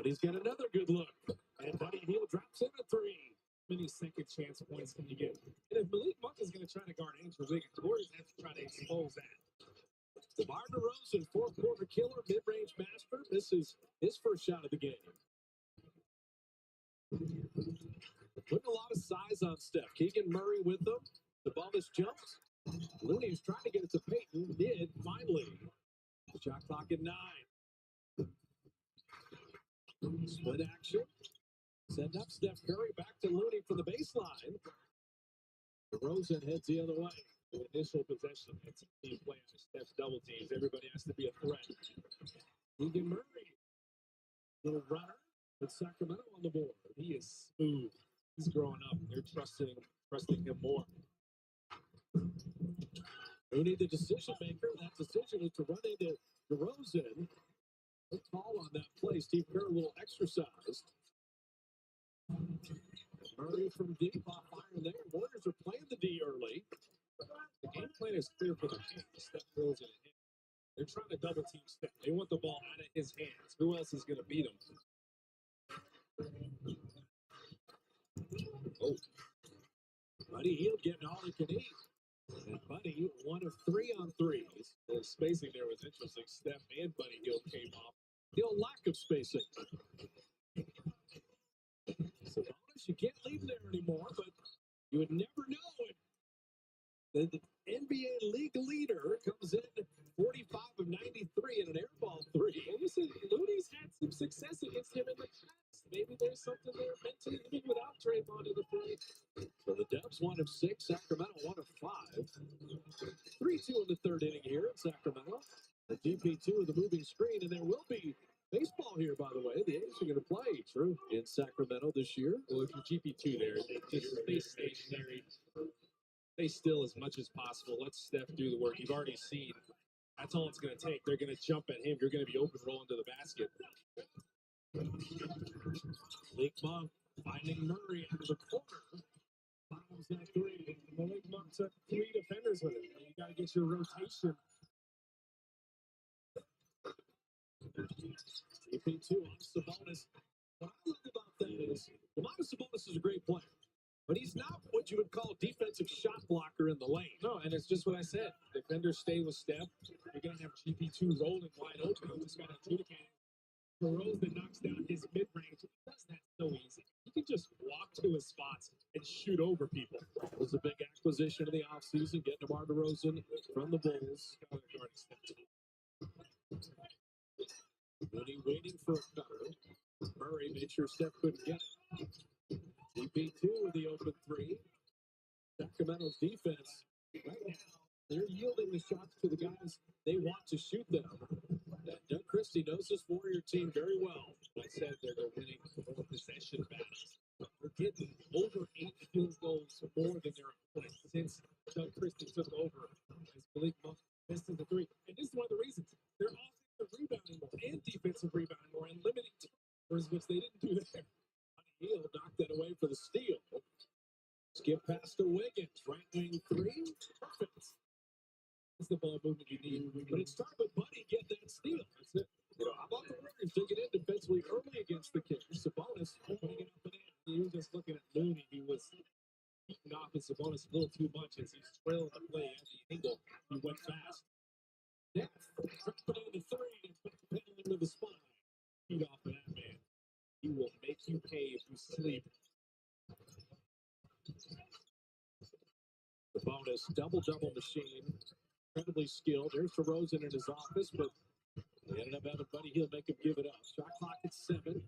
Buddy's got another good look. And Buddy Hield drops in a three. How many second chance points can you get? And if Malik Monk is going to try to guard Andrew Wiggins, Warriors have to try to expose that. DeMar DeRozan, fourth quarter killer, mid-range master. This is his first shot of the game. Putting a lot of size on Steph. Keegan Murray with them. The bonus jumps. Looney's trying to get it to Peyton. Did, finally. Shot clock at 9. Split action. Send up Steph Curry back to Looney for the baseline. DeRozan heads the other way. The initial possession, it's a team play on Steph's double teams. Everybody has to be a threat. Keegan Murray. Little runner with Sacramento on the board. He is smooth. He's growing up. They're trusting him more. Looney, the decision maker. That decision is to run into DeRozan. Good call on that play. Steve Kerr a little exercised. Murray from deep off fire there. Warriors are playing the D early. The game plan is clear for the Kings. Steph throws it in. They're trying to double team Steph. They want the ball out of his hands. Who else is going to beat him? Oh. Buddy Hield getting all he can eat. And Buddy, 1 of 3 on threes. The spacing there was interesting. Steph and Buddy Hield came off. Hield lack of spacing. Sabonis, you can't leave there anymore, but you would never know it. The NBA league leader comes in 45 of 93 in an airball three. And listen, Looney's had some success against him in the past. Maybe there's something there mentally living without Draymond in the play. So the Dubs 1 of 6, Sacramento 1 of 5. 3-2 in the third inning here in Sacramento. The GP2 of the moving screen, and there will be baseball here, by the way. The A's are going to play, true, in Sacramento this year. Well, if you're GP2 there, they just stay stationary. Stay still as much as possible. Let Steph do the work. You've already seen. That's all it's going to take. They're going to jump at him. You're going to be open rolling to the basket. Malik Monk finding Murray out of the corner. Fouls that three. Malik Monk took 3 defenders with him. You got to get your rotation. GP2 on Sabonis. What I love about that is, Sabonis is a great player. But he's not what you would call a defensive shot blocker in the lane. No, and it's just what I said. Defenders stay with Steph. You're going to have GP2 rolling wide open. You just got to adjudicate. DeRozan knocks down his mid-range. He does that so easy. He can just walk to his spots and shoot over people. It was a big acquisition of the offseason, getting DeMar DeRozan from the Bulls. Mooney waiting for a cutter. Murray made sure Steph couldn't get it. GP2 with the open three. Sacramento's defense, right now, they're yielding the shots to the guys they want to shoot them. And Doug Christie knows this Warrior team very well. I said they're winning more possession battles. They're getting over 8 field goals more than their opponents since Doug Christie took over as Malik Monk missed the 3. And this is one of the reasons. They're offensive rebounding more and defensive rebounding more and limiting turnovers, which they didn't do there. Hill knocked that away for the steal. Skip past to Wiggins. Right wing three. Perfect. That's the ball movement you need. But it started with Buddy getting that steal. That's it. How about the Warriors taking it defensively early against the Kings? Sabonis putting it up and in. You were just looking at Looney. He was beating off his Sabonis a little too much as he's trailing the play at the angle. He went fast. Yeah. Dropping into three and put the pedal into the spine. Feed off of that man. He will make you pay if you sleep. The bonus double machine, incredibly skilled. There's DeRozan in his office, but he ended up having Buddy Hield make him give it up. Shot clock at 7. Then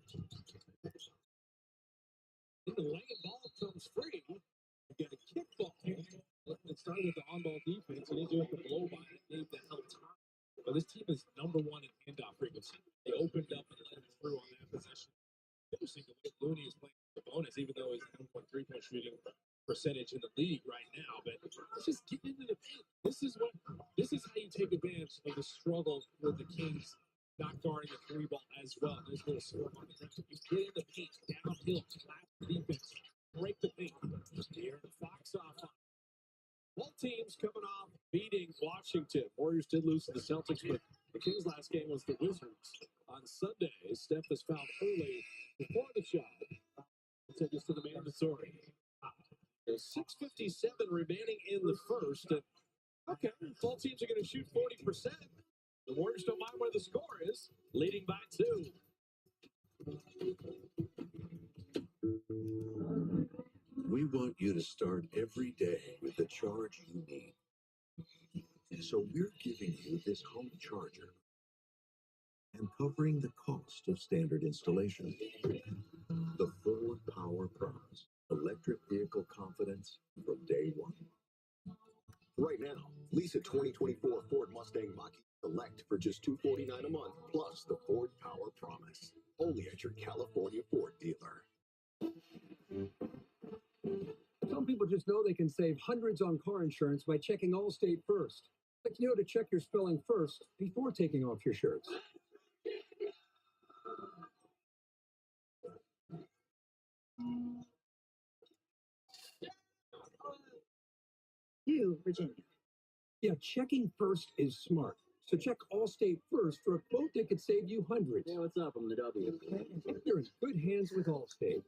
the lane ball comes free. You get a kickball. It started with the on-ball defense. He didn't do it to blow by it. Gave the help time. But this team is number 1 in handoff frequency. They opened up and let him through on that possession. Interesting the way Looney is playing the bonus, even though he's 1.3 point shooting percentage in the league right now. But let's just get into the paint. This is how you take advantage of the struggle with the Kings not guarding the 3 ball as well. There's a little swarm on the ground. You get in the paint, downhill, collapse the defense, break the paint. Here the Fox off. Both teams coming off beating Washington. Warriors did lose to the Celtics, but The Kings' last game was the Wizards. On Sunday, Steph was fouled early before the shot. We'll take us to the mandatory. There's 6:57 remaining in the first. And okay, both teams are going to shoot 40%. The Warriors don't mind where the score is, leading by 2. We want you to start every day with the charge you need. So we're giving you this home charger and covering the cost of standard installation. The Ford Power Promise. Electric vehicle confidence from day one. Right now, lease a 2024 Ford Mustang Mach-E Select for just $249 a month, plus the Ford Power Promise. Only at your California Ford dealer. Some people just know they can save hundreds on car insurance by checking Allstate first. Like you know to check your spelling first before taking off your shirts. You, Virginia. Yeah, checking first is smart. So check Allstate first for a quote that could save you hundreds. Hey, what's up? I'm the W. You're in good hands with Allstate.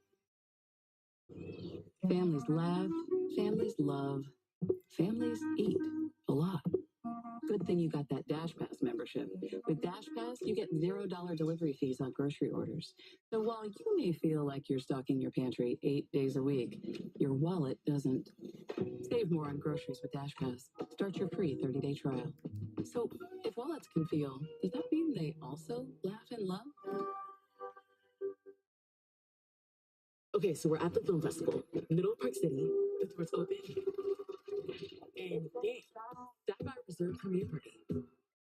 Families laugh, families love, families eat a lot. Good thing you got that Dash Pass membership. With Dash Pass, you get $0 delivery fees on grocery orders. So while you may feel like you're stocking your pantry 8 days a week, your wallet doesn't. Save more on groceries with Dash Pass. Start your free 30-day trial. So if wallets can feel, does that mean they also laugh and love? Okay, so we're at the film festival, middle of Park City, the doors open, and dang, Sapphire Reserve premiere party.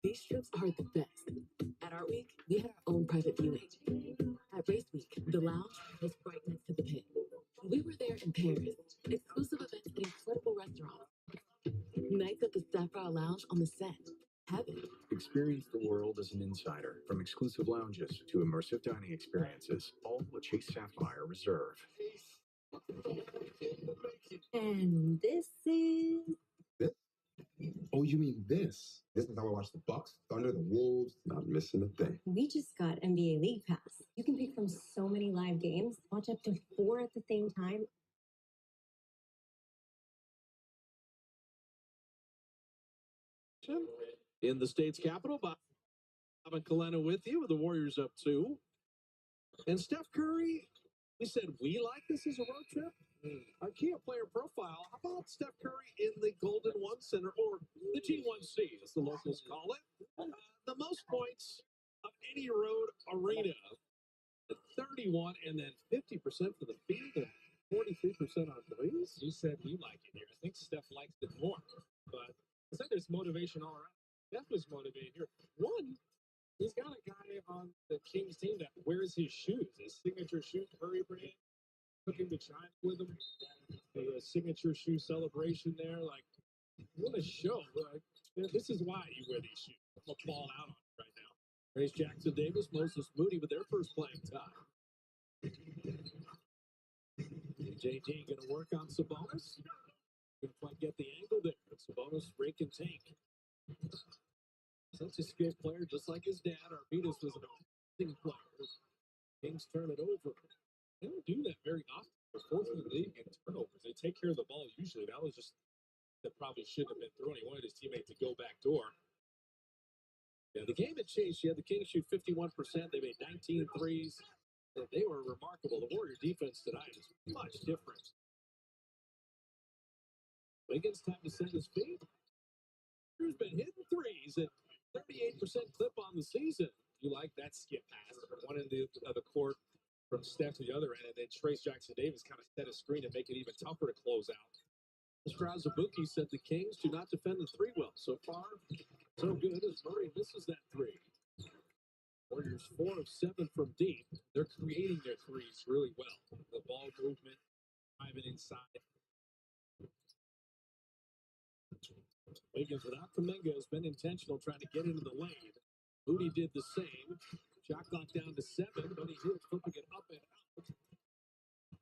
These trips are the best. At Art Week, we had our own private viewing. At Race Week, the lounge was right next to the pit. We were there in Paris, exclusive events at incredible restaurants. Nights at the Sapphire Lounge on the set. Heaven. Experience the world as an insider, from exclusive lounges to immersive dining experiences, all with Chase Sapphire Reserve. And this is... This? Oh, you mean this? This is how I watch the Bucks, Thunder, the Wolves. Not missing a thing. We just got NBA League Pass. You can pick from so many live games, watch up to 4 at the same time. In the state's capital, Bob and Kalena with you, with the Warriors up 2. And Steph Curry, we said we like this as a road trip. Our Kia player profile, how about Steph Curry in the Golden One Center, or the G1C, as the locals call it? The most points of any road arena, at 31, and then 50% for the field, and 43% on threes. You said we like it here. I think Steph likes it more, but I said there's motivation all around. Steph was motivated here. One, he's got a guy on the Kings team that wears his shoes, his signature shoe, Curry brand. Took him to China with him. A signature shoe celebration there. Like, what a show. This is why you wear these shoes. I'm going to fall out on it right now. There's Jackson Davis, Moses Moody with their first playing time. JD going to work on Sabonis. Going to get the angle there. Sabonis break and take. Such a skilled player, just like his dad. Arvidas was an amazing player. Kings turn it over. They don't do that very often. They're fourth in the league in turnovers. They take care of the ball usually. That was just that probably shouldn't have been thrown. He wanted his teammate to go back door. Yeah, the game had changed. You had the Kings shoot 51%. They made 19 threes. They were remarkable. The Warrior defense tonight is much different. Wiggins time to set his feet. He's been hitting threes at 38% clip on the season. You like that skip pass from one end of the court from Steph to the other end, and then Trace Jackson Davis kind of set a screen and make it even tougher to close out. Mr. Azubuike said the Kings do not defend the three well. So far, so good as Murray misses that three. Warriors 4 of 7 from deep. They're creating their threes really well. The ball movement, driving inside. Wiggins without Kuminga has been intentional trying to get into the lane. Moody did the same. Shot clock down to 7, but he did flipping it up and out.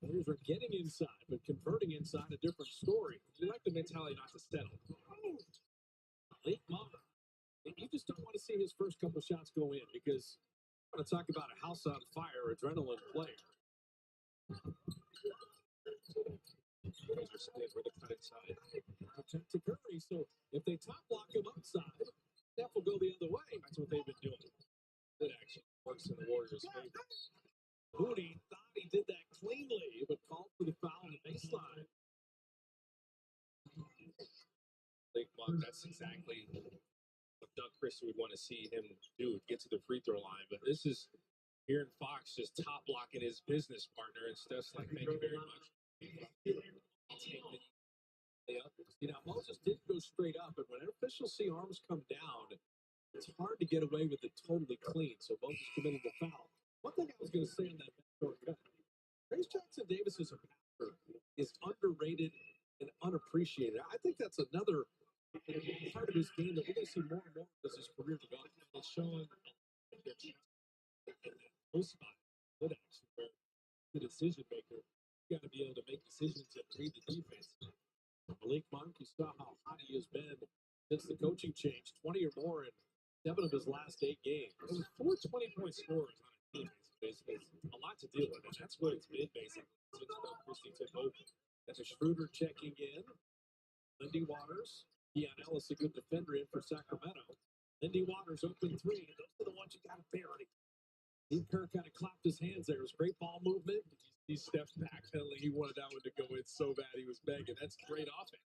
Warriors are getting inside, but converting inside a different story. You like the mentality not to settle. Late Monk You just don't want to see his first couple shots go in because I want to talk about a house on fire, adrenaline player. Razor split with the cut inside. Protect to Curry, so if they top block him outside, Steph will go the other way. That's what they've been doing. Good action works in the Warriors' favor. Moody thought he did that cleanly, but called for the foul on the baseline. Big Monk, that's exactly what Doug Christie would want to see him do, get to the free throw line. But this is Aaron Fox just top blocking his business partner, and Steph's like, thank you very much. You know, Moses did go straight up, but when officials see arms come down, it's hard to get away with it totally clean. So Moses committed the foul. One thing I was going to say on that backdoor cut, Trace Jackson Davis as a passer is underrated and unappreciated. I think that's another part of his game that we're going to see more and more as his career develops. It's showing those spots, good action, where the decision maker, you got to be able to make decisions and read the defense. Malik Monk, you saw how hot he has been since the coaching change, 20 or more in 7 of his last 8 games. It was 4 20-point scorers on his team. It's a lot to deal with, and that's what it's been basically since Christie took over. That's a Schroeder checking in. Lindy Waters, Keon Ellis, a good defender in for Sacramento. Lindy Waters open 3. Those are the ones you got to bury. Steve Kerr kind of clapped his hands there. It was great ball movement. He stepped back penalty. He wanted that one to go in so bad he was begging. That's great offense.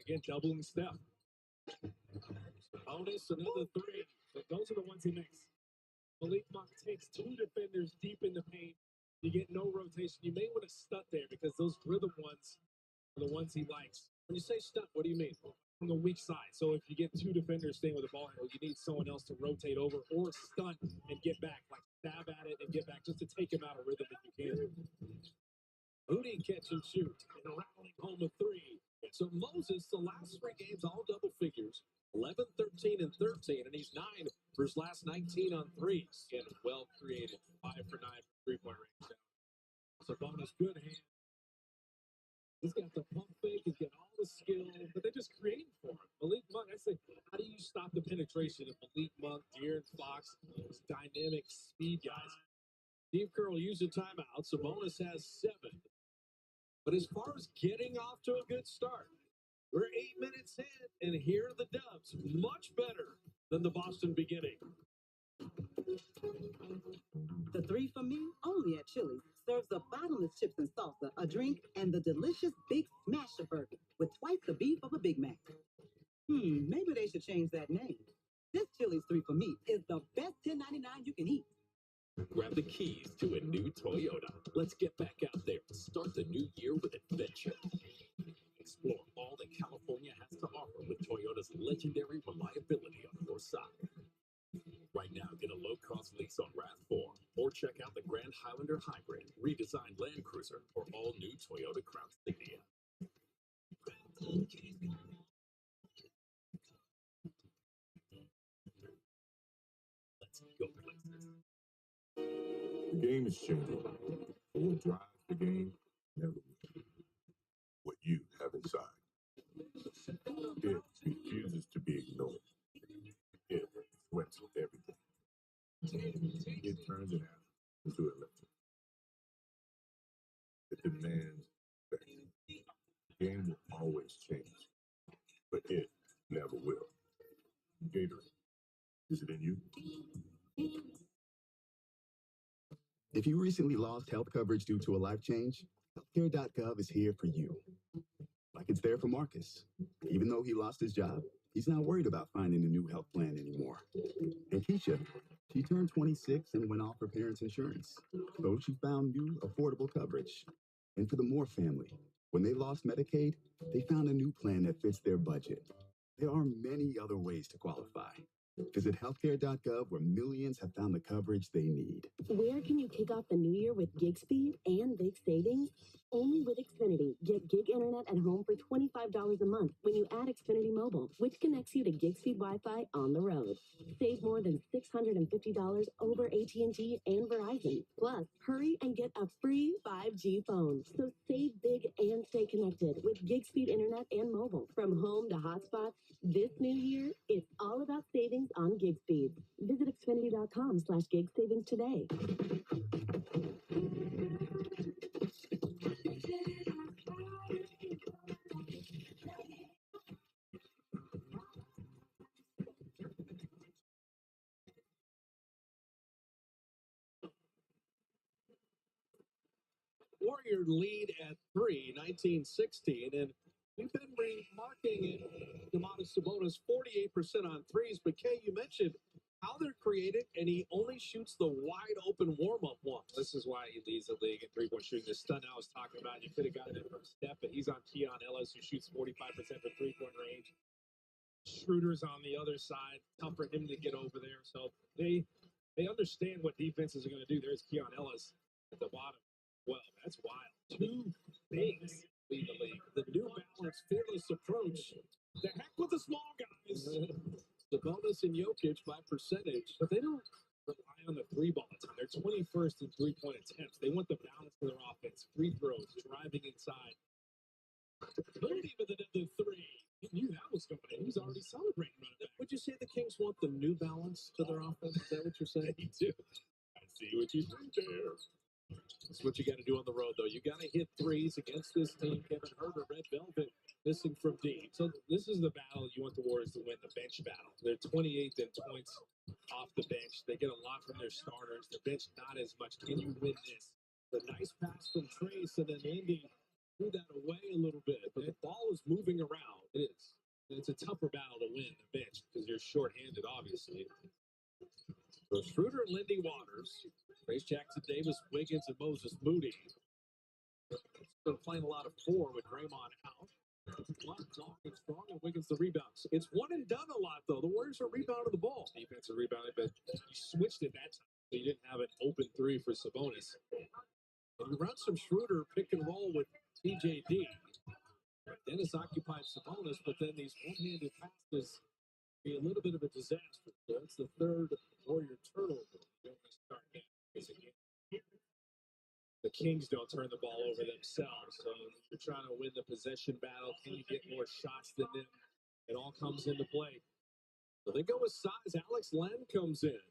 Again, doubling Steph. Bonus, another 3. But those are the ones he makes. Malik Monk takes 2 defenders deep in the paint. You get no rotation. You may want to stunt there because those rhythm ones are the ones he likes. When you say stunt, what do you mean? From the weak side. So if you get 2 defenders staying with the ball handle, you need someone else to rotate over or stunt and get back. Like stab at it and get back just to take him out of rhythm if you can. Moody catch and shoot and rattling home a 3. So Moses, the last 3 games, all double figures, 11, 13, and 13, and he's 9 for his last 19 on threes. And well created, 5 for 9 from 3-point range. Sabonis, good hand. He's got the pump fake, he's got all the skill, but they're just creating for him. Malik Monk, I say, how do you stop the penetration of Malik Monk, De'Aaron Fox, those dynamic speed guys? Steve Kerr will use a timeout. Sabonis has 7. But as far as getting off to a good start, we're 8 minutes in, and here are the Dubs. Much better than the Boston beginning. The 3 for me, only at Chili's, serves up bottomless chips and salsa, a drink, and the delicious Big Smasher Burger with twice the beef of a Big Mac. Maybe they should change that name. This Chili's 3 for me is the best $10.99 you can eat. Grab the keys to a new Toyota. Let's get back out there and start the new year with adventure. Explore all that California has to offer with Toyota's legendary reliability on your side. Right now, get a low-cost lease on RAV4 or check out the Grand Highlander Hybrid, redesigned Land Cruiser, or all-new Toyota Crown Signia. Let's go places. The game is changing. What drives the game never will. What you have inside. It refuses to be ignored. It sweats with everything. It turns it out into electric. It demands that the game will always change, but it never will. Gatorade, is it in you? If you recently lost health coverage due to a life change, healthcare.gov is here for you. Like it's there for Marcus. Even though he lost his job, he's not worried about finding a new health plan anymore. And Keisha, she turned 26 and went off her parents' insurance. So she found new, affordable coverage. And for the Moore family, when they lost Medicaid, they found a new plan that fits their budget. There are many other ways to qualify. Visit healthcare.gov where millions have found the coverage they need. Where can you kick off the new year with gig speed and big savings? Only with Xfinity. Get gig internet at home for $25 a month when you add Xfinity Mobile, which connects you to gig speed Wi-Fi on the road. Save more than $650 over AT&T and Verizon. Plus, hurry and get a free 5G phone. So save big and stay connected with gig speed internet and mobile. From home to hotspot, this new year, it's all about savings on gig speed. Visit Xfinity.com/gig savings today. Warrior lead at 3, 19-16, and we've been remarking it. Domantas Sabonis 48% on threes, but Kay, you mentioned how they're created, and he only shoots the wide open warm-up one. This is why he leads the league in three-point shooting. The stunt I was talking about, you could have gotten it from Steph, but he's on Keon Ellis, who shoots 45% from three-point range. Schroeder's on the other side, tough for him to get over there. So they understand what defenses are going to do. There's Keon Ellis at the bottom. Well, that's wild. 2 bigs lead the league. The New Balance fearless approach. The heck with the small guys. Sabonis and Jokic by percentage, but they don't rely on the three ball time. They're 21st in three-point attempts. They want the balance of their offense. Free throws, driving inside. Moody with another 3. He knew that was coming in. He was already celebrating running back. Would you say the Kings want the New Balance to their offense? Is that what you're saying? They do. I see what you do there. That's what you got to do on the road, though. You got to hit threes against this team. Kevin Huerter, Red Velvet, missing from deep. So this is the battle you want the Warriors to win, the bench battle. They're 28th in points off the bench. They get a lot from their starters. The bench not as much. Can you win this? The nice pass from Trace, and then Indy threw that away a little bit. But the ball is moving around. It is. And it's a tougher battle to win the bench because you're shorthanded, obviously. So Schroeder and Lindy Waters, Trace Jackson Davis, Wiggins, and Moses Moody. Been playing a lot of 4 with Draymond out. Long and strong, and Wiggins the rebounds. It's one and done a lot, though. The Warriors are rebounding the ball. Defensive rebounding, but you switched it that time. So you didn't have an open 3 for Sabonis. And you run some Schroeder pick and roll with TJD. Dennis occupied Sabonis, but then these one-handed passes be a little bit of a disaster. So that's the 3rd Warrior turnover. The Kings don't turn the ball over themselves. So you're trying to win the possession battle. Can you get more shots than them? It all comes into play. So they go with size. Alex Len comes in.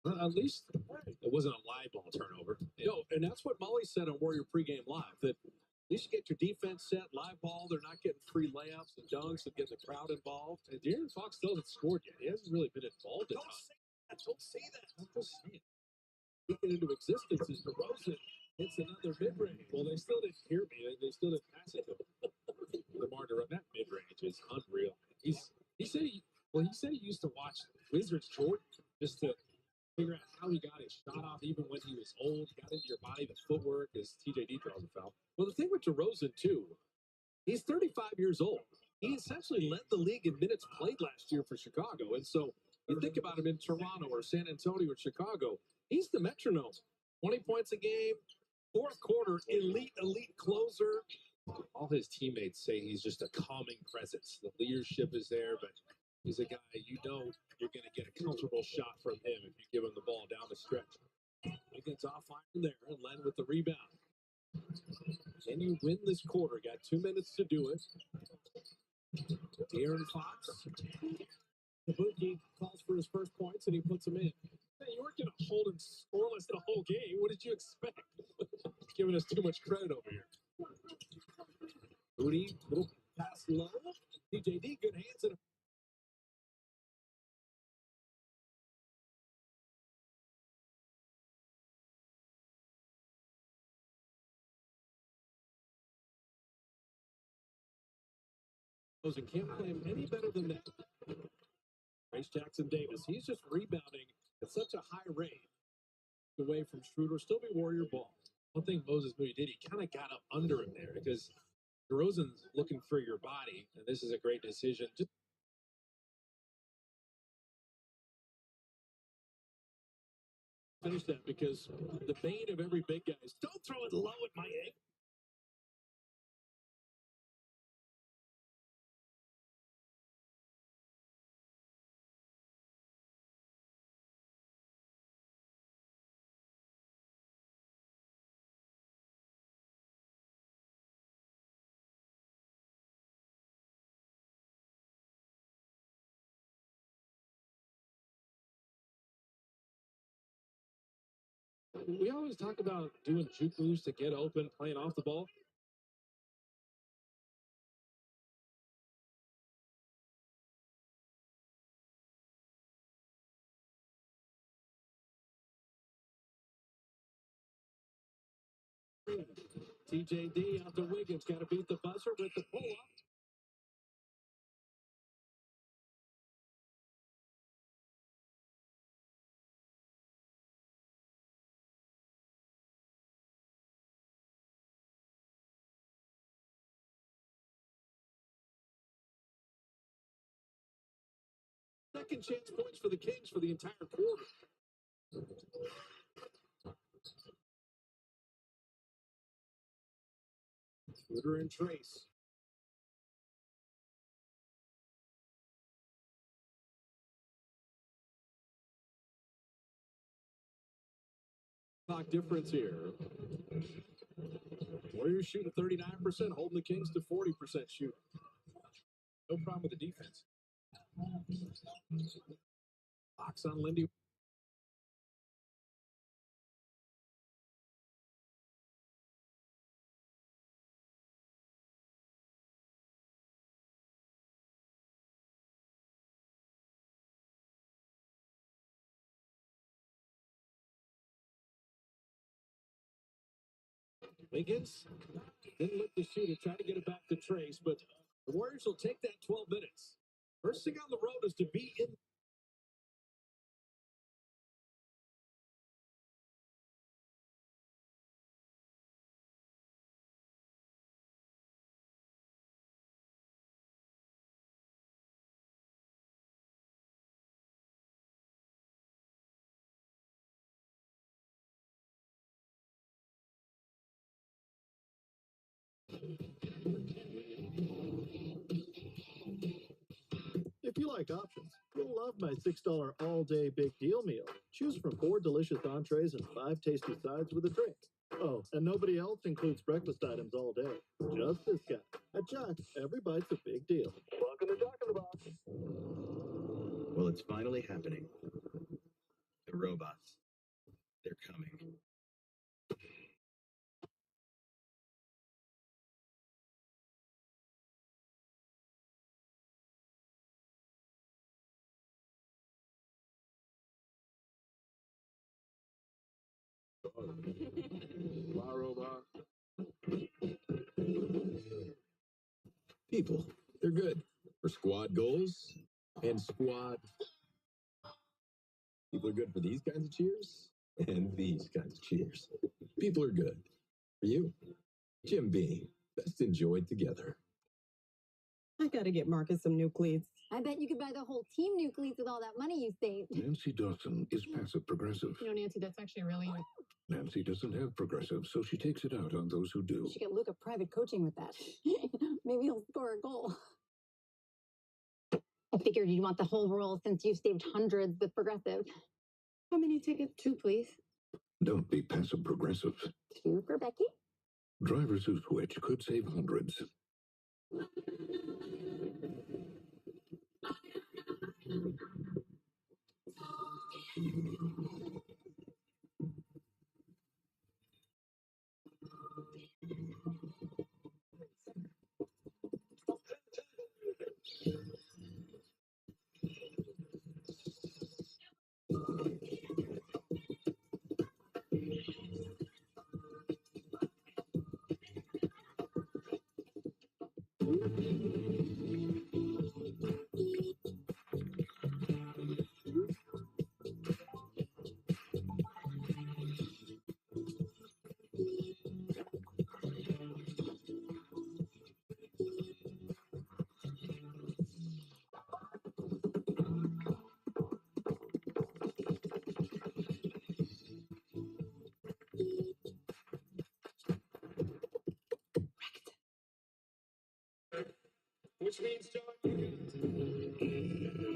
Well, at least it wasn't a live ball turnover. No, and that's what Molly said on Warrior Pregame Live, that at least you get your defense set, live ball. They're not getting free layups and dunks and getting the crowd involved. And De'Aaron Fox still hasn't scored yet. He hasn't really been involved in that. Don't say that. I'm just saying. Speaking into existence is DeRozan hits another mid-range. Well, they still didn't hear me. They still didn't pass it to him. Lamar to run that mid-range is unreal. He said he used to watch Wizards Jordan just to figure out how he got his shot off even when he was old. Got into your body, the footwork, as TJD throws a foul. Well, the thing with DeRozan, too, he's 35 years old. He essentially led the league in minutes played last year for Chicago. And so you think about him in Toronto or San Antonio or Chicago, he's the metronome. 20 points a game, fourth quarter, elite closer. All his teammates say he's just a calming presence. The leadership is there, but he's a guy you know you're going to get a comfortable shot from him if you give him the ball down the stretch. Wiggins off fire there, and Len with the rebound. Can you win this quarter? Got 2 minutes to do it. De'Aaron Fox. Kabuki calls for his first points, and he puts them in. Hey, you weren't going to hold him scoreless the whole game. What did you expect? Giving us too much credit over here. Moody, little pass low. TJD, good hands in a and can't play him any better than that. Trace Jackson Davis, he's just rebounding at such a high rate. Away from Schroeder, still be Warrior ball. One thing Moses Moody did, he kind of got up under him there because DeRozan's looking for your body, and this is a great decision. Just finish that because the bane of every big guy is don't throw it low at my ankle. We always talk about doing juke moves to get open, playing off the ball. TJD out to Wiggins, got to beat the buzzer with the pull-up. Second chance points for the Kings for the entire quarter. Shooter and Trace. Clock difference here. Warriors shooting 39%, holding the Kings to 40% shooting. No problem with the defense. Box on Lindy. Wiggins didn't look to shoot it, trying to get it back to Trace, but the Warriors will take that 12 minutes. First thing on the road is to be in. If you like options, you'll love my $6 all-day big deal meal. Choose from 4 delicious entrees and 5 tasty sides with a drink. Oh, and nobody else includes breakfast items all day. Just this guy. At Jack's, every bite's a big deal. Welcome to Jack in the Box. Well, it's finally happening. The robots. They're coming. People, they're good for squad goals and squad. People are good for these kinds of cheers and these kinds of cheers. People are good for you. Jim Beam, best enjoyed together. I gotta get Marcus some new cleats. I bet you could buy the whole team new cleats with all that money you saved. Nancy Dawson is passive progressive. You know, Nancy, that's actually really... Nancy doesn't have progressive, so she takes it out on those who do. She get Luca private coaching with that. Maybe he'll score a goal. I figured you'd want the whole roll since you've saved hundreds with Progressive. How many tickets? 2, please. Don't be passive progressive. 2 for Becky. Drivers who switch could save hundreds.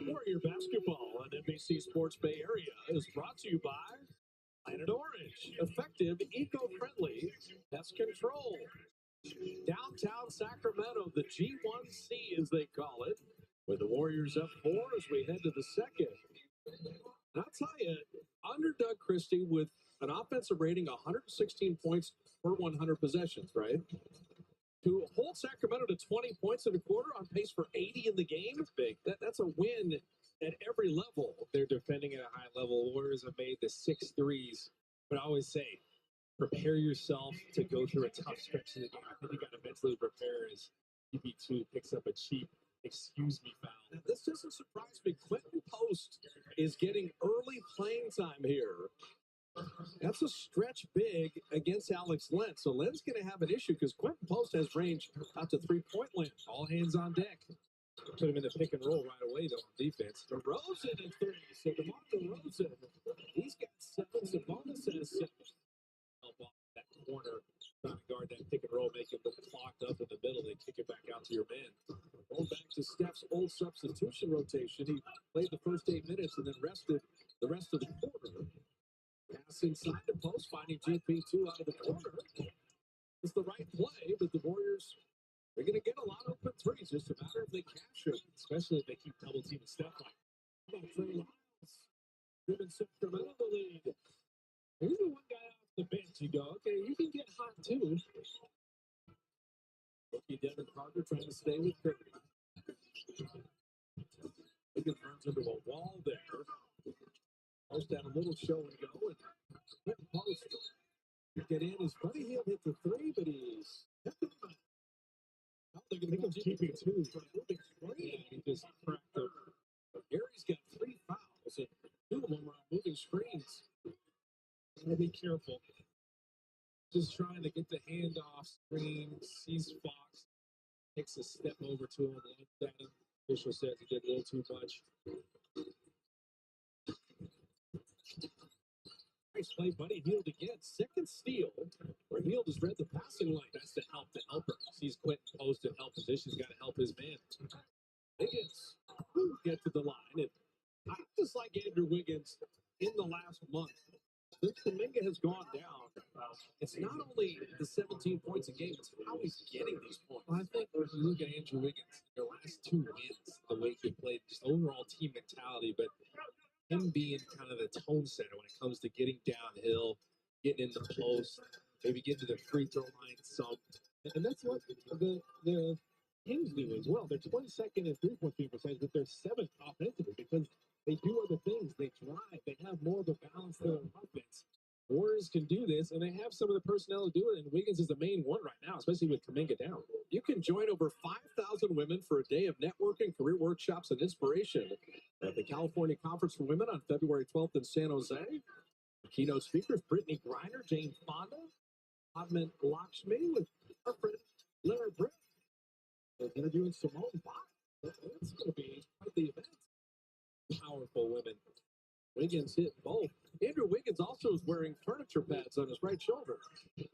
Warrior basketball on NBC Sports Bay Area is brought to you by Planet Orange, effective, eco-friendly pest control. Downtown Sacramento, the G1C as they call it, with the Warriors up 4 as we head to the second. And I'll tell you, under Doug Christie with an offensive rating 116 points per 100 possessions, right? To hold Sacramento to 20 points in a quarter on pace for 80 in the game, big. That's a win at every level. They're defending at a high level. Warriors have made the 6 threes. But I always say, prepare yourself to go through a tough stretch in the game. I think you got to mentally prepare as UB2 picks up a cheap excuse me foul. Now, this doesn't surprise me. Quentin Post is getting early playing time here. That's a stretch big against Alex Len. So Len's going to have an issue because Quentin Post has range out to three-point land. All hands on deck. Put him in the pick and roll right away, though, on defense. DeRozan in 3. So DeMar DeRozan, he's got 7. Sabonis has 7. Help off that corner, trying to guard that pick and roll, make it look clogged up in the middle. They kick it back out to your man. Going back to Steph's old substitution rotation. He played the first 8 minutes and then rested the rest of the quarter. Pass inside the post, finding GP2 out of the corner. It's the right play, but the Warriors are going to get a lot of open threes. Just a matter if they capture it, especially if they keep double teaming Steph. How about Trey Lyles? Giving Sacramento the lead. He's the one guy off the bench. You go, okay, you can get hot too. Rookie Devin Carter trying to stay with Curry. Wiggins runs into a wall there. Post had a little show and go, and Quentin Post get in. His buddy Hill hit the 3, but he's kept him out. Now they're going to go GP2 for a moving screen. He just cracked them. Gary's got 3 fouls, and 2 of them are on moving screens. Gotta be careful. Just trying to get the handoff screen, sees Fox, takes a step over to him, looks at him. Official says he did a little too much. Nice play, Buddy Hield again. Second steal, where Hield has read the passing line. That's to help the helper. Sees Quentin Post in help position. He's got to help his man. Wiggins get to the line. And I just like Andrew Wiggins in the last month. Since Kuminga has gone down, it's not only the 17 points a game, it's how he's getting these points. Well, I think when you look at Andrew Wiggins, their last 2 wins, the way he played, just overall team mentality, but him being kind of the tone setter when it comes to getting downhill, getting in the post, maybe getting to the free throw line some. And that's what the Kings do as well. They're 22nd in three-point shooting percentage, but they're 7th offensively because they do other things. They drive. They have more of a balance to their offense. Warriors can do this, and they have some of the personnel to do it, and Wiggins is the main one right now, especially with Kuminga down. You can join over 5,000 women for a day of networking, career workshops, and inspiration at the California Conference for Women on February 12th in San Jose. Keynote speakers, Brittany Griner, Jane Fonda, Ahmed Lakshmi with our friend Larry Britt. Interviewing Simone Biles. It's going to be quite the event. Powerful women. Wiggins hit both. Andrew Wiggins also is wearing furniture pads on his right shoulder. I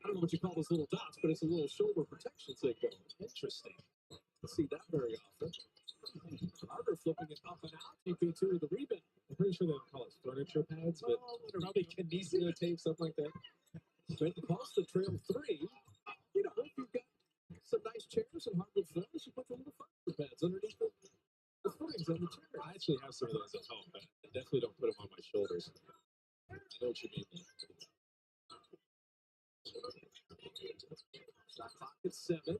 don't know what you call those little dots, but it's a little shoulder protection signal. Interesting. I see that very often. Carter flipping it up and out. GP2 with the rebound. I'm pretty sure they don't call it furniture pads, but probably kinesio tape, stuff like that. Quentin Post the trail 3. You know, if you've got some nice chairs and hardwood floors, you put the little furniture pads underneath the footings on the chair. I actually have some of those at home, but I definitely don't put them on my shoulders. I know what you mean. Shot clock at 7.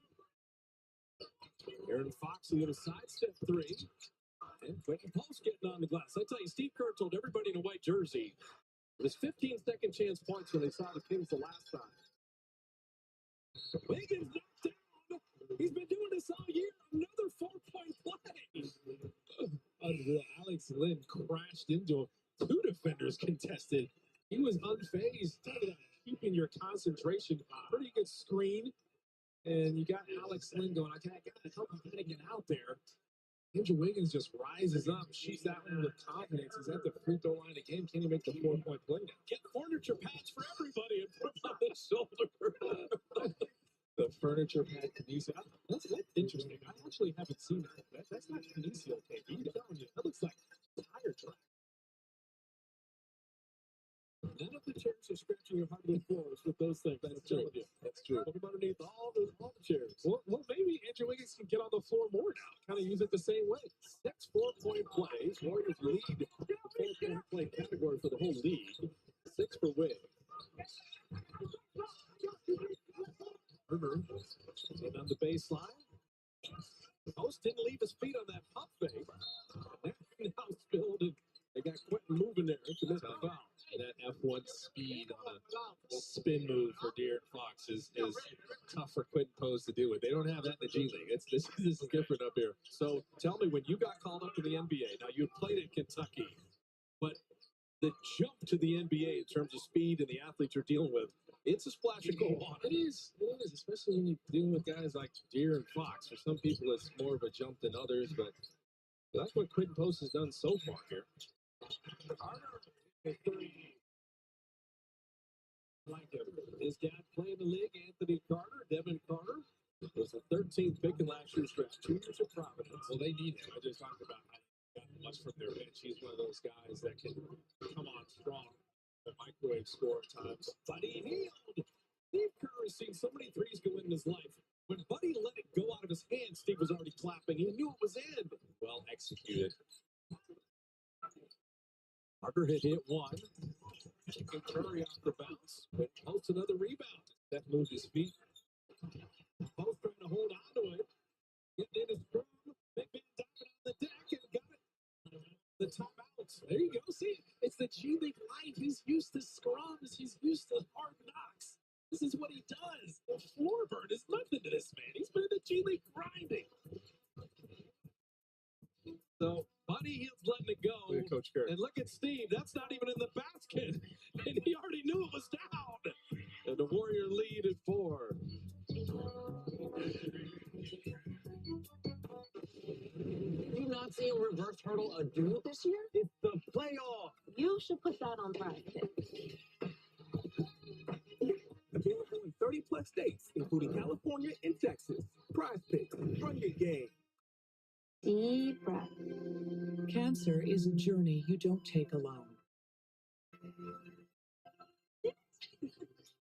Aaron Fox, a little sidestep 3. And Quentin Post getting on the glass. I tell you, Steve Kerr told everybody in a white jersey it was 15-second chance points when they saw the Kings the last time. Wiggins knocked down. He's been doing this all year. Another 4-point play. Unreal. Alex Len crashed into him. 2 defenders contested. He was unfazed. Keeping your concentration. Pretty good screen. And you got Alex Len going, I gotta help him get out there. Andrew Wiggins just rises up, shoots that one with confidence. He's at the free throw line again. Can he make the 4-point play now? Get furniture pads for everybody and put them on his shoulder. The furniture pad Kinesio. That's interesting. I actually haven't seen that. That's not kinesio tape. I'm telling you, that looks like a tire track. None of the chairs are scratching your hardwood floors with those things. That's true. That's true. Look underneath all the chairs. Well, maybe Andrew Wiggins can get on the floor more now. Kind of use it the same way. 6 4-point plays. Warriors lead the 4-point play category for the whole league. 6 for Wig. Herber in on the baseline. Post didn't leave his feet on that pump fake. Now spilled, and they got Quentin moving there to miss the foul. That F1 speed on a spin move for De'Aaron Fox is tough for Quentin Pose to do it. They don't have that in the G League. This is different up here. So tell me, when you got called up to the NBA, now you played at Kentucky, but the jump to the NBA in terms of speed and the athletes you're dealing with, it's a splash of gold water. It is, especially when you're dealing with guys like De'Aaron Fox. For some people, it's more of a jump than others, but that's what Quentin Post has done so far here. Like his dad played in the league, Anthony Carter, Devin Carter, was the 13th pick in last year's draft. 2 years of Providence. Well, they need him. I just talked about how they got much from their bench. He's one of those guys that can come on strong, the microwave score at times. Buddy Hield. Steve Kerr has seen so many threes go in his life. When Buddy let it go out of his hand, Steve was already clapping. He knew it was in. Well executed. Parker hit one. And Curry off the bounce. But Post another rebound. That moved his feet. Post trying to hold on to it. Getting in his room. Big man diving on the deck and got it. The timeout. There you go. See, it's the G League life. He's used to scrums. He's used to hard knocks. This is what he does. The floor burn is nothing to this man. He's been in the G League grinding. So Buddy Hield's letting it go. Yeah, Coach Kerr. And look at Steve. That's not even in the basket. And he already knew it was down. And the Warrior lead at 4. Did you not see a reverse hurdle a dude this year? It's the playoff. You should put that on Friday. Available in 30-plus states, including California and Texas. Prize Picks. Run your game. Deep breath. Cancer is a journey you don't take alone.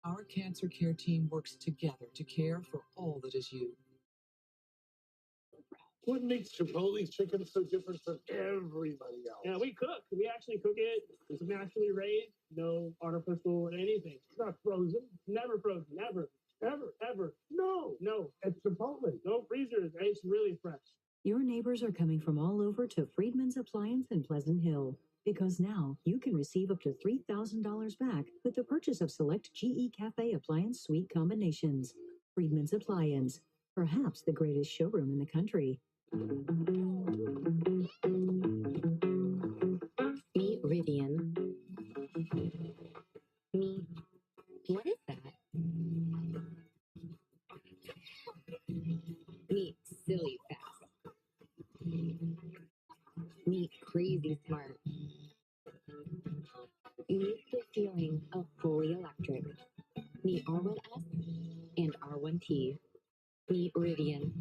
Our cancer care team works together to care for all that is you. What makes Chipotle's chicken so different from everybody else? Yeah, we cook. We actually cook it. It's naturally raised. No artificial anything. It's not frozen. Never frozen. Never. Ever. No. It's Chipotle. No freezers. It's really fresh. Your neighbors are coming from all over to Friedman's Appliance in Pleasant Hill, because now you can receive up to $3,000 back with the purchase of select GE Cafe appliance suite combinations. Friedman's Appliance, perhaps the greatest showroom in the country. Meet Rivian. What is that? Meet Silly Fast. Meet Crazy Smart. Meet the feeling of fully electric. Meet R1S and R1T. Meet Rivian.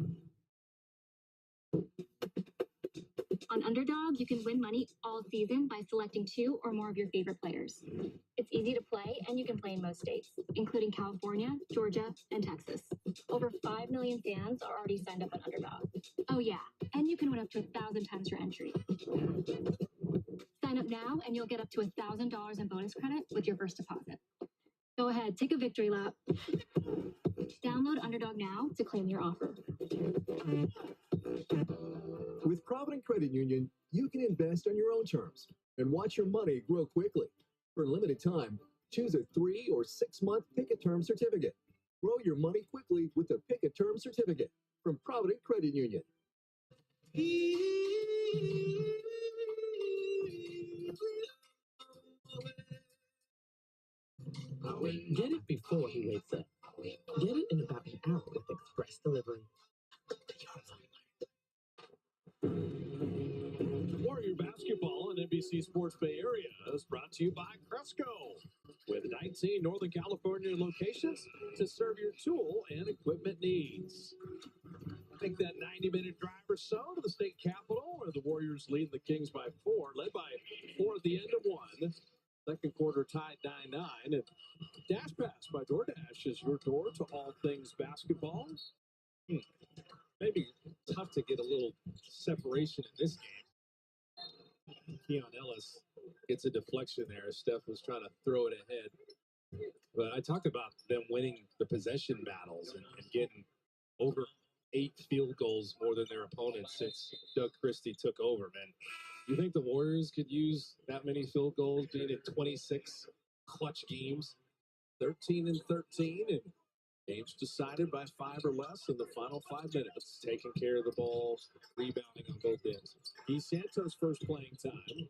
On Underdog, you can win money all season by selecting 2 or more of your favorite players. It's easy to play, and you can play in most states, including California, Georgia, and Texas. Over 5 million fans are already signed up on Underdog. Oh yeah, and you can win up to 1,000 times your entry. Sign up now, and you'll get up to $1,000 in bonus credit with your first deposit. Go ahead, take a victory lap. Download Underdog now to claim your offer. With Provident Credit Union, you can invest on your own terms and watch your money grow quickly. For a limited time, choose a 3 or 6 month pick-a-term certificate. Grow your money quickly with a pick-a-term certificate from Provident Credit Union. Get it before he wakes up. Get it in about an hour with express delivery. Warrior basketball in NBC Sports Bay Area is brought to you by Cresco, with 19 Northern California locations to serve your tool and equipment needs. Make that 90-minute drive or so to the state capitol, where the Warriors lead the Kings by 4, led by 4 at the end of 1. Second quarter tied 9-9. And Dash Pass by DoorDash is your door to all things basketball. Maybe tough to get a little separation in this game. Keon Ellis gets a deflection there. Steph was trying to throw it ahead. But I talked about them winning the possession battles and getting over 8 field goals more than their opponents since Doug Christie took over, man. You think the Warriors could use that many field goals being in 26 clutch games? 13 and 13, and games decided by 5 or less in the final 5 minutes. Taking care of the ball, rebounding on both ends. He's Santos' first playing time.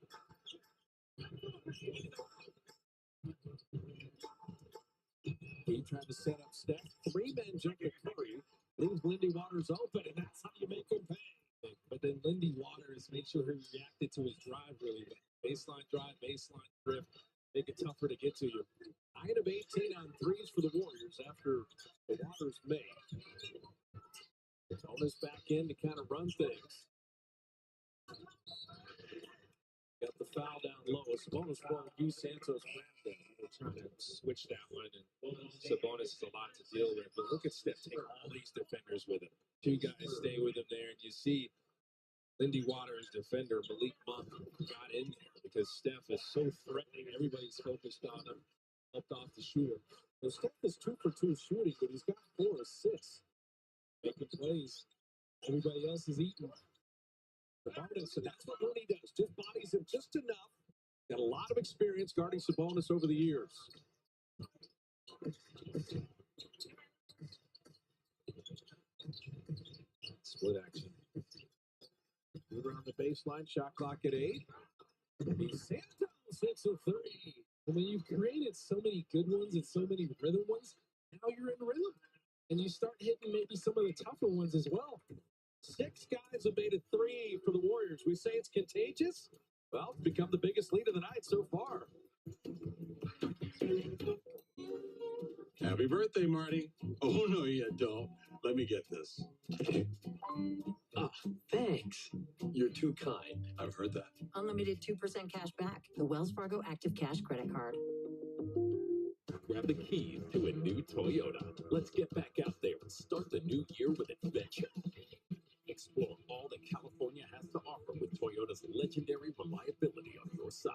He tried to set up Steph. 3 men jump to Curry. Leaves Lindy Waters open, and that's how you make him pay. But then Lindy Waters made sure he reacted to his drive really well. Baseline drive, baseline drift, make it tougher to get to you. 9 of 18 on threes for the Warriors after the Waters made. Sabonis back in to kind of run things. Got the foul down low. Sabonis won't use Santos grabbed him. They're trying to switch that one, and Sabonis is a lot to deal with. But look at Steph take all these defenders with him. 2 guys stay with him there, and you see Lindy Waters, defender Malik Monk, got in there because Steph is so threatening. Everybody's focused on him. Helped off the shooter. So Steph is 2 for 2 shooting, but he's got 4 assists. Making plays. Everybody else is eating. Sabonis, and that's what Looney does. Just bodies him just enough. Got a lot of experience guarding Sabonis over the years. Split action. We're on the baseline. Shot clock at 8. Santos hits a 3. I mean, you've created so many good ones and so many rhythm ones. Now you're in rhythm. And you start hitting maybe some of the tougher ones as well. 6 guys have made a 3 for the Warriors. We say it's contagious. Well, it's become the biggest lead of the night so far. Happy birthday, Marty. Oh, no, you don't. Let me get this. Ah, thanks. You're too kind. I've heard that. Unlimited 2% cash back. The Wells Fargo Active Cash Credit Card. Grab the keys to a new Toyota. Let's get back out there and start the new year with adventure. Explore all that California has to offer with Toyota's legendary reliability on your side.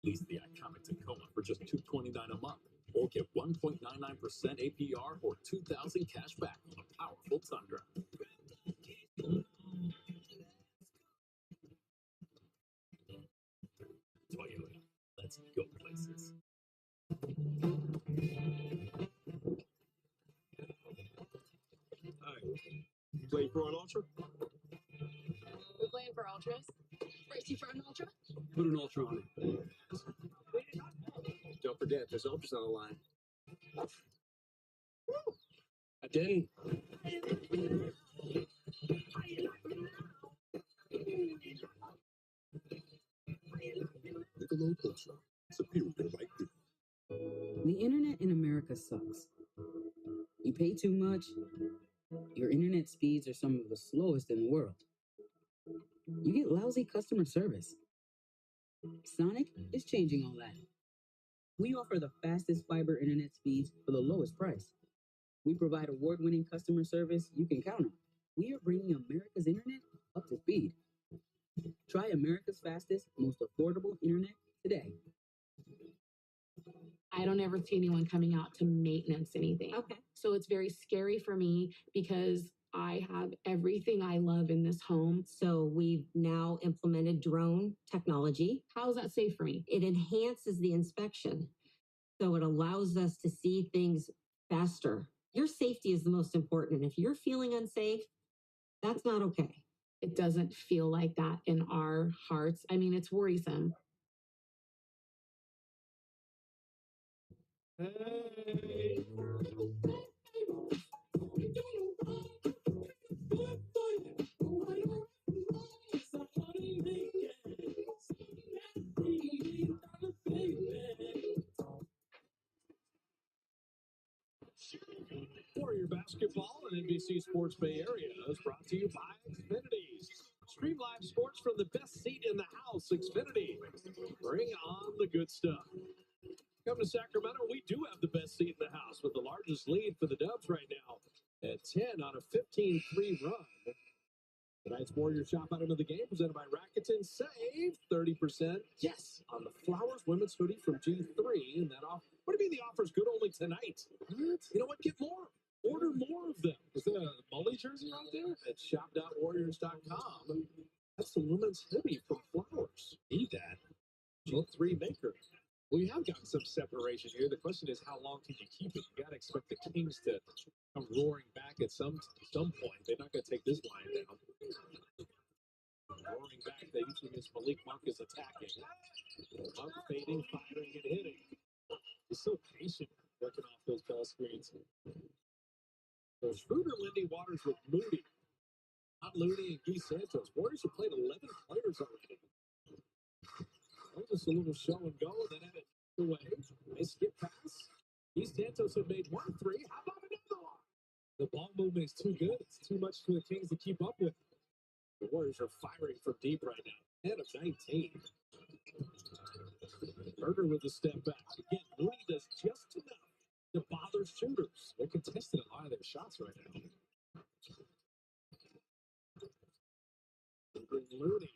Lease the iconic Tacoma for just $229 a month, or get 1.99% APR or $2,000 cash back on a powerful Tundra. Toyota, let's go places. Hi. You playing for an Ultra? We're playing for Ultras. Racy for an Ultra? Put an Ultra on it. Don't forget, there's Ultras on the line. I didn't. Michelob Ultra. Superior right there. The internet in America sucks. You pay too much, your internet speeds are some of the slowest in the world. You get lousy customer service. Sonic is changing all that. We offer the fastest fiber internet speeds for the lowest price. We provide award-winning customer service you can count on. We are bringing America's internet up to speed. Try America's fastest, most affordable internet today. I don't ever see anyone coming out to maintenance anything. Okay. So it's very scary for me because I have everything I love in this home. So we've now implemented drone technology. How is that safe for me? It enhances the inspection. So it allows us to see things faster. Your safety is the most important. And if you're feeling unsafe, that's not okay. It doesn't feel like that in our hearts. I mean, it's worrisome. Hey. Warrior Basketball and NBC Sports Bay Area is brought to you by Xfinity. Stream live sports from the best seat in the house, Xfinity. Bring on the good stuff. Come to Sacramento, we do have the best seat in the house with the largest lead for the Dubs right now at 10 on a 15-3 run. Tonight's Warrior Shop item of the game presented by Rakuten. Save 30%. Yes, on the Flowers women's hoodie from G3. And that off. What do you mean the offer's good only tonight? What? You know what? Get more. Order more of them. Is there a Mully jersey out there? At shop.warriors.com. That's the women's hoodie from Flowers. Need that. G3 maker. Well, you have gotten some separation here. The question is, how long can you keep it? You got to expect the Kings to come roaring back at some point. They're not going to take this line down. Roaring back, they usually miss Malik Monk is attacking. Monk fading, firing, and hitting. He's so patient working off those ball screens. So Schroeder, Lindy, Waters with Moody. Not Looney and Guy Santos. Warriors have played 11 players already. Just a little show and go, and then had it away. Nice skip pass. Guy Santos had made 1 3. How about another one? The ball movement is too good. It's too much for the Kings to keep up with. The Warriors are firing from deep right now. 10 of 19. Berger with a step back. Again, Looney does just enough to bother shooters. They're contesting a lot of their shots right now. Looney.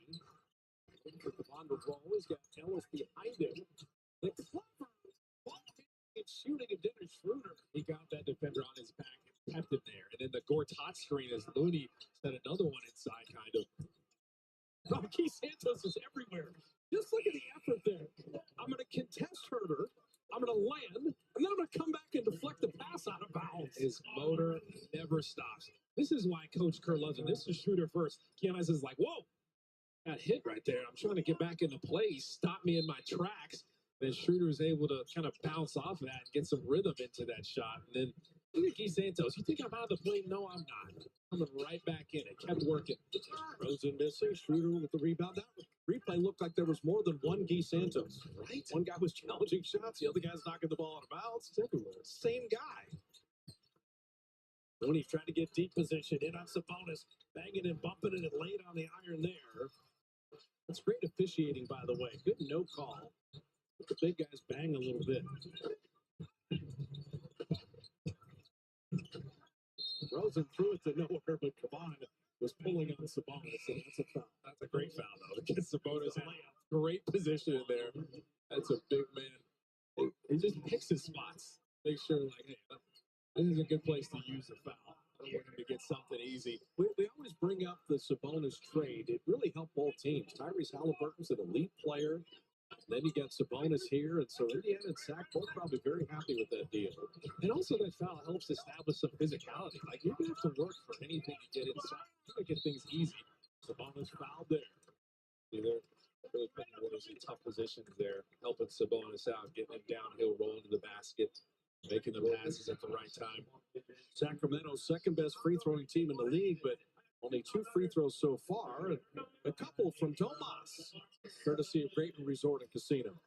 For the bond of roll, he's got Ellis behind him. The clever ball and shooting of Dennis Schroeder. He got that defender on his back and kept it there. And then the Gortat screen as Looney set another one inside, kind of. Oh, Guy Santos is everywhere. Just look at the effort there. I'm going to contest Herder. I'm going to land, and then I'm going to come back and deflect the pass out of bounds. His motor never stops. This is why Coach Kerr loves him. This is Schroeder first. Kianis is like, whoa. Got hit right there. I'm trying to get back into play. Stop me in my tracks. Then Schroeder is able to kind of bounce off of that and get some rhythm into that shot. And then look at Guy Santos. You think I'm out of the plane? No, I'm not. Coming right back in. It kept working. Rosen missing. Schroeder with the rebound. That replay looked like there was more than one Guy Santos. Right? One guy was challenging shots. The other guy's knocking the ball out of bounds. Same guy. When he tried to get deep position, in on Sabonis, banging and bumping it and laid on the iron there. That's great officiating, by the way. Good no call. The big guys bang a little bit. Rosen threw it to nowhere, but Kavan was pulling on Sabonis, and that's a foul. That's a great foul, though. To get Sabonis layup. Great position in there. That's a big man. He just picks his spots. Make sure, like, hey, this is a good place to use a foul. I don't want him to get something easy. We always bring up the Sabonis trade. It really helped both teams. Tyrese Halliburton's an elite player. Then you got Sabonis here, and so Indiana and Sac both probably very happy with that deal. And also that foul helps establish some physicality. Like, you're going to have to work for anything to get inside. You're going to get things easy. Sabonis fouled there. See, they're really putting Warriors in tough positions there, helping Sabonis out, getting him downhill, rolling to the basket, making the passes at the right time. Sacramento's second best free throwing team in the league, but only 2 free throws so far. A couple from Tomas, courtesy of Creighton Resort and Casino.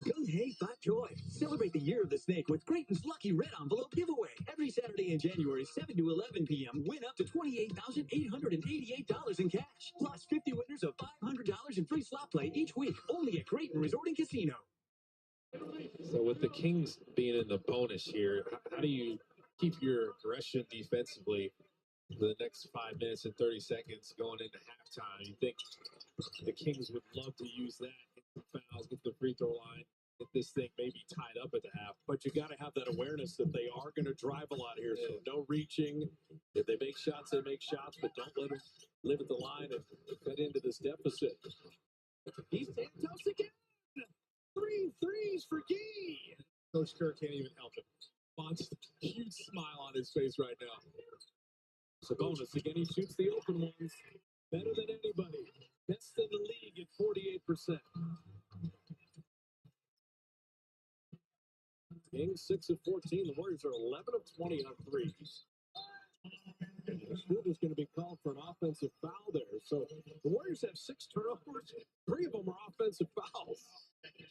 Go Hey Fat Joy. Celebrate the year of the snake with Creighton's Lucky Red Envelope giveaway. Every Saturday in January, 7 to 11 p.m., win up to $28,888 in cash. Plus 50 winners of $500 in free slot play each week, only at Creighton Resort and Casino. So with the Kings being in the bonus here, how do you keep your aggression defensively for the next 5 minutes and 30 seconds going into halftime? You think the Kings would love to use that, get some fouls, get the free throw line, get this thing maybe tied up at the half. But you got to have that awareness that they are going to drive a lot here. So no reaching. If they make shots, they make shots, but don't let them live at the line and cut into this deficit. He's Santos again. 3 threes for Gee. Coach Kerr can't even help it. Fonts, huge smile on his face right now. Sabonis again, he shoots the open ones better than anybody. Best in the league at 48%. Kings 6 of 14. The Warriors are 11 of 20 on threes. Schroeder's going to be called for an offensive foul there. So the Warriors have 6 turnovers. 3 of them are offensive fouls.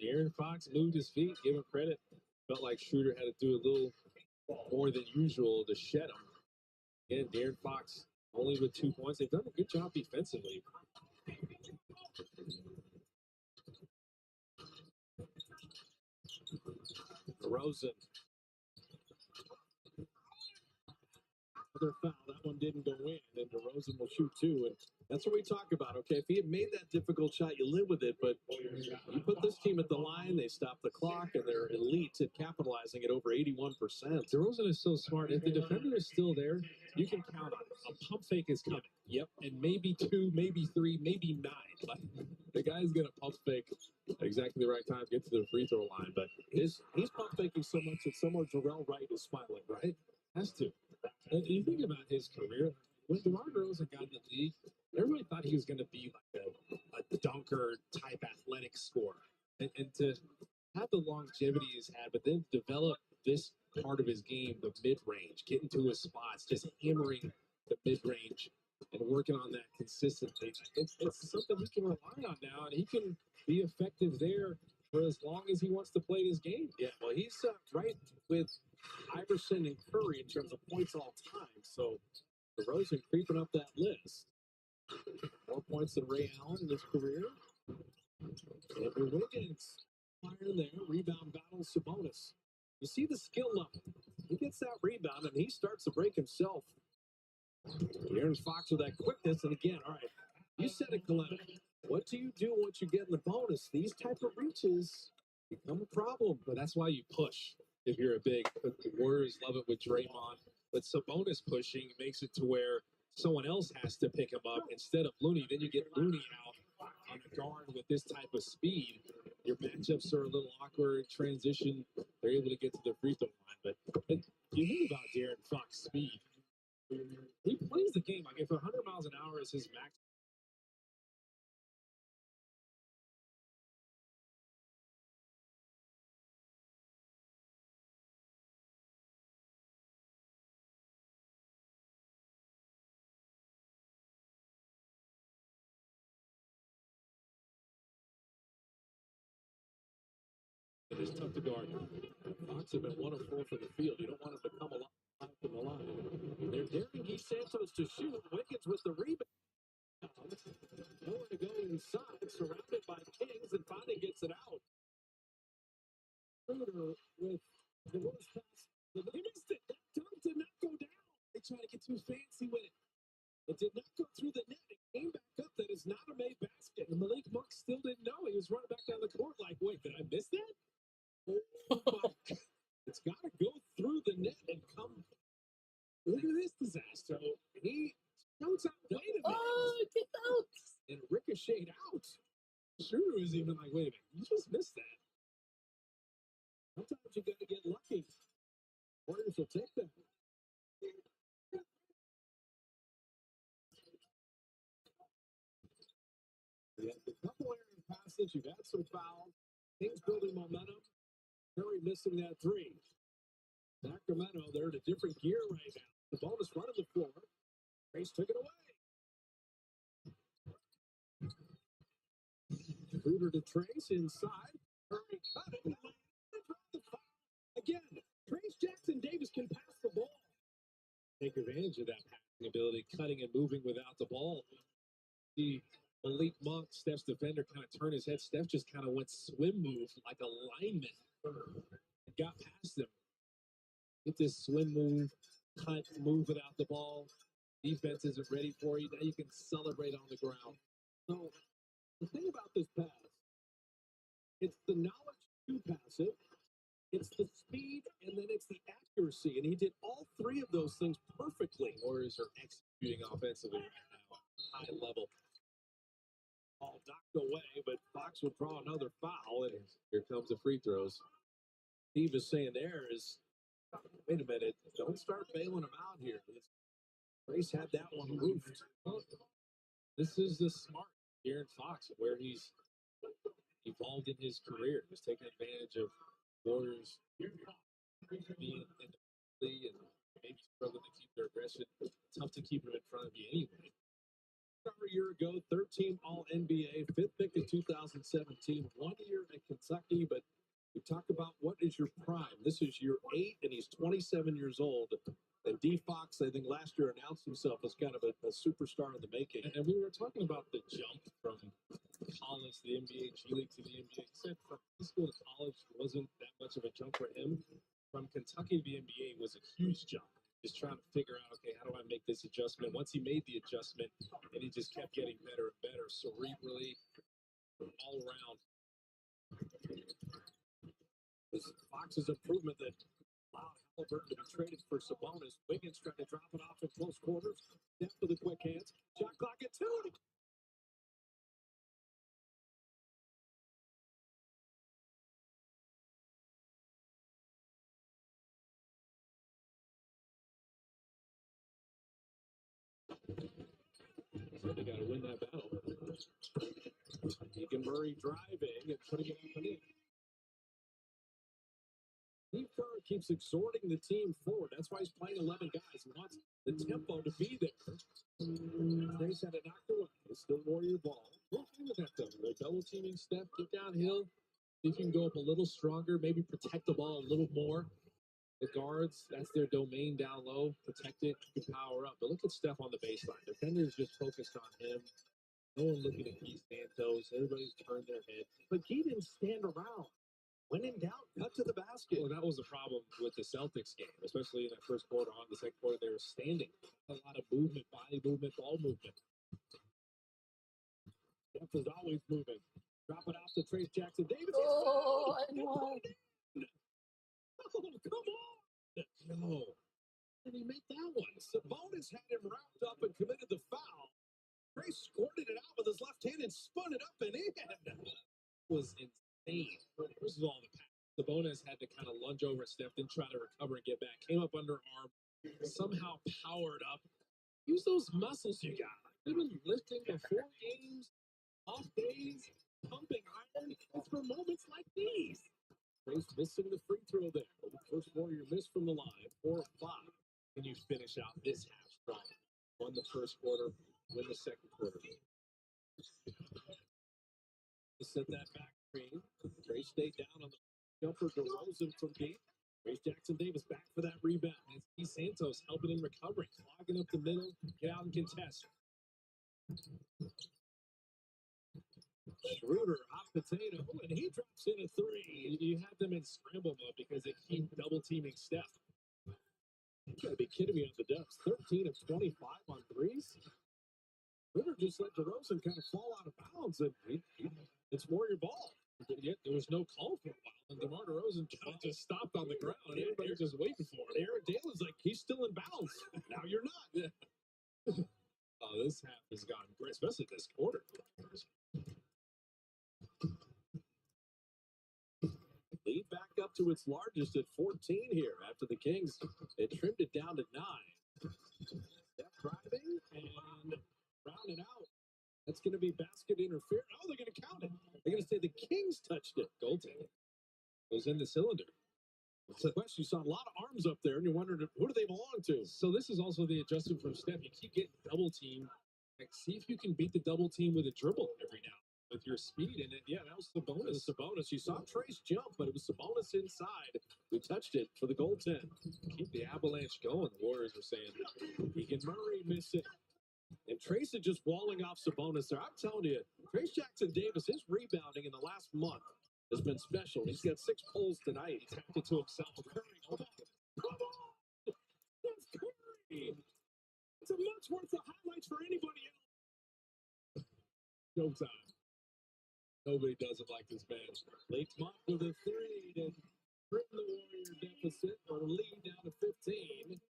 De'Aaron Fox moved his feet, give him credit. Felt like Schroeder had to do a little more than usual to shed them. Again, De'Aaron Fox only with 2 points. They've done a good job defensively. DeRozan. Another foul. That one didn't go in, and DeRozan will shoot 2. And that's what we talk about, okay? If he had made that difficult shot, you live with it. But you put this team at the line, they stop the clock, and they're elite at capitalizing at over 81%. DeRozan is so smart. If the defender is still there, you can count on it. A pump fake is coming. Yep, and maybe 2, maybe 3, maybe 9. Like, the guy's going to pump fake at exactly the right time, get to the free throw line. But he's pump faking so much that somewhere Jarrell Wright is smiling, right? Has to. And you think about his career, when DeMar DeRozan got in the league, everybody thought he was going to be like a dunker type athletic scorer. And to have the longevity he's had, but then develop this part of his game, the mid-range, getting to his spots, just hammering the mid-range and working on that consistently. It's something he can rely on now, and he can be effective there for as long as he wants to play this game. Yeah, well, he's right with Iverson and Curry in terms of points all time. So DeRozan creeping up that list. More points than Ray Allen in his career. Andrew Wiggins fire there. Rebound battle Sabonis. You see the skill level. He gets that rebound and he starts to break himself. De'Aaron Fox with that quickness. And again, all right, you said it, Coletta. What do you do once you get in the bonus? These type of reaches become a problem, but that's why you push. If you're a big, the Warriors love it with Draymond, but Sabonis pushing makes it to where someone else has to pick him up instead of Looney. Then you get Looney out on a guard with this type of speed. Your matchups are a little awkward. Transition, they're able to get to the free throw line. But you think about De'Aaron Fox speed. He plays the game like if 100 miles an hour is his max. It is tough to guard. Fox have been 1 of 4 from the field. You don't want him to come alive from the line. They're daring Heath Santos to shoot. Wiggins with the rebound. Nowhere to go inside, surrounded by Kings, and finally gets it out. Schroeder with the worst pass. He missed it. That dunk did not go down. They try to get too fancy with it. It did not go through the net. It came back up. That is not a made basket. And Malik Monk still didn't know. He was running back down the court like, wait, did I miss that? Oh, my. It's got to go through the net and come. Look at this disaster. He shouts out, wait a minute. Oh, get out. And ricocheted out. Schroeder was even like, wait a minute. You just missed that. Sometimes you got to get lucky. Warriors will take that. Yeah, a couple area passes. You've had some fouls. Kings building momentum. Curry missing that 3. Sacramento, they're in a different gear right now. The ball is running the floor. Trace took it away. Schroeder to Trace inside. Curry cut it. Again, Trace Jackson Davis can pass the ball. Take advantage of that passing ability, cutting and moving without the ball. The Malik Monk, Steph's defender, kind of turned his head. Steph just kind of went swim move like a lineman. Got past him. Get this swim move, cut, move without the ball. Defense isn't ready for you. Now you can celebrate on the ground. So the thing about this pass, it's the knowledge to pass it, it's the speed, and then it's the accuracy. And he did all 3 of those things perfectly. Warriors are executing offensively right now, high level. All knocked away, but Fox will draw another foul, and here comes the free throws. Steve is saying there is, wait a minute, don't start bailing him out here. Trace had that one roofed. This is the smart De'Aaron Fox, where he's evolved in his career. He's taking advantage of Warriors being in the league and maybe struggling to keep their aggression. Tough to keep them in front of you anyway. A year ago, 13 All-NBA, 5th pick in 2017, 1 year at Kentucky, but We talk about what is your prime. This is year 8, and he's 27 years old. And D. Fox, I think last year announced himself as kind of a superstar in the making. And we were talking about the jump from college to the NBA, G League to the NBA. He said from high school to college wasn't that much of a jump for him. From Kentucky to the NBA was a huge jump. Just trying to figure out, okay, how do I make this adjustment? Once he made the adjustment, and he just kept getting better and better, cerebrally, all around. This Fox's improvement that allowed Halliburton to be traded for Sabonis. Wiggins trying to drop it off in close quarters. Depth with the quick hands. Shot clock at 2. So they got to win that battle. Keegan Murray driving and putting it up and in. Steve Kerr keeps exhorting the team forward. That's why he's playing 11 guys. He wants the tempo to be there. Trace had it knocked away. It's still Warrior ball. We'll play with that, though. They're double teaming Steph, get downhill. See if you can go up a little stronger, maybe protect the ball a little more. The guards, that's their domain down low. Protect it, you can power up. But look at Steph on the baseline. Defenders just focused on him. No one looking at Keith Santos. Everybody's turned their head. But he didn't stand around. When in doubt, cut to the basket. Well, that was the problem with the Celtics game, especially in that first quarter. On the second quarter, they were standing. A lot of movement, body movement, ball movement. Steph is always moving. Drop it off to Trace Jackson Davis. Oh, I know. Oh, come on. No. Did he make that one? Sabonis had him wrapped up and committed the foul. Trace squirted it out with his left hand and spun it up and in. Was insane. First of all, the pass. Sabonis had to kind of lunge over at Steph, then try to recover and get back. Came up underarm, somehow powered up. Use those muscles you got. You've been lifting before games, off days, pumping iron. It's for moments like these. Trace missing the free throw there. The first Warrior missed from the line. 4 of 5. And you finish out this half strong. Won the first quarter, win the second quarter. To set that back screen. Trace stayed down on the jumper. DeRozan from deep. Trace Jackson Davis back for that rebound. And Keith Santos helping in recovery. Clogging up the middle. Get out and contest. Schroeder, hot potato, and he drops in a 3. You have them in scramble mode because they keep double teaming Steph. You gotta be kidding me on the depths. 13 of 25 on threes. Schroeder just let DeRozan kind of fall out of bounds, and it's Warrior ball. Yet there was no call for a while, and DeMar DeRozan kind of just stopped on the ground. Everybody was just waiting for it. Aaron Dale is like, he's still in bounds. Now you're not. Yeah. Oh, this half has gotten great, especially this quarter. Lead back up to its largest at 14 here after the Kings. They trimmed it down to 9. Steph driving and rounded out. That's going to be basket interference. Oh, they're going to count it. They're going to say the Kings touched it. Goaltending goes in the cylinder. It's a question. You saw a lot of arms up there, and you're wondering, who do they belong to? So this is also the adjustment from Steph. You keep getting double team. Like, see if you can beat the double team with a dribble every now with your speed. And yeah, that was the bonus. You saw Trace jump, but it was Sabonis inside who touched it for the goaltend. Keep the avalanche going, the Warriors are saying. Keegan Murray missing. And Trace is just walling off Sabonis there. I'm telling you, Trace Jackson Davis, his rebounding in the last month has been special. He's got 6 pulls tonight. He tapped it to himself. Curry, come on! That's Curry! It's a month's worth of highlights for anybody else. Showtime. Nobody does it like this man. Late month with a 3 to trim the Warrior deficit or lead down to 15.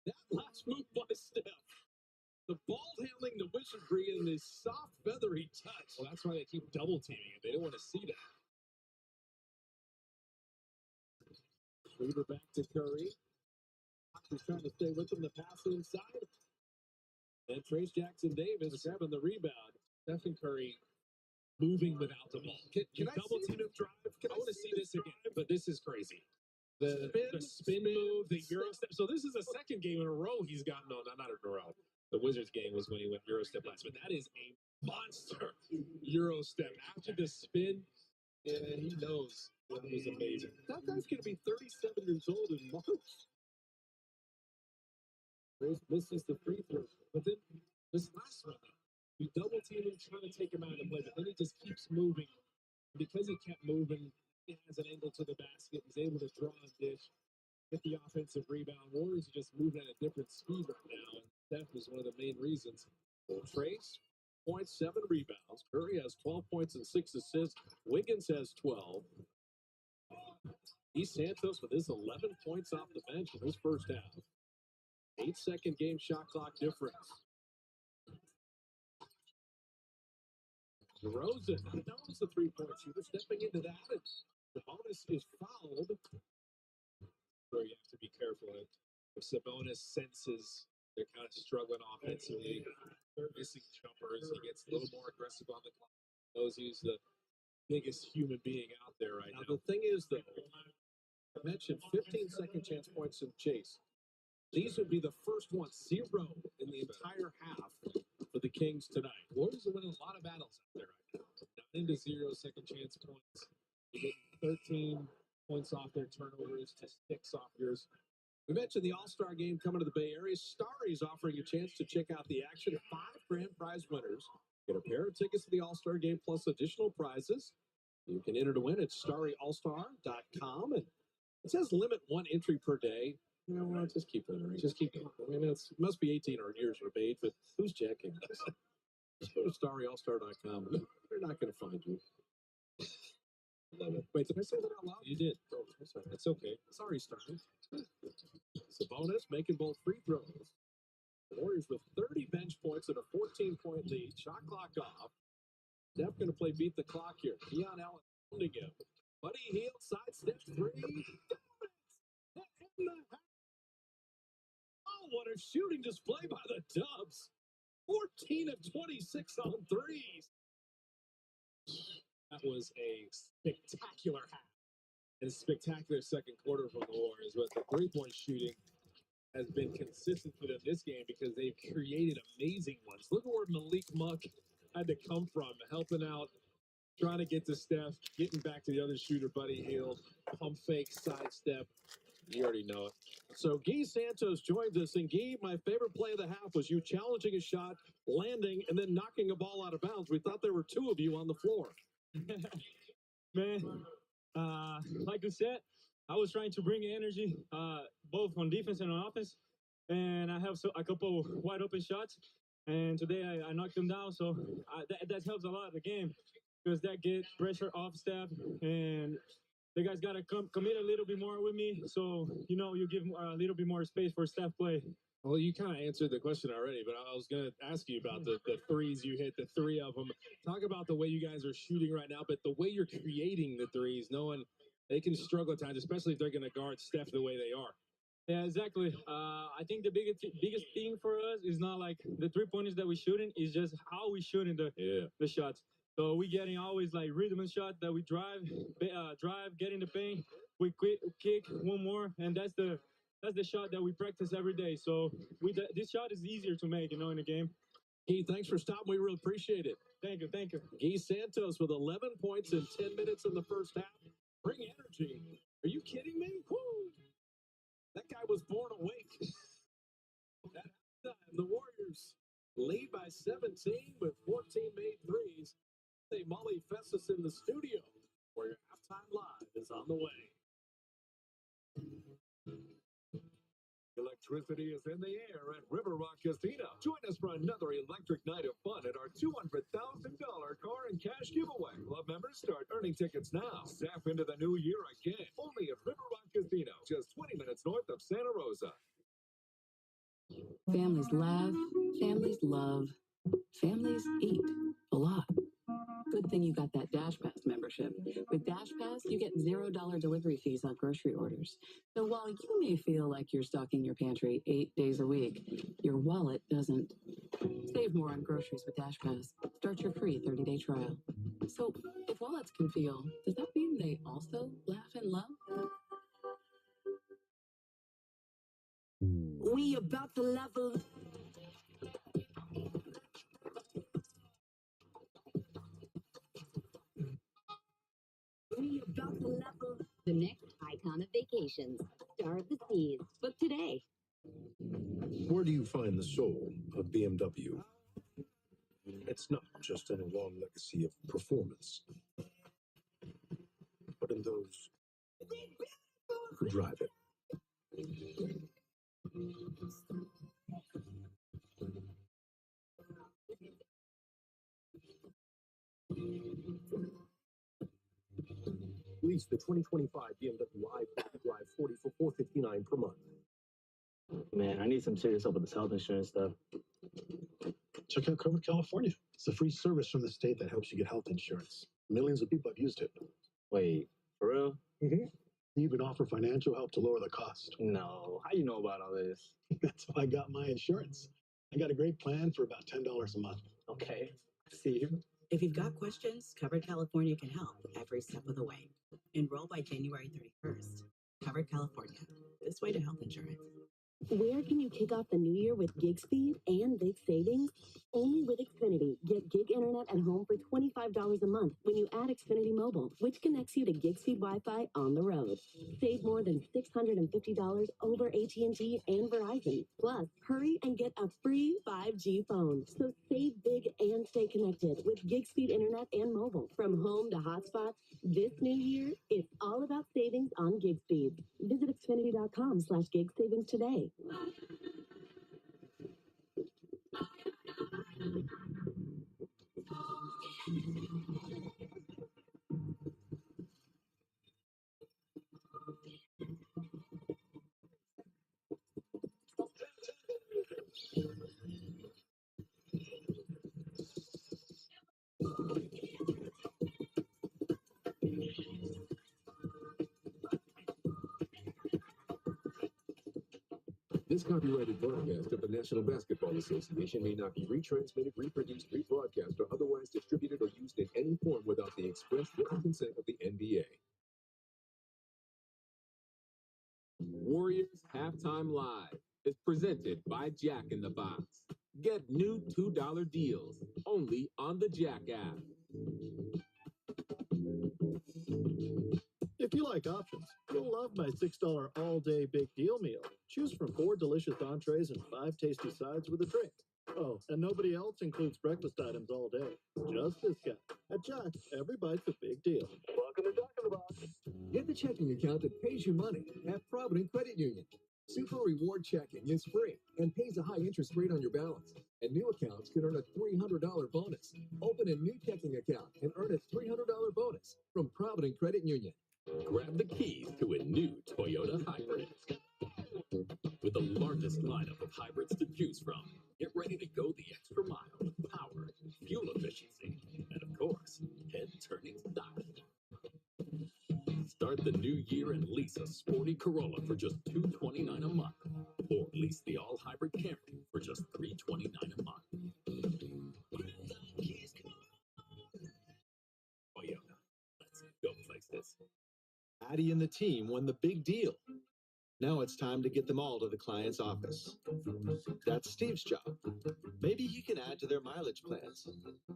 That last move by Steph. The ball handling, the wizardry, and this soft, feathery touch. Well, that's why they keep double teaming it. They don't want to see that. Schroeder back to Curry. He's trying to stay with him. The pass inside. And Trace Jackson Davis grabbing the rebound. Stephen Curry moving without the ball. Can I double team him drive? I want to see this again, but this is crazy. The spin move, the Euro step. So this is the second game in a row he's gotten. No, not in a row. The Wizards game was when he went Euro step last, but that is a monster Euro step. After the spin, Yeah, he knows it was amazing. That guy's going to be 37 years old in March. Grace misses the free throw. But then this last one, you double team him, trying to take him out of the play, but then he just keeps moving. Because he kept moving, he has an angle to the basket. He's able to draw a dish, get the offensive rebound. Warriors are just moving at a different speed right now. And Steph is one of the main reasons. Trace, 0.7 rebounds. Curry has 12 points and 6 assists. Wiggins has 12. He's Santos with his 11 points off the bench in his first half. 8-second game shot clock difference. DeRozan, that was the three-point shooter, stepping into that. And Sabonis is fouled. Where you have to be careful if Sabonis senses they're kind of struggling offensively, they're missing jumpers, he gets a little more aggressive on the clock. Knows he's the biggest human being out there right now. The thing is, though, I mentioned 15 second chance points in chase. These would be the first one, 0 in the entire half for the Kings tonight. Warriors are winning a lot of battles out there right now. Down into 0 second chance points. You get 13 points off their turnovers to 6 off yours. We mentioned the All-Star game coming to the Bay Area. Starry is offering a chance to check out the action. 5 grand prize winners get a pair of tickets to the All-Star game plus additional prizes. You can enter to win at starryallstar.com. And it says limit 1 entry per day. You know what? Just keep entering. Just keep going. I mean, it must be 18 or years of age, but who's checking? Just go to starryallstar.com. They're not going to find you. Wait, did I say that out loud? You did. Oh, sorry. That's okay. Sorry, Starry. Sabonis making both free throws. The Warriors with 30 bench points and a 14-point lead. Shot clock off. Steph going to play beat the clock here. Keon Allen holding him. Buddy Hield sidestep 3. Oh, what a shooting display by the Dubs. 14 of 26 on threes. That was a spectacular half and spectacular second quarter from the Warriors. But the three-point shooting has been consistent for them this game because they've created amazing ones. Look at where Malik Monk had to come from, helping out, trying to get to Steph, getting back to the other shooter, Buddy Hield, pump fake, sidestep. You already know it. So Guy Santos joins us, and Guy, my favorite play of the half was you challenging a shot, landing, and then knocking a ball out of bounds. We thought there were 2 of you on the floor. Man, like you said, I was trying to bring energy, both on defense and on offense, and I have a couple wide open shots, and today I knocked them down, so that helps a lot in the game because that gets pressure off Steph, and the guys got to commit a little bit more with me, so, you give a little bit more space for Steph play. Well, you kind of answered the question already, but I was going to ask you about the threes you hit, the 3 of them. Talk about the way you guys are shooting right now, but the way you're creating the threes, knowing they can struggle at times, especially if they're going to guard Steph the way they are. Yeah, exactly. I think the biggest thing for us is not like the 3-pointers that we're shooting, is just how we shooting the shots. So we getting always like rhythm shot that we drive, get in the paint, we kick one more, and that's the shot that we practice every day. So this shot is easier to make, in the game. Guy, thanks for stopping. We really appreciate it. Thank you. Guy Santos with 11 points in 10 minutes in the first half. Bring energy. Are you kidding me? Woo! That guy was born awake. At halftime, the Warriors lead by 17 with 14 made threes. Say Molly Festus in the studio, where your halftime live is on the way. Electricity is in the air at River Rock Casino. Join us for another electric night of fun at our $200,000 car and cash giveaway. Club members start earning tickets now. Zap into the new year again. Only at River Rock Casino, just 20 minutes north of Santa Rosa. Families laugh, families love, families eat a lot. Good thing you got that DashPass membership. With DashPass, you get $0 delivery fees on grocery orders. So while you may feel like you're stocking your pantry 8 days a week, your wallet doesn't. Save more on groceries with DashPass. Start your free 30-day trial. So if wallets can feel, does that mean they also laugh and love? We about to level. Dawn of Vacations. Star of the Seas. Book today. Where do you find the soul of BMW? It's not just in a long legacy of performance, but in those who drive it. Lease the 2025 BMW i5 Drive 40 for $459 per month. Man, I need some serious help with this health insurance stuff. Check out Covered California. It's a free service from the state that helps you get health insurance. Millions of people have used it. Wait, for real? Mm-hmm. You even offer financial help to lower the cost. No, how you know about all this? That's how I got my insurance. I got a great plan for about $10 a month. Okay, see you. If you've got questions, Covered California can help every step of the way. Enroll by January 31st. Covered California. This way to health insurance. Where can you kick off the new year with gig speed and big savings? Only with Xfinity. Get gig internet at home for $25 a month when you add Xfinity Mobile, which connects you to gig speed Wi-Fi on the road. Save more than $650 over AT&T and Verizon. Plus, hurry and get a free 5G phone. So save big and stay connected with gig speed internet and mobile. From home to hotspot, this new year, it's all about savings on gig speed. Visit Xfinity.com/gig savings today. This copyrighted broadcast of the National Basketball Association may not be retransmitted, reproduced, rebroadcast, or otherwise distributed or used in any form without the express written consent of the NBA. Warriors Halftime Live is presented by Jack in the Box. Get new $2 deals only on the Jack app. If you like options, you'll love my $6 all-day big deal meal. Choose from 4 delicious entrees and 5 tasty sides with a drink. Oh, and nobody else includes breakfast items all day. Just this guy. At Jack's, every bite's a big deal. Welcome to Jack in the Box. Get the checking account that pays you money at Provident Credit Union. Super Reward Checking is free and pays a high interest rate on your balance. And new accounts can earn a $300 bonus. Open a new checking account and earn a $300 bonus from Provident Credit Union. Grab the keys to a new Toyota hybrid. With the largest lineup of hybrids to choose from, get ready to go the extra mile with power, fuel efficiency, and of course, head-turning style. Start the new year and lease a sporty Corolla for just $229 a month, or lease the all-hybrid Camry for just $329 a month. Toyota, let's go places. Addie and the team won the big deal. Now it's time to get them all to the client's office. That's Steve's job. Maybe he can add to their mileage plans.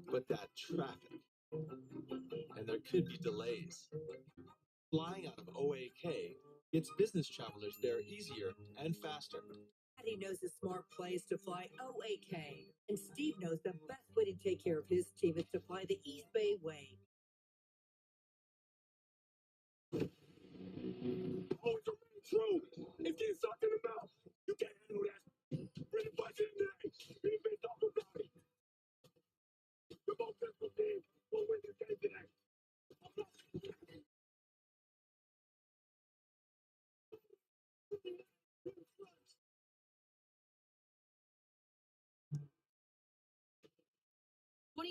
But that traffic, and there could be delays. Flying out of OAK gets business travelers there easier and faster. Addie knows a smart place to fly OAK. And Steve knows the best way to take care of his team is to fly the East Bay way. Oh, it's a true. If you're talking about, you can't handle that. Bring the budget in there. Bring the best off the body. The most successful team will win this game today.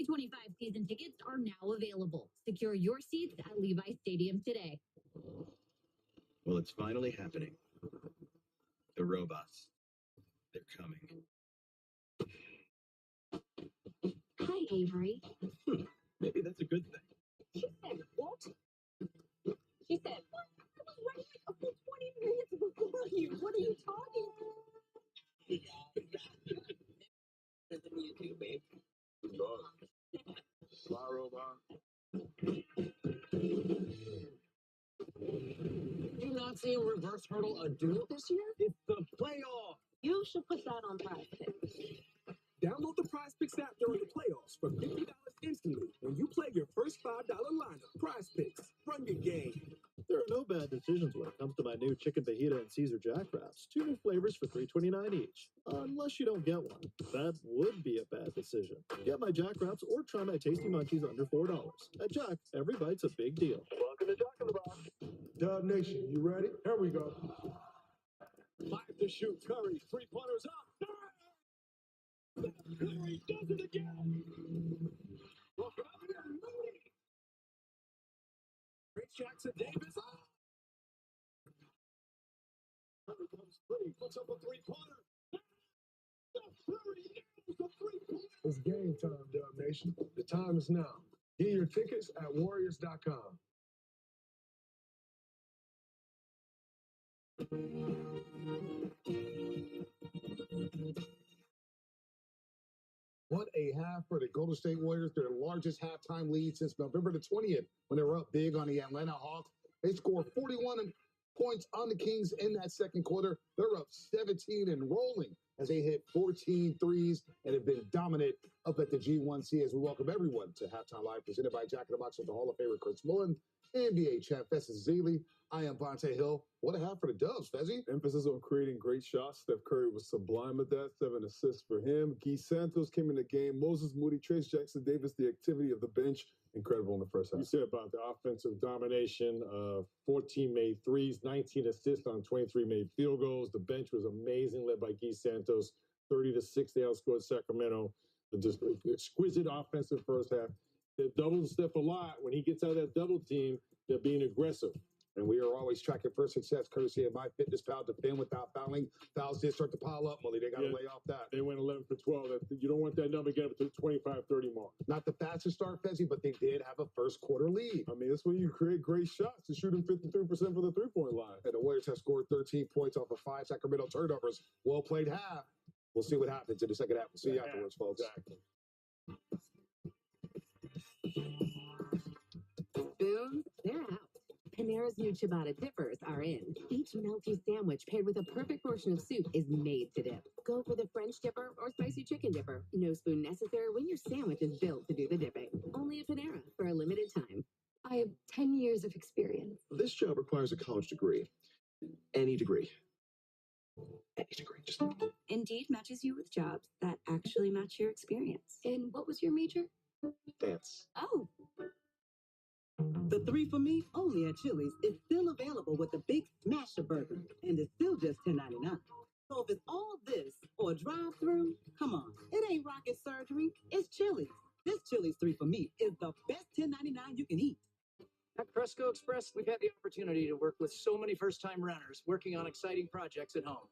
'25 season tickets are now available. Secure your seats at Levi Stadium today. Well, it's finally happening. The robots. They're coming. Hi, Avery. Maybe that's a good thing. She said, what? She said, what? I was ready like a full 20 minutes before you. What are you talking Bye, robot. Do not see first hurdle a duel this year? It's the playoff. You should put that on Prize Picks. Download the Prize Picks app during the playoffs for $50 instantly when you play your first $5 lineup. Prize Picks. Run your game. There are no bad decisions when it comes to my new chicken fajita and Caesar Jack Wraps. 2 new flavors for $3.29 each. Unless you don't get one. That would be a bad decision. Get my Jack Wraps or try my Tasty Munchies under $4. At Jack, every bite's a big deal. Welcome to Jack in the Box. Dub Nation, you ready? Here we go. 5 to shoot. Curry, 3-pointers up. Curry does it again. Rich Jackson Davis. Curry comes free, puts up a 3-pointer. Curry nails the 3-pointer. It's game time, Dub Nation. The time is now. Get your tickets at Warriors.com. What a half for the Golden State Warriors, their largest halftime lead since November the 20th, when they were up big on the Atlanta Hawks. They scored 41 points on the Kings in that second quarter. They're up 17 and rolling as they hit 14 threes and have been dominant up at the G1C. As we welcome everyone to Halftime Live, presented by Jack in the Box with the Hall of Famer Chris Mullen, NBA champ Festus Zeeley. I am Vontae Hill. What a half for the Dubs, Fezzy. Emphasis on creating great shots. Steph Curry was sublime at that. 7 assists for him. Guy Santos came in the game. Moses Moody, Trace Jackson Davis, the activity of the bench, incredible in the first half. You said about the offensive domination, 14 made threes, 19 assists on 23 made field goals. The bench was amazing, led by Guy Santos. 30-6, they outscored Sacramento. Just exquisite offensive first half. They doubled Steph a lot. When he gets out of that double team, they're being aggressive. And we are always tracking for success, courtesy of MyFitnessPal. Defend without fouling. Fouls did start to pile up, Mully. They got to lay off that. They went 11 for 12. You don't want that number to get up to the 25-30 mark. Not the fastest start, Fezzy, but they did have a first quarter lead. I mean, that's when you create great shots and shoot them 53% for the three-point line. And the Warriors have scored 13 points off of 5 Sacramento turnovers. Well played half. We'll see what happens in the second half. We'll see you afterwards, folks. Exactly. Boom, they're out. Panera's new ciabatta dippers are in. Each melty sandwich paired with a perfect portion of soup is made to dip. Go for the French dipper or spicy chicken dipper. No spoon necessary when your sandwich is built to do the dipping. Only at Panera for a limited time. I have 10 years of experience. This job requires a college degree. Any degree. Any degree. Just... Indeed matches you with jobs that actually match your experience. And what was your major? Dance. Oh. The 3 for Me, only at Chili's, is still available with the Big Smasher Burger, and it's still just $10.99. So if it's all this or drive-through, come on, it ain't rocket surgery, it's Chili's. This Chili's 3 for Me is the best $10.99 you can eat. At Cresco Express, we've had the opportunity to work with so many first-time renters working on exciting projects at home.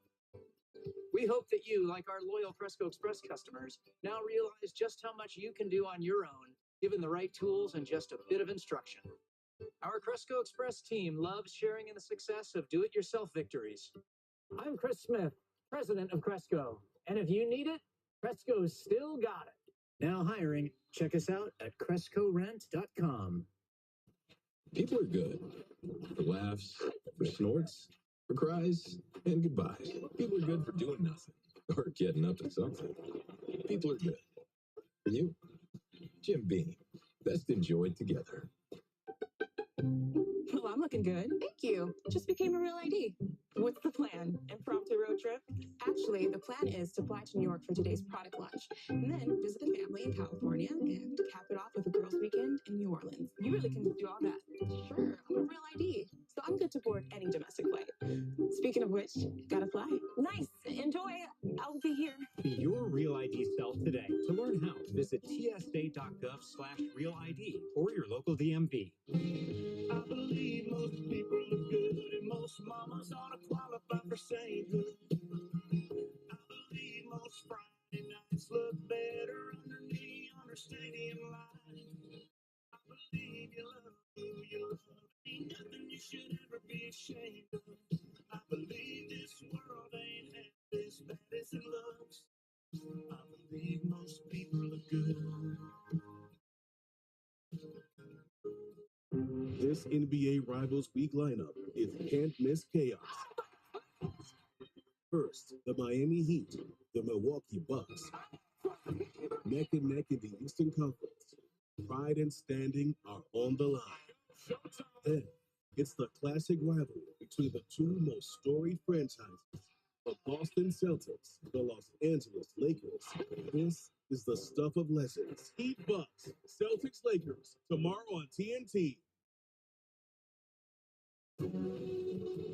We hope that you, like our loyal Cresco Express customers, now realize just how much you can do on your own, given the right tools and just a bit of instruction. Our Cresco Express team loves sharing in the success of do-it-yourself victories. I'm Chris Smith, president of Cresco, and if you need it, Cresco's still got it. Now hiring. Check us out at CrescoRent.com. People are good. For laughs, for snorts, for cries, and goodbyes. People are good for doing nothing or getting up to something. People are good. For you, Jim Beam. Best enjoyed together. Well, I'm looking good. Thank you. Just became a real ID. What's the plan? Impromptu road trip? Actually, the plan is to fly to New York for today's product launch, and then visit the family in California, and cap it off with a girls' weekend in New Orleans. You really can do all that. Sure, I'm a real ID, so I'm good to board any domestic flight. Speaking of which, gotta fly. Nice. Enjoy. I'll be here. Be your Real ID self today. To learn how, visit tsa.gov/RealID or your local DMV. I believe most people look good and most mamas ought to qualify for sainthood. I believe most Friday nights look better underneath on our stadium lights. I believe you love who you love. Ain't nothing you should ever be ashamed of. I believe this world ain't half as bad as it looks. I believe most people look good. This NBA Rivals Week lineup is can't miss chaos. First, the Miami Heat, the Milwaukee Bucks. Neck and neck in the Eastern Conference. Pride and standing are on the line. Then, it's the classic rivalry between the two most storied franchises, the Boston Celtics, the Los Angeles Lakers. This is the stuff of legends. Heat Bucks, Celtics Lakers, tomorrow on TNT.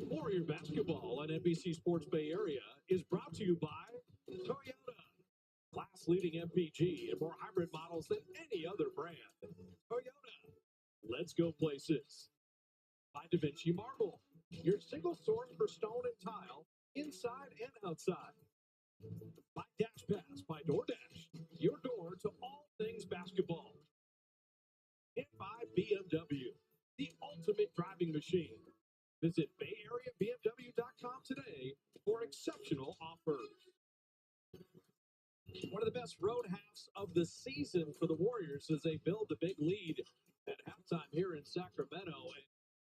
Warrior basketball on NBC Sports Bay Area is brought to you by Toyota. Class-leading MPG and more hybrid models than any other brand. Toyota. Let's go places. By Da Vinci Marble, your single source for stone and tile, inside and outside. By Dash Pass by DoorDash, your door to all things basketball. And by BMW, the ultimate driving machine. Visit BayAreaBMW.com today for exceptional offers. One of the best road halves of the season for the Warriors as they build the big lead at halftime here in Sacramento. And,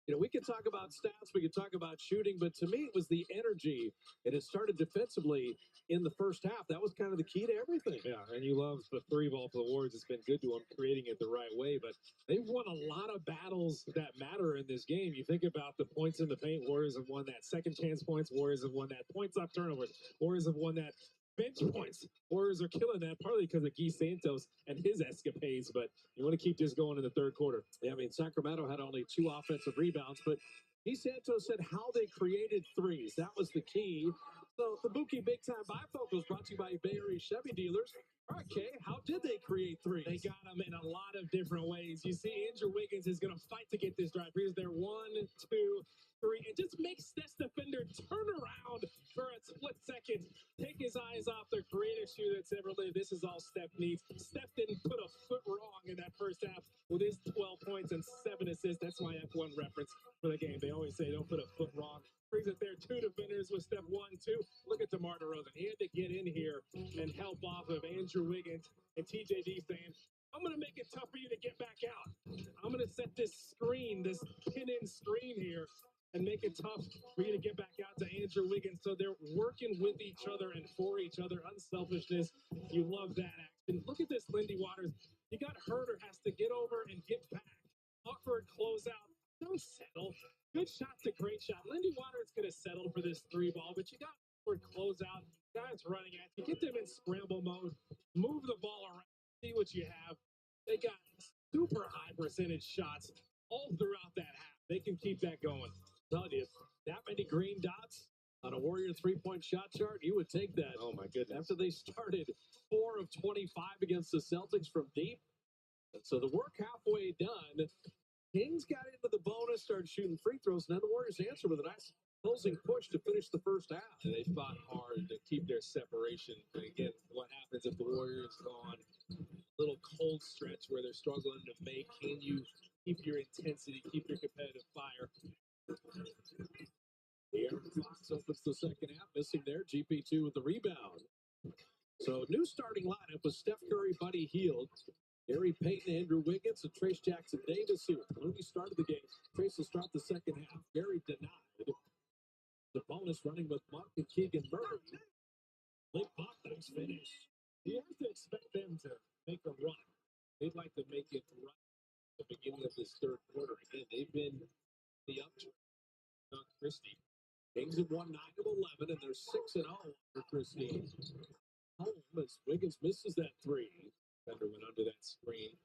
you know, we can talk about stats, we can talk about shooting, but to me, it was the energy. And it started defensively in the first half. That was kind of the key to everything. Yeah, and you love the three ball for the Warriors. It's been good to them, creating it the right way. But they've won a lot of battles that matter in this game. You think about the points in the paint. Warriors have won that second chance points. Warriors have won that points off turnovers. Warriors have won that bench points. Warriors are killing that partly because of Guy Santos and his escapades, but you want to keep this going in the third quarter. Yeah, I mean, Sacramento had only 2 offensive rebounds, but Guy Santos said how they created threes. That was the key. So the Buki Big Time Bifocals brought to you by Bay Area Chevy dealers. All right, Kay, how did they create threes? They got them in a lot of different ways. You see, Andrew Wiggins is going to fight to get this drive. Here's their 1, 2, 3. It just makes this defender turn around for a split second, take his eyes off the greatest shooter that's ever lived. This is all Steph needs. Steph didn't put a foot wrong in that first half with his 12 points and 7 assists. That's my F1 reference for the game. They always say don't put a foot wrong. Brings it there, 2 defenders with Steph 1, 2. Look at DeMar DeRozan. He had to get in here and help off of Andrew Wiggins and TJD saying, I'm going to make it tough for you to get back out. I'm going to set this screen, this pin-in screen here, and make it tough for you to get back out to Andrew Wiggins. So they're working with each other and for each other. Unselfishness. You love that action. Look at this, Lindy Waters. You got Herter has to get over and get back. Awkward closeout. Don't settle. Good shot to great shot. Lindy Waters going to settle for this 3 ball, but you got awkward closeout. Guys running at you. Get them in scramble mode. Move the ball around. See what you have. They got super high percentage shots all throughout that half. They can keep that going. Telling you, that many green dots on a Warrior 3-point shot chart, you would take that. Oh, my goodness. After they started 4 of 25 against the Celtics from deep. And so the work halfway done. Kings got into the bonus, started shooting free throws, and then the Warriors answered with a nice closing push to finish the first half. And they fought hard to keep their separation. And again, what happens if the Warriors go on a little cold stretch where they're struggling to make? Can you keep your intensity, keep your competitive fire? The Aaron Fox opens the second half, missing there. GP2 with the rebound. So new starting lineup with Steph Curry, Buddy Hield, Gary Payton, Andrew Wiggins, and Trace Jackson Davis here. Looney started the game. Trace will start the second half. Gary denied. The bonus running with Monk and Keegan Murray. Blake Bogdan's finish. You have to expect them to make a run. They'd like to make it right at the beginning of this third quarter. Again, they've been the uptrend. Christie. Kings have won 9 of 11, and they're 6-0 for Christie. Home as Wiggins misses that 3. Fender went under that screen.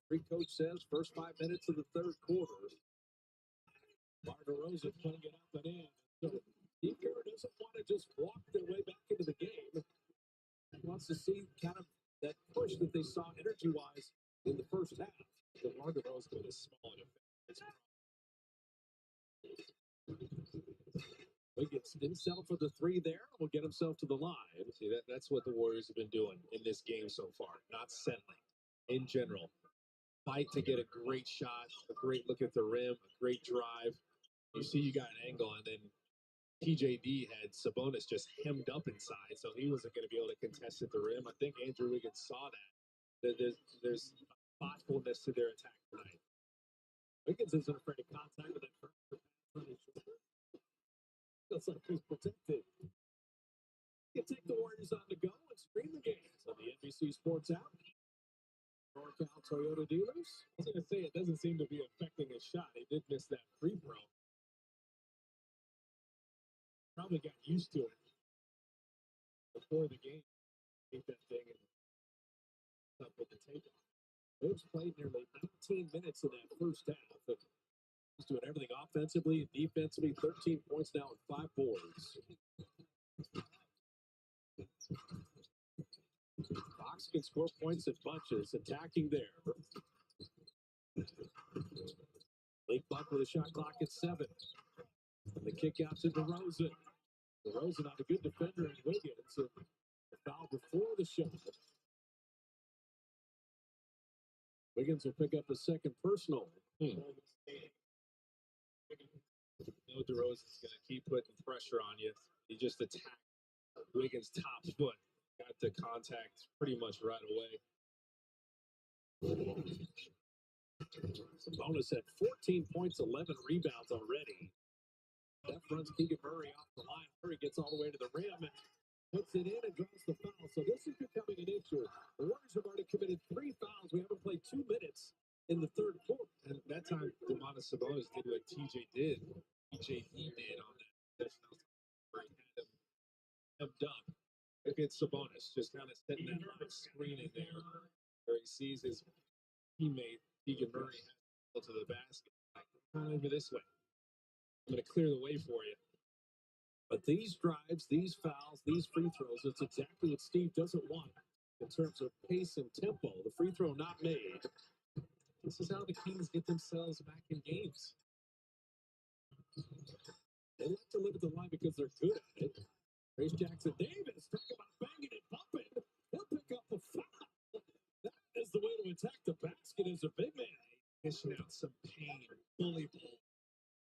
Free coach says first 5 minutes of the third quarter. DeMar DeRozan playing it up and in. So Steve Kerr doesn't want to just walk their way back into the game. He wants to see kind of that push that they saw energy-wise in the first half. DeMar DeRozan is small enough. Wiggins didn't settle for the 3 there. Will get himself to the line. See, that's what the Warriors have been doing in this game so far. Not settling in general. Fight to get a great shot, a great look at the rim, a great drive. You see you got an angle, and then TJD had Sabonis just hemmed up inside, so he wasn't going to be able to contest at the rim. I think Andrew Wiggins saw that. There's thoughtfulness to their attack tonight. Wiggins isn't afraid of contact with that first pass on his feels like he's protected. You can take the Warriors on the go and stream the games on the NBC Sports app. NorCal Toyota dealers. I was going to say, it doesn't seem to be affecting his shot. He did miss that free throw. Probably got used to it before the game. Take that thing and up with the takeoff. They've played nearly 19 minutes in that first half. But he's doing everything offensively and defensively. 13 points now and 5 boards. Fox can score points in bunches, attacking there. Late Buck with a shot clock at 7. And the kick out to DeRozan. DeRozan on a good defender in Wiggins. And the foul before the shot. Wiggins will pick up a second personal. You know DeRozan's going to keep putting pressure on you. He just attacked Wiggins' top foot. Got the contact pretty much right away. Sabonis had 14 points, 11 rebounds already. That runs Keegan Murray off the line. Murray gets all the way to the rim and puts it in and draws the foul. So this is becoming an issue. The Warriors have already committed 3 fouls. We haven't played 2 minutes in the third quarter. And that time, Domantas Sabonis did what TJ did. TJ did on that. Where he had him done. Look at Sabonis just kind of setting that line screen in there where he sees his teammate, Keegan Murray, to the basket. Like, come on over this way. I'm going to clear the way for you. But these drives, these fouls, these free throws, it's exactly what Steve doesn't want in terms of pace and tempo. The free throw not made. This is how the Kings get themselves back in games. They like to live at the line because they're good at it. Trace Jackson Davis, talk about banging and bumping. He'll pick up the foul. That is the way to attack the basket as a big man. Dishing out some pain. Bully ball.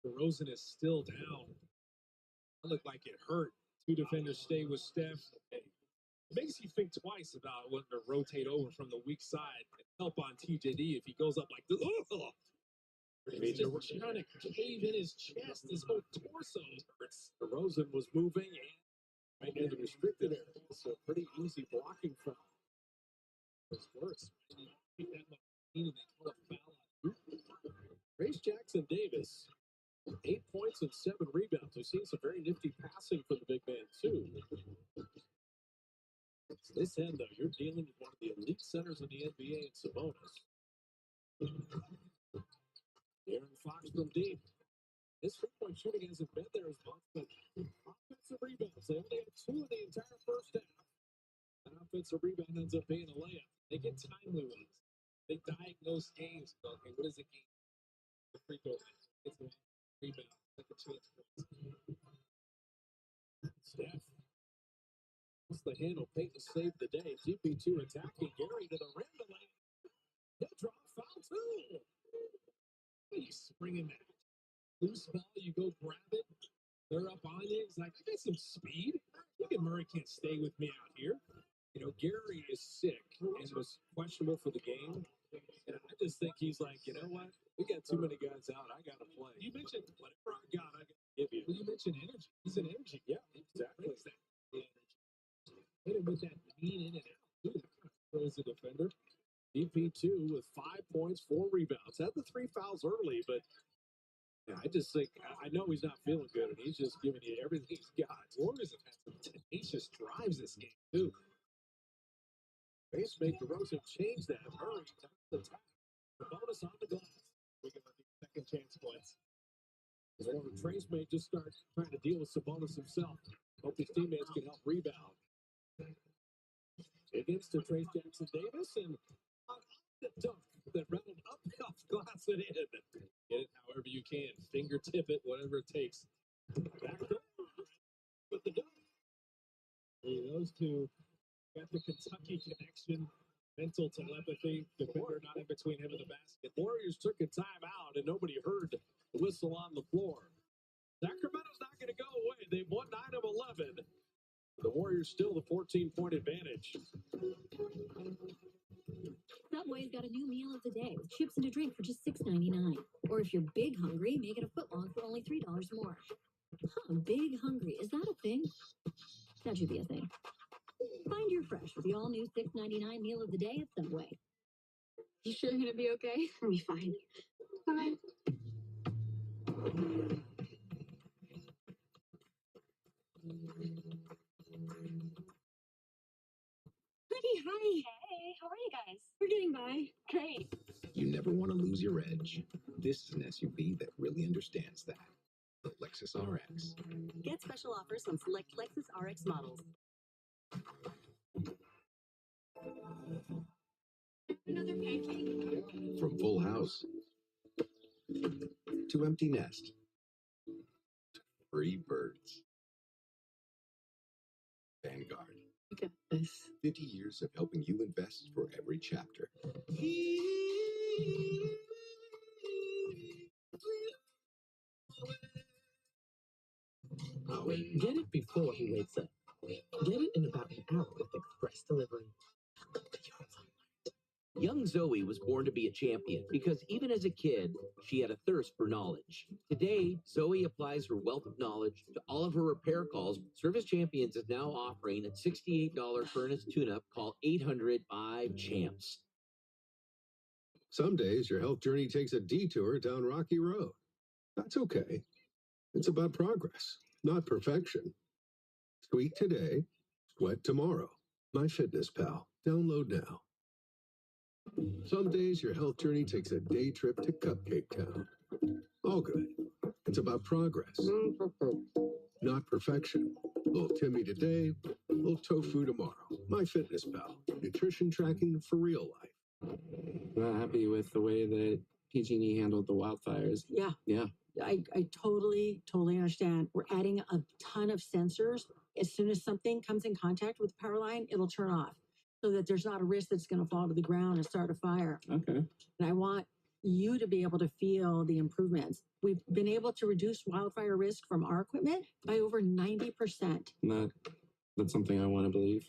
DeRozan is still down. It looked like it hurt. 2 defenders stay with Steph. It makes you think twice about wanting to rotate over from the weak side and help on TJD if he goes up like this. Oh! He's just trying to cave in his chest. His whole torso hurts. DeRozan was moving and right near the restricted area. So pretty easy blocking foul. It's worse. You take that much pain and they call a foul on you. Trace Jackson Davis, 8 points and 7 rebounds. We've seen some very nifty passing for the big man, too. This end, though, you're dealing with one of the elite centers in the NBA in Sabonis. Aaron Fox from deep. His 3-point shooting hasn't been there as much, but offensive rebounds. They only had 2 in the entire first half. An offensive rebound ends up being a layup. They get timely ones. They diagnose games. Okay, what is a game? The free throw. It's a rebound. Second chance points. Steph. What's the handle? Peyton saved the day. GP2 attacking Gary to the rim to lay. He'll draw a foul too. He's springing that loose ball. You go grab it. They're up on you. He's like, I got some speed. Look at Murray can't stay with me out here. You know, Gary is sick and was questionable for the game. And I just think he's like, you know what? We got too many guys out. I got to play. You mentioned whatever I got to give you. Well, you mentioned energy. He's an energy. Yeah, exactly. Hit him with that lean in and out. Dude, that kind of throws the defender. DP2 with 5 points, 4 rebounds. Had the 3 fouls early, but yeah, I just think, I know he's not feeling good, and he's just giving you everything he's got. Warriors have had some tenacious drives this game, too. Base make DeRozan change that. Murray to the top. The bonus on the glass. We can let these second chance points. Or Trace may just start trying to deal with Sabonis himself. Hope his teammates can help rebound. Against to Trace Jackson Davis, and the dunk that rattled up off glass and in. Get it however you can. Fingertip it, whatever it takes. Back door with the dunk. Hey, those two got the Kentucky connection, mental telepathy. Defender not in between him and the basket. Warriors took a timeout, and nobody heard the whistle on the floor. Sacramento's not going to go away. They've won 9 of 11. The Warriors still the 14-point advantage. Subway's got a new meal of the day with chips and a drink for just $6.99. Or if you're big hungry, make it a footlong for only $3 more. Huh, big hungry. Is that a thing? That should be a thing. Find your fresh with the all-new $6.99 meal of the day at Subway. You sure you're gonna be okay? I'll be fine. Bye. Hi. Hey, how are you guys? We're getting by. Great. You never want to lose your edge. This is an SUV that really understands that. The Lexus RX. Get special offers on select Lexus RX models. Another pancake? From Full House to Empty Nest. Free birds. Vanguard. You got this. 50 years of helping you invest for every chapter. Get it before he wakes up. Get it in about an hour with express delivery. Young Zoe was born to be a champion because even as a kid, she had a thirst for knowledge. Today, Zoe applies her wealth of knowledge to all of her repair calls. Service Champions is now offering a $68 furnace tune-up. Call 800-5-CHAMPS. Some days your health journey takes a detour down rocky road. That's okay. It's about progress, not perfection. Sweet today, sweat tomorrow. MyFitnessPal. Download now. Some days your health journey takes a day trip to Cupcake Town. All good. It's about progress, not perfection. Little Timmy today, little tofu tomorrow. MyFitnessPal. Nutrition tracking for real life. Not happy with the way that PG&E handled the wildfires. Yeah. Yeah. I totally understand. We're adding a ton of sensors. As soon as something comes in contact with the power line, it'll turn off so that there's not a risk that's going to fall to the ground and start a fire. Okay. And I want you to be able to feel the improvements. We've been able to reduce wildfire risk from our equipment by over 90%. That's something I want to believe.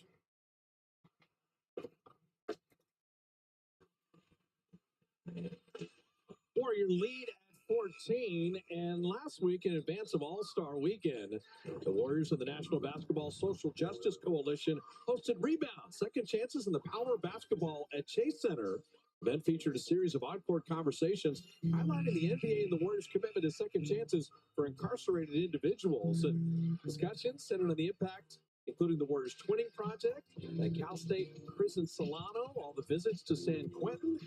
Warrior lead at 14, and last week in advance of All-Star Weekend, the Warriors of the National Basketball Social Justice Coalition hosted Rebound, Second Chances in the Power of Basketball at Chase Center. The event featured a series of on-court conversations highlighting the NBA and the Warriors' commitment to second chances for incarcerated individuals. And discussions centered on the impact, including the Warriors' Twinning Project, the Cal State Prison Solano, all the visits to San Quentin,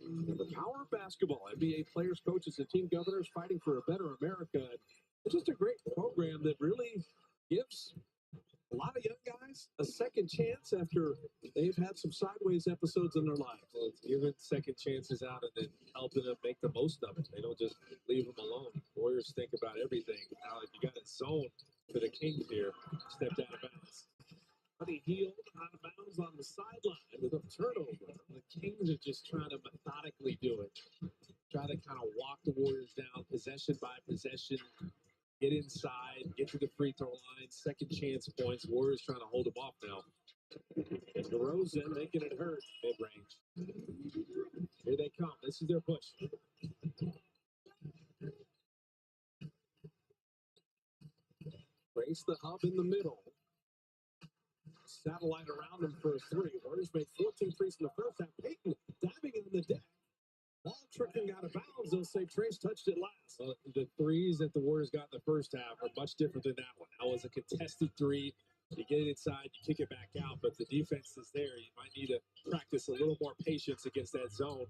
the power of basketball, NBA players, coaches, and team governors fighting for a better America. It's just a great program that really gives a lot of young guys a second chance after they've had some sideways episodes in their life. Well, it's giving second chances out and then helping them make the most of it. They don't just leave them alone. Warriors think about everything. Now, if you got a zone for the Kings here, stepped out of bounds. Buddy Hield out of bounds on the sideline with a turnover. The Kings are just trying to methodically do it. Try to kind of walk the Warriors down possession by possession, get inside, get to the free throw line, second chance points. Warriors trying to hold them off now. DeRozan making it hurt. Mid-range. Here they come. This is their push. Race the hub in the middle. Satellite around him for a three. Warriors made 14 threes in the first half. Payton diving in the deck. Ball tricking out of bounds. They'll say Trace touched it last. The threes that the Warriors got in the first half are much different than that one. That was a contested three. You get it inside, you kick it back out, but the defense is there. You might need to practice a little more patience against that zone.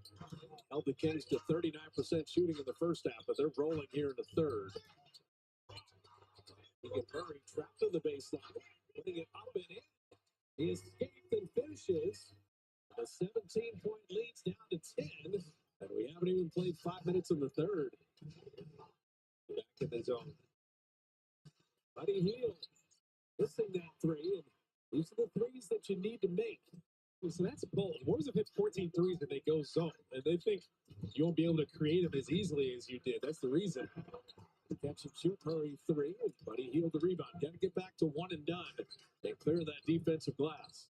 Held the Kings to 39% shooting in the first half, but they're rolling here in the third. Keegan Murray trapped on the baseline, putting it up and in. He escaped and finishes. The 17-point lead's down to 10, and we haven't even played 5 minutes in the third. Back in the zone. Buddy Hield missing that three, and these are the threes that you need to make. So that's bold. Warriors have hit 14 threes and they go zone, and they think you won't be able to create them as easily as you did. That's the reason. Catch and shoot, Murray three, and Buddy Hield the rebound. Got to get back to one and done. They clear that defensive glass.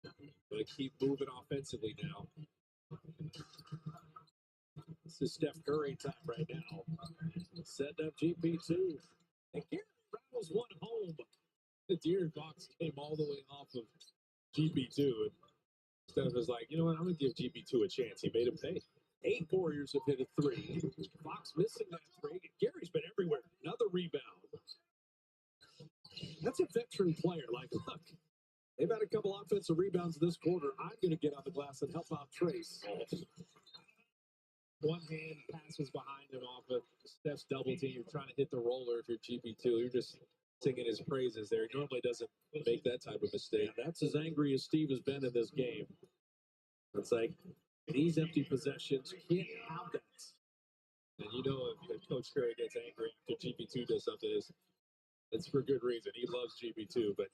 Going to keep moving offensively now. This is Steph Curry time right now. Setting up GP2. And Gary rattles one home. The De'Aaron Fox came all the way off of GP2. And Steph was like, you know what? I'm going to give GP2 a chance. He made him pay. 8 Warriors have hit a 3. Fox missing that 3. Gary's been everywhere. Another rebound. That's a veteran player. Like, look, they've had a couple offensive rebounds this quarter. I'm going to get on the glass and help out Trace. One hand passes behind him off of Steph's double team. You're trying to hit the roller if you're GP2. You're just singing his praises there. He normally doesn't make that type of mistake. That's as angry as Steve has been in this game. It's like these empty possessions, you can't have that. And you know if Coach Curry gets angry after GP2 does something, it's for good reason. He loves GP2, but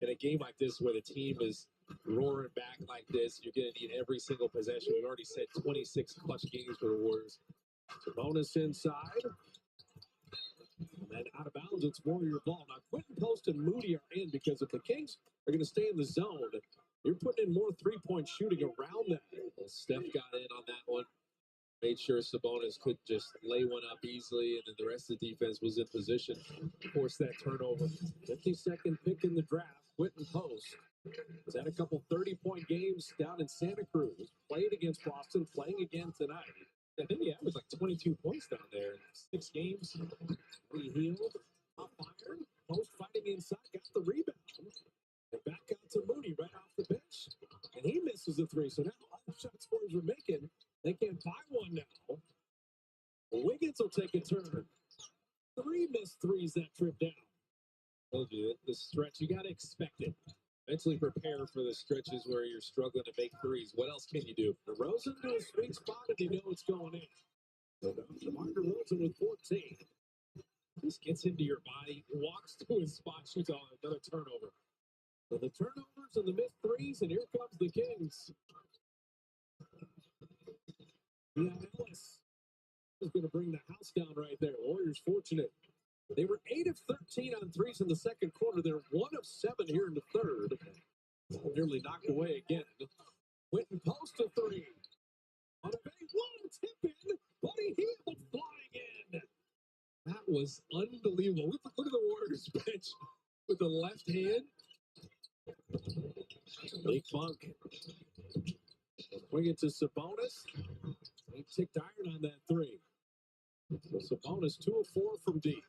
in a game like this where the team is roaring back like this, you're going to need every single possession. We've already said 26 clutch games for the Warriors. Sabonis inside. And then out of bounds, it's Warrior ball. Now, Quentin Post and Moody are in because if the Kings are going to stay in the zone, you're putting in more three-point shooting around that. Well, Steph got in on that one. Made sure Sabonis could just lay one up easily, and then the rest of the defense was in position to force that turnover. 52nd pick in the draft, Quentin Post. He's had a couple 30-point games down in Santa Cruz. Played against Boston, playing again tonight. I think he averaged like 22 points down there in 6 games. He healed, up iron, Post fighting inside, got the rebound. And back out to Moody right off the bench. And he misses a 3. So now all the shot scorers are making, they can't buy one now. Wiggins will take a turn. 3 missed threes that trip down. Told you, the stretch, you got to expect it. Mentally prepare for the stretches where you're struggling to make threes. What else can you do? DeRozan to a sweet spot if you know it's going in. So DeMar DeRozan with 14. Just gets into your body, walks to his spot, shoots on another turnover. So the turnovers and the missed threes, and here comes the Kings. Yeah, Ellis is going to bring the house down right there. Warriors fortunate. They were 8 of 13 on threes in the second quarter. They're 1 of 7 here in the third. Nearly knocked away again. Quentin Post a 3. On a big one, tip in. Buddy Hield flying in. That was unbelievable. Look at the Warriors bench with the left hand. Lee Funk. Bring it to Sabonis. He ticked iron on that 3. So Sabonis 2 of 4 from deep.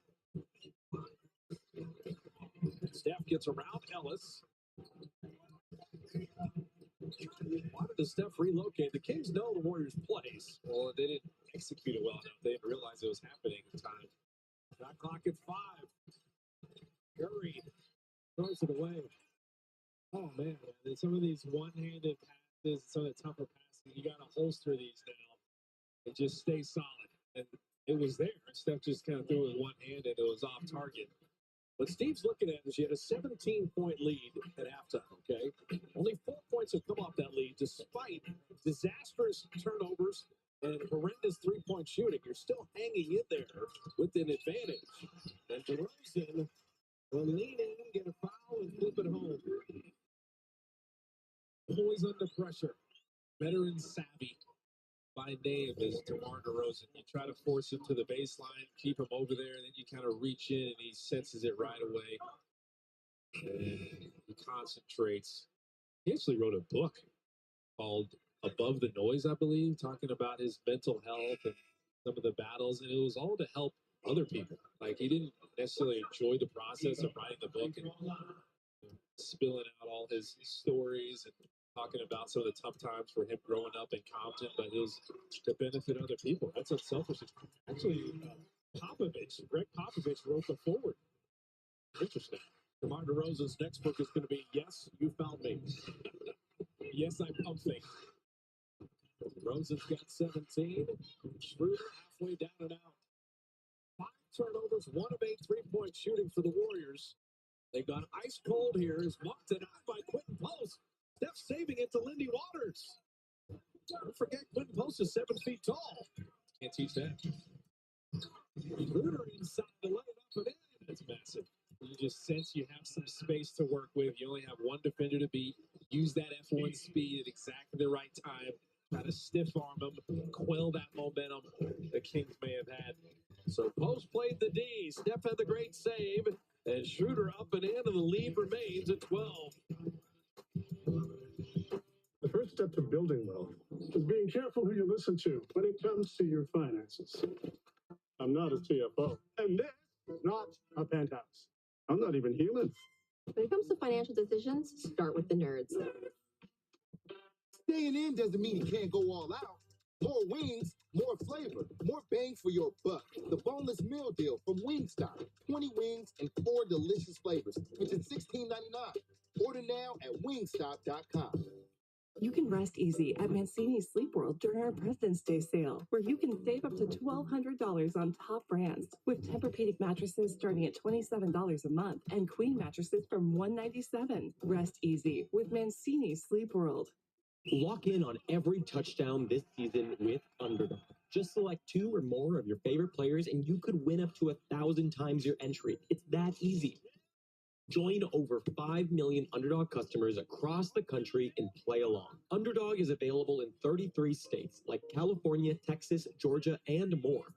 Steph gets around Ellis. Why did the Steph relocate? The Kings know the Warriors' plays. Well, they didn't execute it well enough. They didn't realize it was happening in time. Shot clock at 5. Curry throws it away. Oh, man. Some of these one-handed passes, some of the tougher passes, you got to holster these now and just stay solid. And it was there. Steph just kind of threw it with one hand, and it was off target. What Steve's looking at is you had a 17-point lead at halftime, okay? Only 4 points have come off that lead despite disastrous turnovers and horrendous three-point shooting. You're still hanging in there with an advantage. And DeRozan will lean in, get a foul, and flip it home. Always under pressure. Veteran savvy by name is DeMar DeRozan. You try to force him to the baseline, keep him over there, and then you kind of reach in and he senses it right away. And he concentrates. He actually wrote a book called Above the Noise, I believe, talking about his mental health and some of the battles, and it was all to help other people. Like, he didn't necessarily enjoy the process of writing the book and spilling out all his stories and talking about some of the tough times for him growing up in Compton, but it was to benefit other people. That's unselfish. Actually, Greg Popovich wrote the foreword. Interesting. DeMar DeRozan's next book is going to be Yes, You Found Me. Yes, I Pumped Things. DeRozan's got 17. Schroeder halfway down and out. 5 turnovers, 1 of 8 3-point shooting for the Warriors. They've gone ice cold here. Is marked it out by Quentin Post. Steph saving it to Lindy Waters. Don't forget, Quentin Post is 7 feet tall. Can't teach that. Schroeder inside to lay it up and in. That's massive. You just sense you have some space to work with. You only have one defender to beat. Use that F1 speed at exactly the right time. Try to stiff arm him, quell that momentum the Kings may have had. So Post played the D. Steph had the great save, and Schroeder up and in, and the lead remains at 12. The first step to building wealth is being careful who you listen to when it comes to your finances. I'm not a CFO, and this is not a penthouse. I'm not even human. When it comes to financial decisions, start with the nerds. Staying in doesn't mean you can't go all out. More wings, more flavor, more bang for your buck. The boneless meal deal from Wingstop. 20 wings and 4 delicious flavors for just $16.99. Order now at wingstop.com. You can rest easy at Mancini's Sleep World during our President's Day sale, where you can save up to $1,200 on top brands, with Tempur-Pedic mattresses starting at $27 a month and queen mattresses from $197. Rest easy with Mancini's Sleep World. Lock in on every touchdown this season with Underdog. Just select 2 or more of your favorite players and you could win up to 1,000 times your entry. It's that easy. Join over 5 million Underdog customers across the country and play along. Underdog is available in 33 states like California, Texas, Georgia, and more.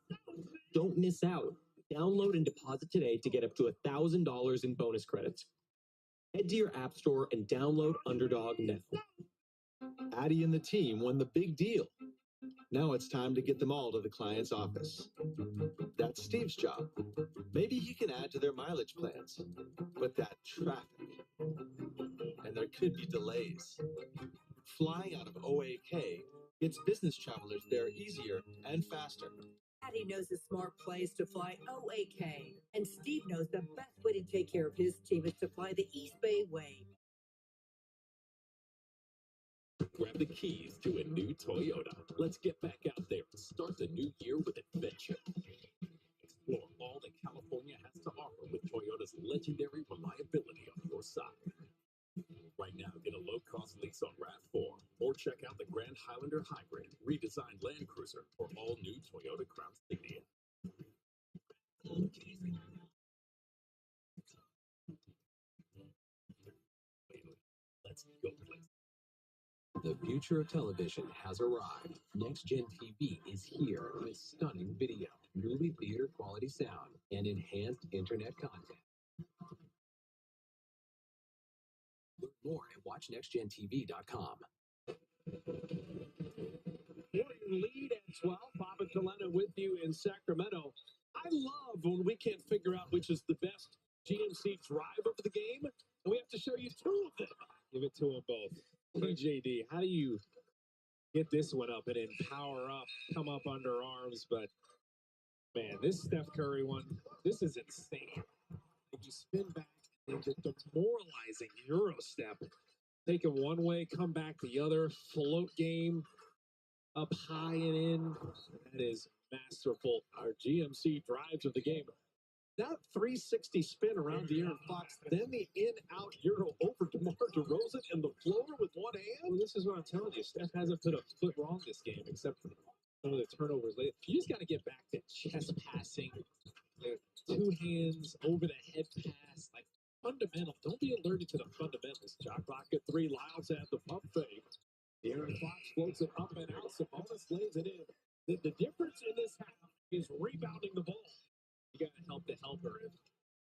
Don't miss out. Download and deposit today to get up to $1,000 in bonus credits. Head to your app store and download Underdog now. Addie and the team won the big deal. Now it's time to get them all to the client's office. That's Steve's job. Maybe he can add to their mileage plans. But that traffic, and there could be delays. Flying out of OAK gets business travelers there easier and faster. Addie knows a smart place to fly OAK, and Steve knows the best way to take care of his team is to fly the East Bay way. Grab the keys to a new Toyota. Let's get back out there and start the new year with adventure. Explore all that California has to offer with Toyota's legendary reliability on your side. Right now, get a low-cost lease on RAV4 or check out the Grand Highlander Hybrid, redesigned Land Cruiser, or all-new Toyota Crown Signia. Let's go places. The future of television has arrived. Next Gen TV is here with stunning video, movie theater quality sound, and enhanced internet content. Learn more at watchnextgentv.com. Lead at 12. Bob and Coletta with you in Sacramento. I love when we can't figure out which is the best GMC drive of the game, and we have to show you 2 of them. Give it to them both. PJD, how do you get this one up and then power up, come up under arms? But, man, this Steph Curry one, this is insane. If you spin back and the demoralizing Euro step, take it one way, come back the other, float game, up high and in. That is masterful. Our GMC drives of the game. That 360 spin around De'Aaron Fox, then the in-out Euro over DeMar DeRozan and the floater with one hand. Well, this is what I'm telling you. Steph hasn't put a foot wrong this game, except for some of the turnovers later. You just got to get back to chest passing, 2 hands over the head pass, like fundamental. Don't be allergic to the fundamentals. Shot clock at 3. Lyles had the pump fake. De'Aaron Fox floats it up and out. Sabonis lays it in. The difference in this half is rebounding the ball. You got to help the helper.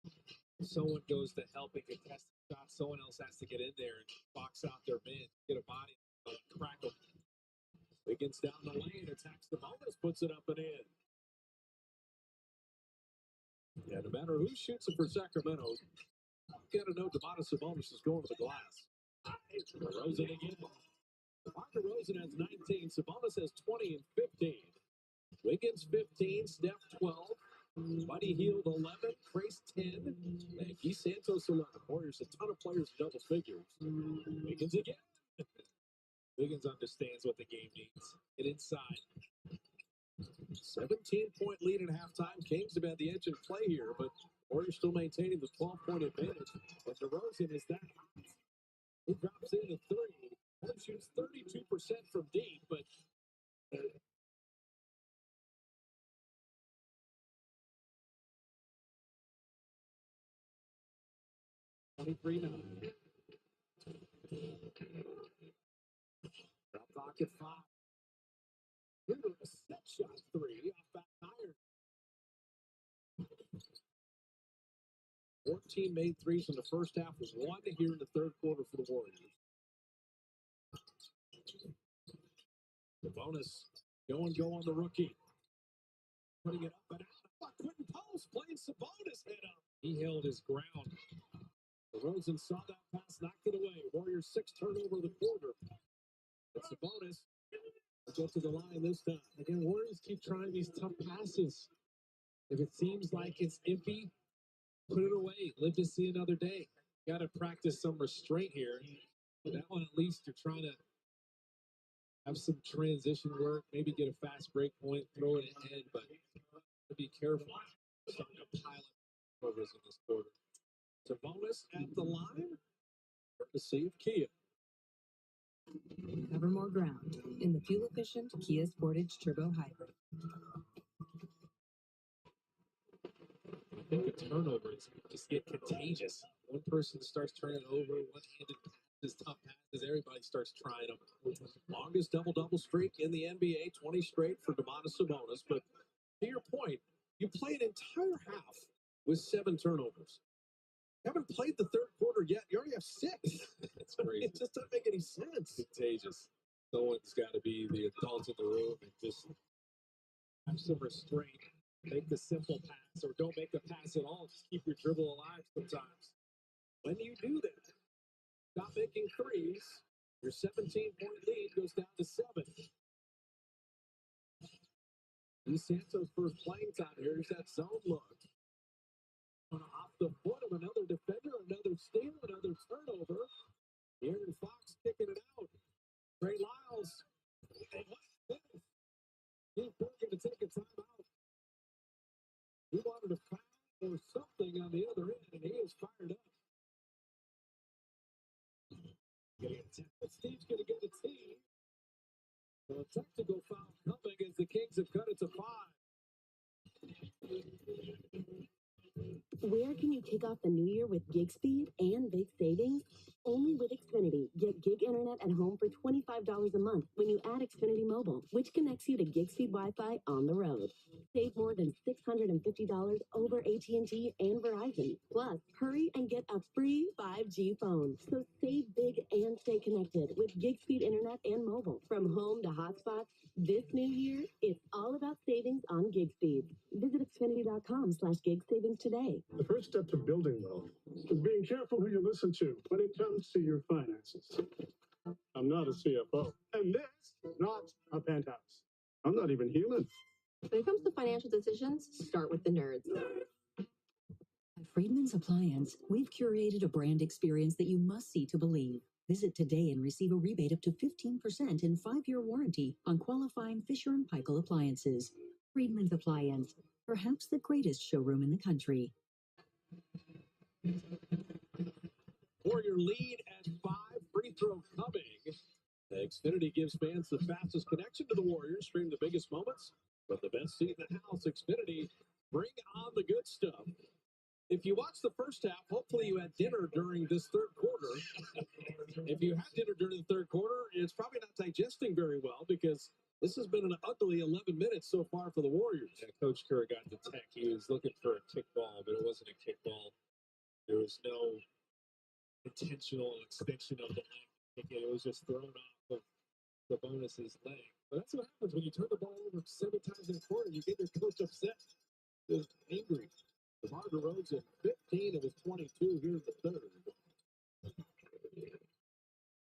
If someone goes to help and contest the shot, someone else has to get in there and box out their man, get a body, crack them. Wiggins down the lane, attacks the bonus, puts it up and in. Yeah, no matter who shoots it for Sacramento, you got to know Domantas Sabonis is going to the glass. DeRozan again. DeMar DeRozan has 19. Sabonis has 20 and 15. Wiggins 15. Steph 12. Buddy Hield 11. Trace 10. And Guy Santos 11. Warriors a ton of players in double figures. Wiggins again. Wiggins understands what the game needs. Get inside. 17-point lead at halftime. Kings have had the edge of play here, but Warriors still maintaining the 12-point advantage. But DeRozan is that. He drops in a 3. He shoots 32% from deep, but 23-9. Drop clock at 5. Hooter, a set shot three off back iron. 14 made threes in the first half, was one here in the third quarter for the Warriors. The bonus go on the rookie. Putting it up and out. Quentin Post playing Sabonis head up. He held his ground. DeRozan saw that pass, knocked it away. Warriors 6 turnover of the quarter. It's Sabonis. Go to the line this time. Again, Warriors keep trying these tough passes. If it seems like it's iffy, put it away. Live to see another day. Got to practice some restraint here. That one, at least, you're trying to have some transition work, maybe get a fast break point, throw it ahead, but be careful. Starting to pile up overs in this quarter. Sabonis at the line. Courtesy of Kia. Cover more ground in the fuel-efficient Kia Sportage Turbo Hybrid. I think a turnover is just get contagious. One person starts turning over, one-handed passes, tough passes, everybody starts trying them. Longest double-double streak in the NBA, 20 straight for Domantas Sabonis. But to your point, you play an entire half with 7 turnovers. You haven't played the third quarter yet. You already have 6. It's crazy. It just doesn't make any sense. Contagious. Someone's got to be the adult in the room and just have some restraint. Make the simple pass or don't make the pass at all. Just keep your dribble alive sometimes. When you do that, stop making threes. Your 17-point lead goes down to 7. DeSanto's first playing time. Here's that zone look. Off the foot of another defender, another steal, another turnover. Aaron Fox kicking it out. Trey Lyles. And what's this? Steve Kerr going to take a timeout. He wanted a foul or something on the other end, and he is fired up. Steve's going to get a tee. So a technical foul coming as the Kings have cut it to 5. Where can you kick off the new year with gig speed and big savings? Only with Xfinity. Get gig internet at home for $25 a month when you add Xfinity Mobile, which connects you to gig speed Wi-Fi on the road. Save more than $650 over AT&T and Verizon. Plus, hurry and get a free 5G phone. So save big and stay connected with gig speed internet and mobile. From home to hotspots, this new year, it's all about savings on gig speed. Visit Xfinity.com/gig savings today. The first step to building wealth is being careful who you listen to when it comes to your finances. I'm not a CFO, and this is not a penthouse. I'm not even human. When it comes to financial decisions, start with the nerds. At Friedman's Appliance, we've curated a brand experience that you must see to believe. Visit today and receive a rebate up to 15% and 5-year warranty on qualifying Fisher & Paykel appliances. Friedman's Appliance, perhaps the greatest showroom in the country. Warrior lead at 5, free throw coming. Xfinity gives fans the fastest connection to the Warriors. Stream the biggest moments from the best seat in the house. Xfinity, bring on the good stuff. If you watch the first half, hopefully you had dinner during this third quarter. If you had dinner during the third quarter, it's probably not digesting very well because this has been an ugly 11 minutes so far for the Warriors. Yeah, Coach Kerr got the tech. He was looking for a kickball, but it wasn't a kickball. There was no intentional extension of the leg. It was just thrown off of the bonus's leg. But that's what happens when you turn the ball over 7 times in a quarter. You get your coach upset. Just angry. DeMar DeRozan, 15 of his 22 here in the third.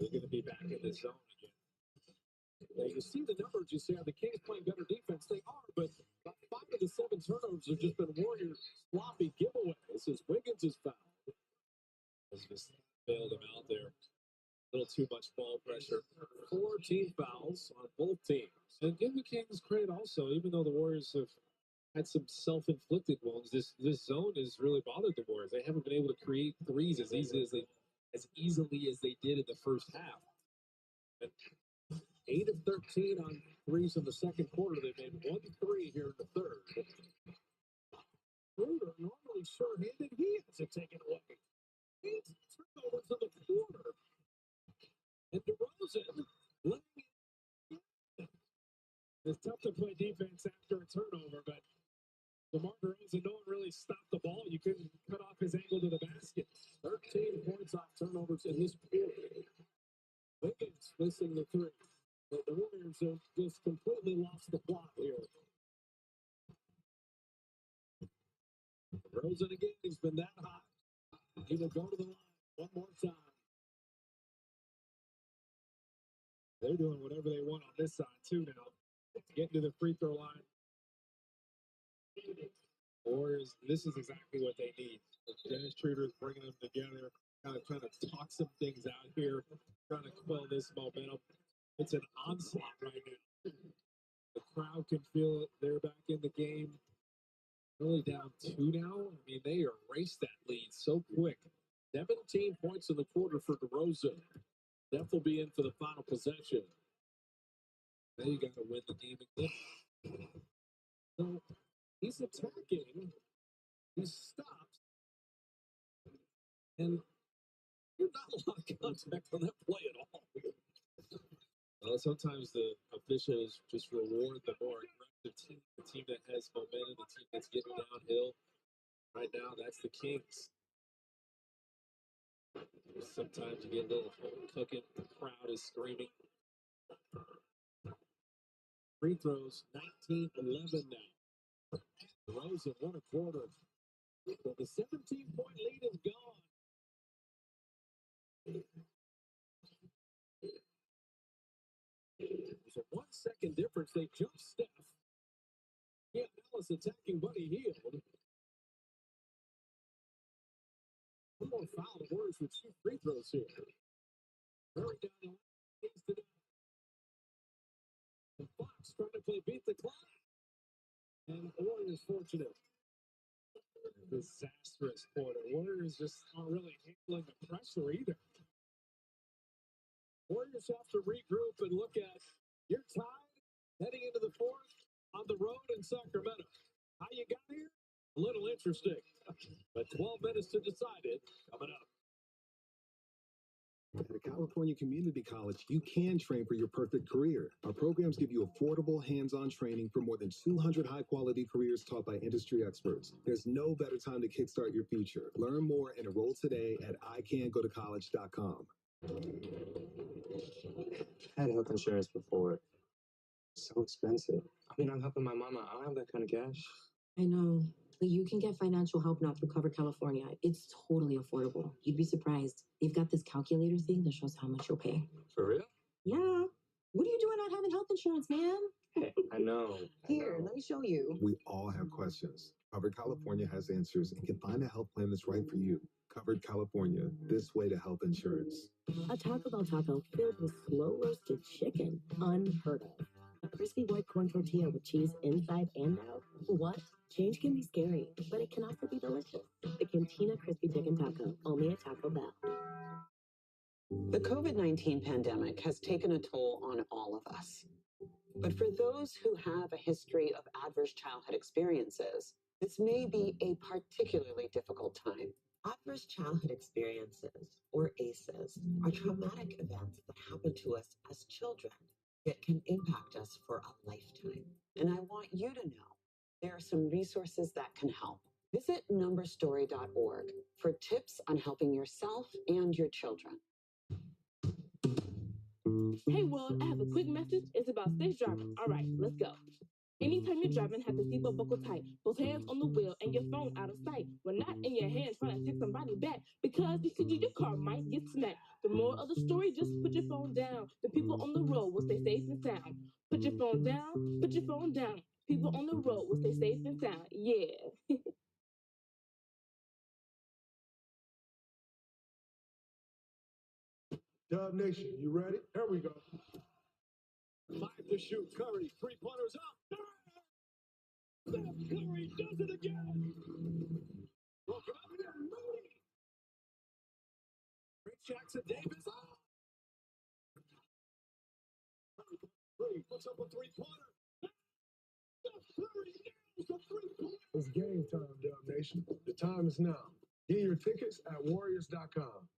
They're going to be back in the zone again. Now, you see the numbers, you say, are the Kings playing better defense? They are, but 5 of the 7 turnovers have just been Warriors sloppy giveaways as Wiggins is fouled. Has just bailed him out there. A little too much ball pressure. 4 team fouls on both teams. And give the Kings credit also, even though the Warriors have had some self-inflicted ones, this zone has really bothered the Warriors. They haven't been able to create threes as easily as they did in the first half. And 8 of 13 on threes in the second quarter. They made 1 3 here in the third. Schroeder, normally sure-handed, he has it taken away. 8 turnovers in the quarter. And DeRozan letting it. It's tough play defense after a turnover, but DeMar DeRozan, no one really stopped the ball. You couldn't cut off his angle to the basket. 13 points off turnovers in this period. Wiggins missing the three. But the Warriors have just completely lost the plot here. DeRozan again, he's been that hot. He will go to the line one more time. They're doing whatever they want on this side, too, now. Getting to the free throw line. Warriors, this is exactly what they need. Dennis Schroeder is bringing them together, kind of trying to talk some things out here, trying to quell this momentum. It's an onslaught right now. The crowd can feel it. They're back in the game. Really down 2 now. I mean, they erased that lead so quick. 17 points in the quarter for DeRozan. Steph will be in for the final possession. Now you got to win the game again. So he's attacking. He stops. And you're not a lot of contact on that play at all. Sometimes the officials just reward the more aggressive team, the team that has momentum, the team that's getting downhill. Right now, that's the Kings. Sometimes you get a little home cooking. The crowd is screaming. Free throws, 19-11 now. DeRozan, 1 a quarter. But the 17-point lead is gone. There's a 1 second difference. They jump Steph. Yeah, Dallas attacking Buddy Hield. One more foul. The Warriors with 2 free throws here. Murray down the line. The Fox trying to play beat the clock. And the Warriors fortunate. Disastrous quarter. Warriors just aren't really handling the pressure either. Warriors have to regroup and look at your tied heading into the fourth on the road in Sacramento. How you got here? A little interesting. But 12 minutes to decide it coming up. At a California community college, you can train for your perfect career. Our programs give you affordable, hands-on training for more than 200 high-quality careers taught by industry experts. There's no better time to kickstart your future. Learn more and enroll today at iCanGoToCollege.com. I had health insurance before. So expensive. I mean, I'm helping my mama. I don't have that kind of cash. I know, but you can get financial help now through Covered California. It's totally affordable. You'd be surprised. They've got this calculator thing that shows how much you'll pay. For real? Yeah. What are you doing not having health insurance, man? I know. Here, let me show you. We all have questions. Covered California has answers and can find a health plan that's right for you. Covered California, this way to health insurance. A Taco Bell taco filled with slow-roasted chicken. Unheard of. A crispy white corn tortilla with cheese inside and out. What? Change can be scary, but it can also be delicious. The Cantina Crispy Chicken Taco, only at Taco Bell. The COVID-19 pandemic has taken a toll on all of us. But for those who have a history of adverse childhood experiences, this may be a particularly difficult time. Adverse childhood experiences, or ACEs, are traumatic events that happen to us as children that can impact us for a lifetime. And I want you to know there are some resources that can help. Visit numberstory.org for tips on helping yourself and your children. Hey world, I have a quick message. It's about safe driving. All right, let's go. Anytime you're driving, have the seatbelt buckle tight. Both hands on the wheel and your phone out of sight. When not in your hand trying to text somebody back. Because your car might get smacked. The moral of the story, just put your phone down. The people on the road will stay safe and sound. Put your phone down, put your phone down. People on the road will stay safe and sound. Yeah. Dub Nation, you ready? Here we go. 5 to shoot. Curry, 3-pointers up. Steph Curry does it again. Great Jackson Davis. Curry puts up a 3-pointer. Steph Curry nails the 3-pointer. It's game time, Dub Nation. The time is now. Get your tickets at Warriors.com.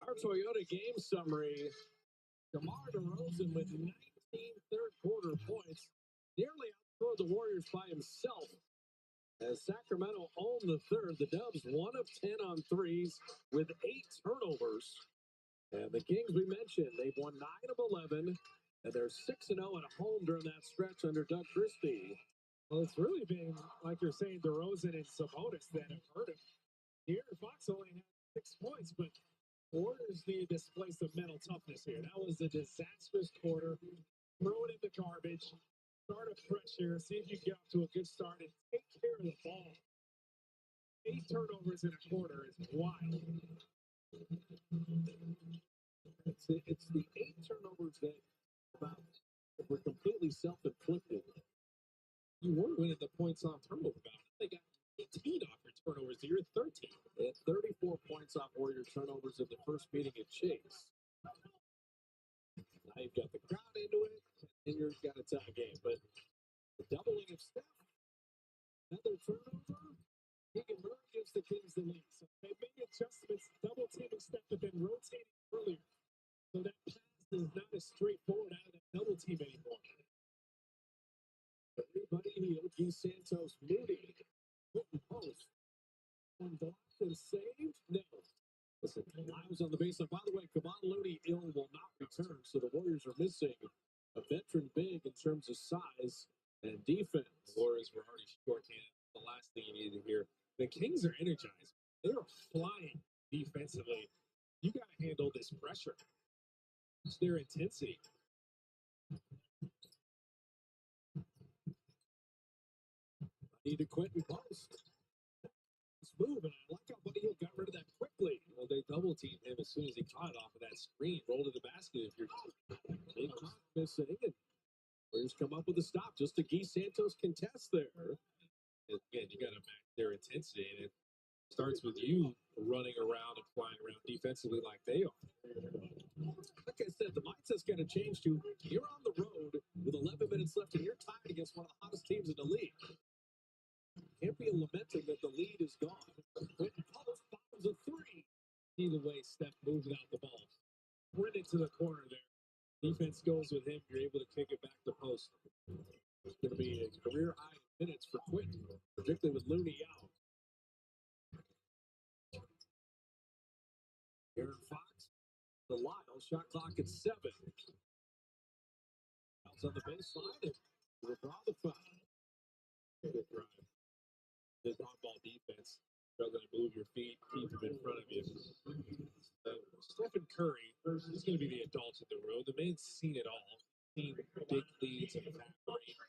Our Toyota game summary DeMar DeRozan with 19 third-quarter points, nearly outscored the Warriors by himself. As Sacramento owned the third, the Dubs 1 of 10 on threes with 8 turnovers. And the Kings, we mentioned, they've won 9 of 11, and they're 6-0 at home during that stretch under Doug Christie. Well, it's really been, like you're saying, DeRozan and Sabonis that have hurt him. Here, Fox only had 6 points, but Warriors need to display some mental toughness here. That was a disastrous quarter. Throw it in the garbage. Start a pressure. See if you get off to a good start and take care of the ball. 8 turnovers in a quarter is wild. It's the 8 turnovers that were completely self-inflicted. You were winning the points off turnover battle. They got 18 off your turnovers. You're at 13. They had 34 points off Warrior turnovers in the first meeting at Chase. Now you've got the crowd into it, and you've got a tie game. But the doubling of Steph, another turnover, Keegan Murray gives the Kings the lead. So they made adjustments, double teaming Steph, but then rotating earlier. So that pass is not as straightforward out of that double team anymore. Everybody healed. G. Santos, Moody, Quentin Post. One blocked and saved? No. Listen, Lyles on the baseline. By the way, Kevon Looney ill will not return, so the Warriors are missing a veteran big in terms of size and defense. The Warriors were already shorthanded. The last thing you needed to hear. The Kings are energized. They are flying defensively. You got to handle this pressure. It's their intensity. Need to Quentin Post. Move, and I like how Buddy Hill got rid of that quickly. Well, they double teamed him as soon as he caught it off of that screen, rolled to the basket. If you're big missing in, Warriors come up with a stop. Just a Guy Santos contest there. Again, you got to match their intensity, and it starts with you running around and flying around defensively like they are. Like I said, the mindset's got to change to you're on the road with 11 minutes left, and you're tied against one of the hottest teams in the league. Can't be lamenting that the lead is gone. Quentin Post bombs a 3. Either way, Steph moves out the ball. Sprint into the corner there. Defense goes with him. You're able to kick it back to Post. It's going to be a career high minutes for Quentin, particularly with Looney out. Aaron Fox, the Lyles, shot clock at 7. Lyles on the baseline and withdraw the foul. Good drive. This on-ball defense, struggling to move your feet, keep them in front of you. Stephen Curry is going to be the adult in the room. The man's seen it all. Seen big leads and evaporate.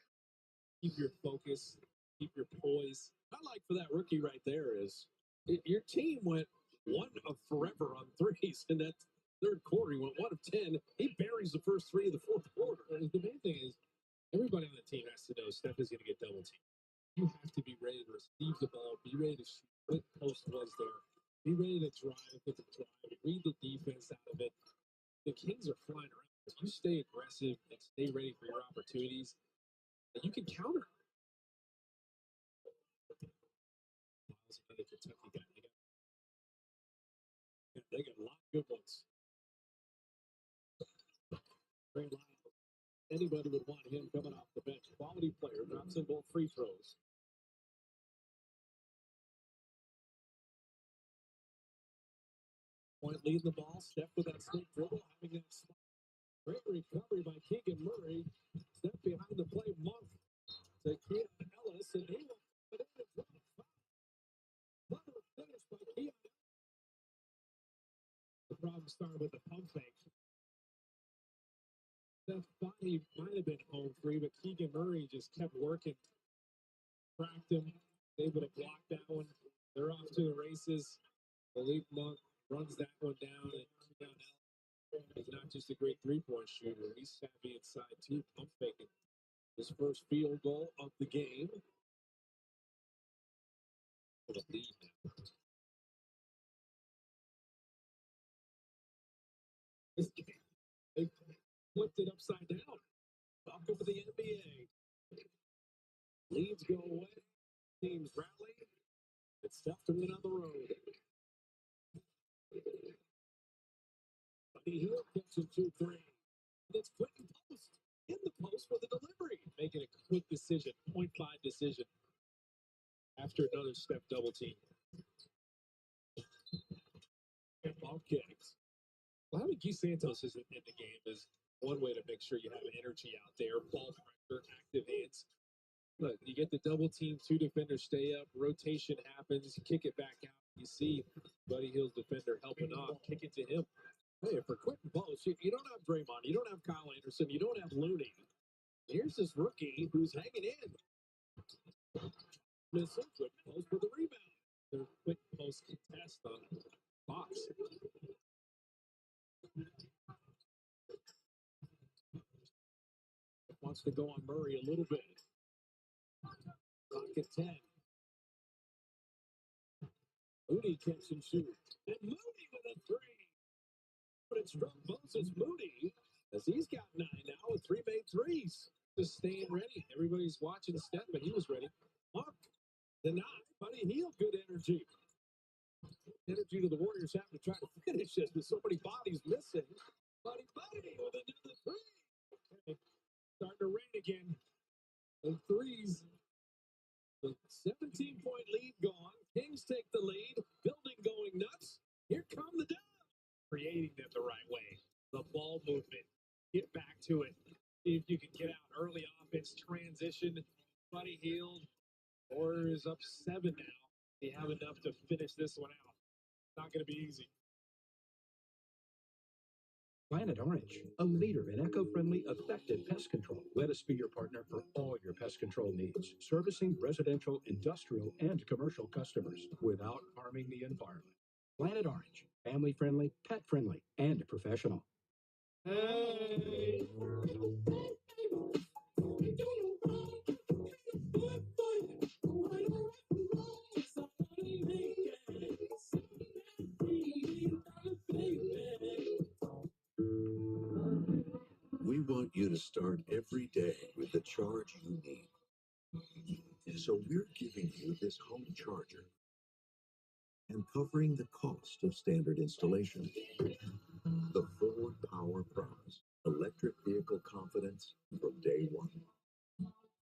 Keep your focus. Keep your poise. What I like for that rookie right there is your team went 1 of forever on threes in that third quarter. He went 1 of 10. He buries the first 3 of the fourth quarter. The main thing is everybody on the team has to know Steph is going to get double teamed. You have to be ready to receive the ball, be ready to shoot. What Post was there. Be ready to drive with the drive, read the defense out of it. The Kings are flying around. If you stay aggressive and stay ready for your opportunities, and you can counter. Miles, another Kentucky guy. They got a lot of good ones. Trey Lyles. Anybody would want him coming off the bench. Quality player, drops in both free throws. Point leading the ball. Steph with that snake dribble, having that spot. Great recovery by Keegan Murray. Steph behind the play, Monk to Keon Ellis, and he will put it in front. Another finish by Keon. The problem started with the pump fake. Steph thought he might have been home free, but Keegan Murray just kept working. Cracked him, able to block that one. They're off to the races. Malik Monk runs that one down, and Keon Ellis is not just a great three-point shooter. He's savvy inside too, pump faking. His first field goal of the game. For the lead now. This game, they flipped it upside down. Welcome to the NBA. Leads go away. Teams rally. It's tough to win on the road. Buddy Hield catching 2-3. It's Quentin Post in the post for the delivery, making a quick decision, 0.5 decision after another step double team. And ball kicks. Well, having Guy Santos isn't in the game is one way to make sure you have energy out there. Ball pressure, active hands. Look, you get the double team, 2 defenders stay up, rotation happens, kick it back out. You see Buddy Hill's defender helping off, kick it to him. Hey, for Quentin Post, you don't have Draymond, you don't have Kyle Anderson, you don't have Looney. Here's this rookie who's hanging in. Missing Quentin Post for the rebound. The Quentin Post contest on Fox. Wants to go on Murray a little bit. Clock at 10. Moody catch and shoot. And Moody with a 3. But it's from Moses Moody, as he's got 9 now with 3 made threes. Just staying ready. Everybody's watching Steph, but he was ready. Mark, denied. Buddy Hield, good energy. Energy to the Warriors having to try to finish this with so many bodies missing. Buddy with another 3. Okay. Starting to rain again. And threes. The 17-point lead gone. Kings take the lead. Building going nuts. Here come the Dubs. Creating them the right way. The ball movement. Get back to it. See if you can get out early offense transition. Buddy Hield. Warriors up 7 now. They have enough to finish this one out. Not going to be easy. Planet Orange, a leader in eco-friendly, effective pest control. Let us be your partner for all your pest control needs, servicing residential, industrial, and commercial customers without harming the environment. Planet Orange, family-friendly, pet-friendly, and professional. Hey! We want you to start every day with the charge you need. So we're giving you this home charger and covering the cost of standard installation. The Ford Power Promise. Electric vehicle confidence from day one.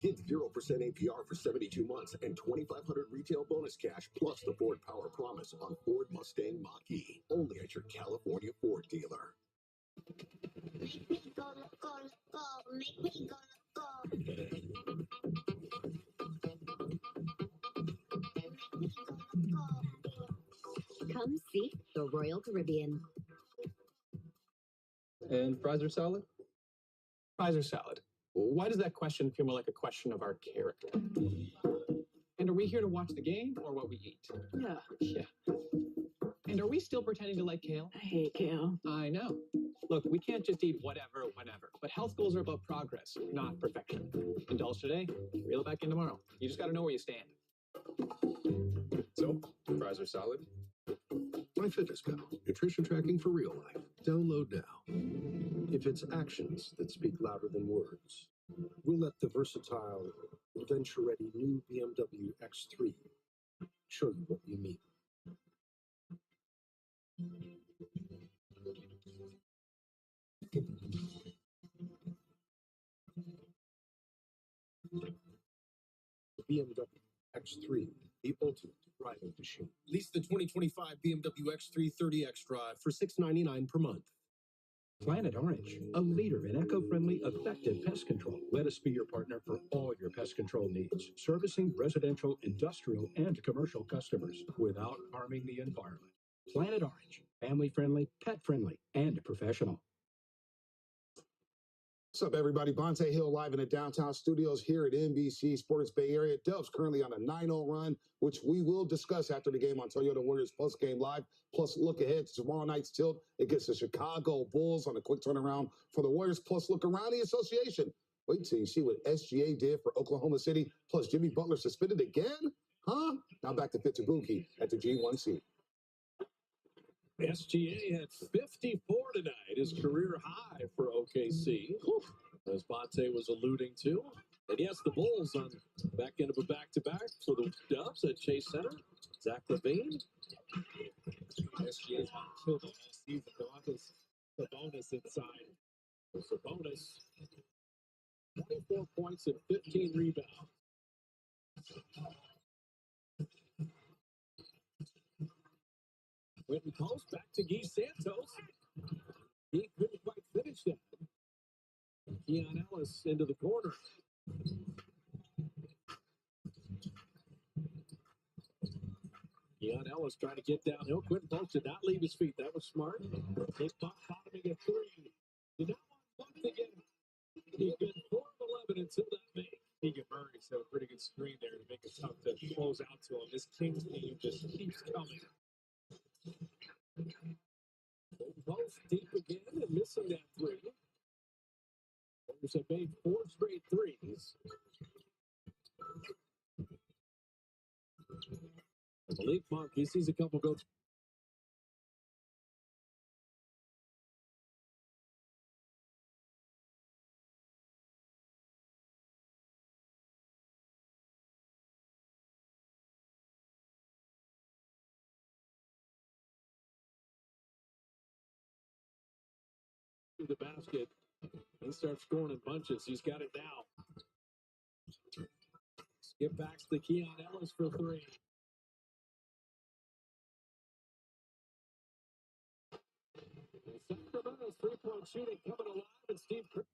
Get 0% APR for 72 months and $2,500 retail bonus cash plus the Ford Power Promise on Ford Mustang Mach-E. Only at your California Ford dealer. Make me go, go, go. Make me go, go. Come see the Royal Caribbean. And fries or salad? Fries or salad. Why does that question feel more like a question of our character? And are we here to watch the game or what we eat? Yeah. And are we still pretending to like kale? I hate kale. I know. Look, we can't just eat whatever, whenever. But health goals are about progress, not perfection. Indulge today, reel it back in tomorrow. You just got to know where you stand. So, fries or salad? MyFitnessPal, nutrition tracking for real life. Download now. If it's actions that speak louder than words, we'll let the versatile, adventure-ready new BMW X3 show you what we mean. The BMW X3, the ultimate driving machine. Lease the 2025 BMW X3 30X Drive for $699 per month. Planet Orange, a leader in eco-friendly, effective pest control. Let us be your partner for all your pest control needs, servicing residential, industrial, and commercial customers without harming the environment. Planet Orange, family-friendly, pet-friendly, and professional. What's up, everybody? Bonte Hill live in the downtown studios here at NBC Sports Bay Area. Dubs currently on a 9-0 run, which we will discuss after the game on Toyota Warriors Postgame Live. Plus, look ahead to tomorrow night's tilt against the Chicago Bulls on a quick turnaround for the Warriors. Plus, look around the association. Wait till you see what SGA did for Oklahoma City. Plus, Jimmy Butler suspended again? Huh? Now back to Fitzabuki at the G1C. SGA had 54 tonight, his career high for OKC, as Bonte was alluding to. And yes, the Bulls on back end of a back-to-back for the Dubs at Chase Center. Zach LaVine. SGA's been killed all season. The bonus inside. It's a bonus. 24 points and 15 rebounds. Quentin post back to Guy Santos. He couldn't quite finish that. Keon Ellis into the corner. Keon Ellis trying to get downhill. Quentin post did not leave his feet. That was smart. Big Buck bottoming at 3. Did not want Buck to get him. He's been 4 of 11 until that make. Keegan Murray set a pretty good screen there to make it tough to close out to him. This Kings team just keeps coming. Post deep again and missing that 3. Warriors have made 4 straight threes. Malik Monk, he sees a couple go. To the basket. He starts scoring in bunches. He's got it now. Skip backs to Keon Ellis for 3. Sacramento's 3-point shooting coming alive, and Steve Kerr.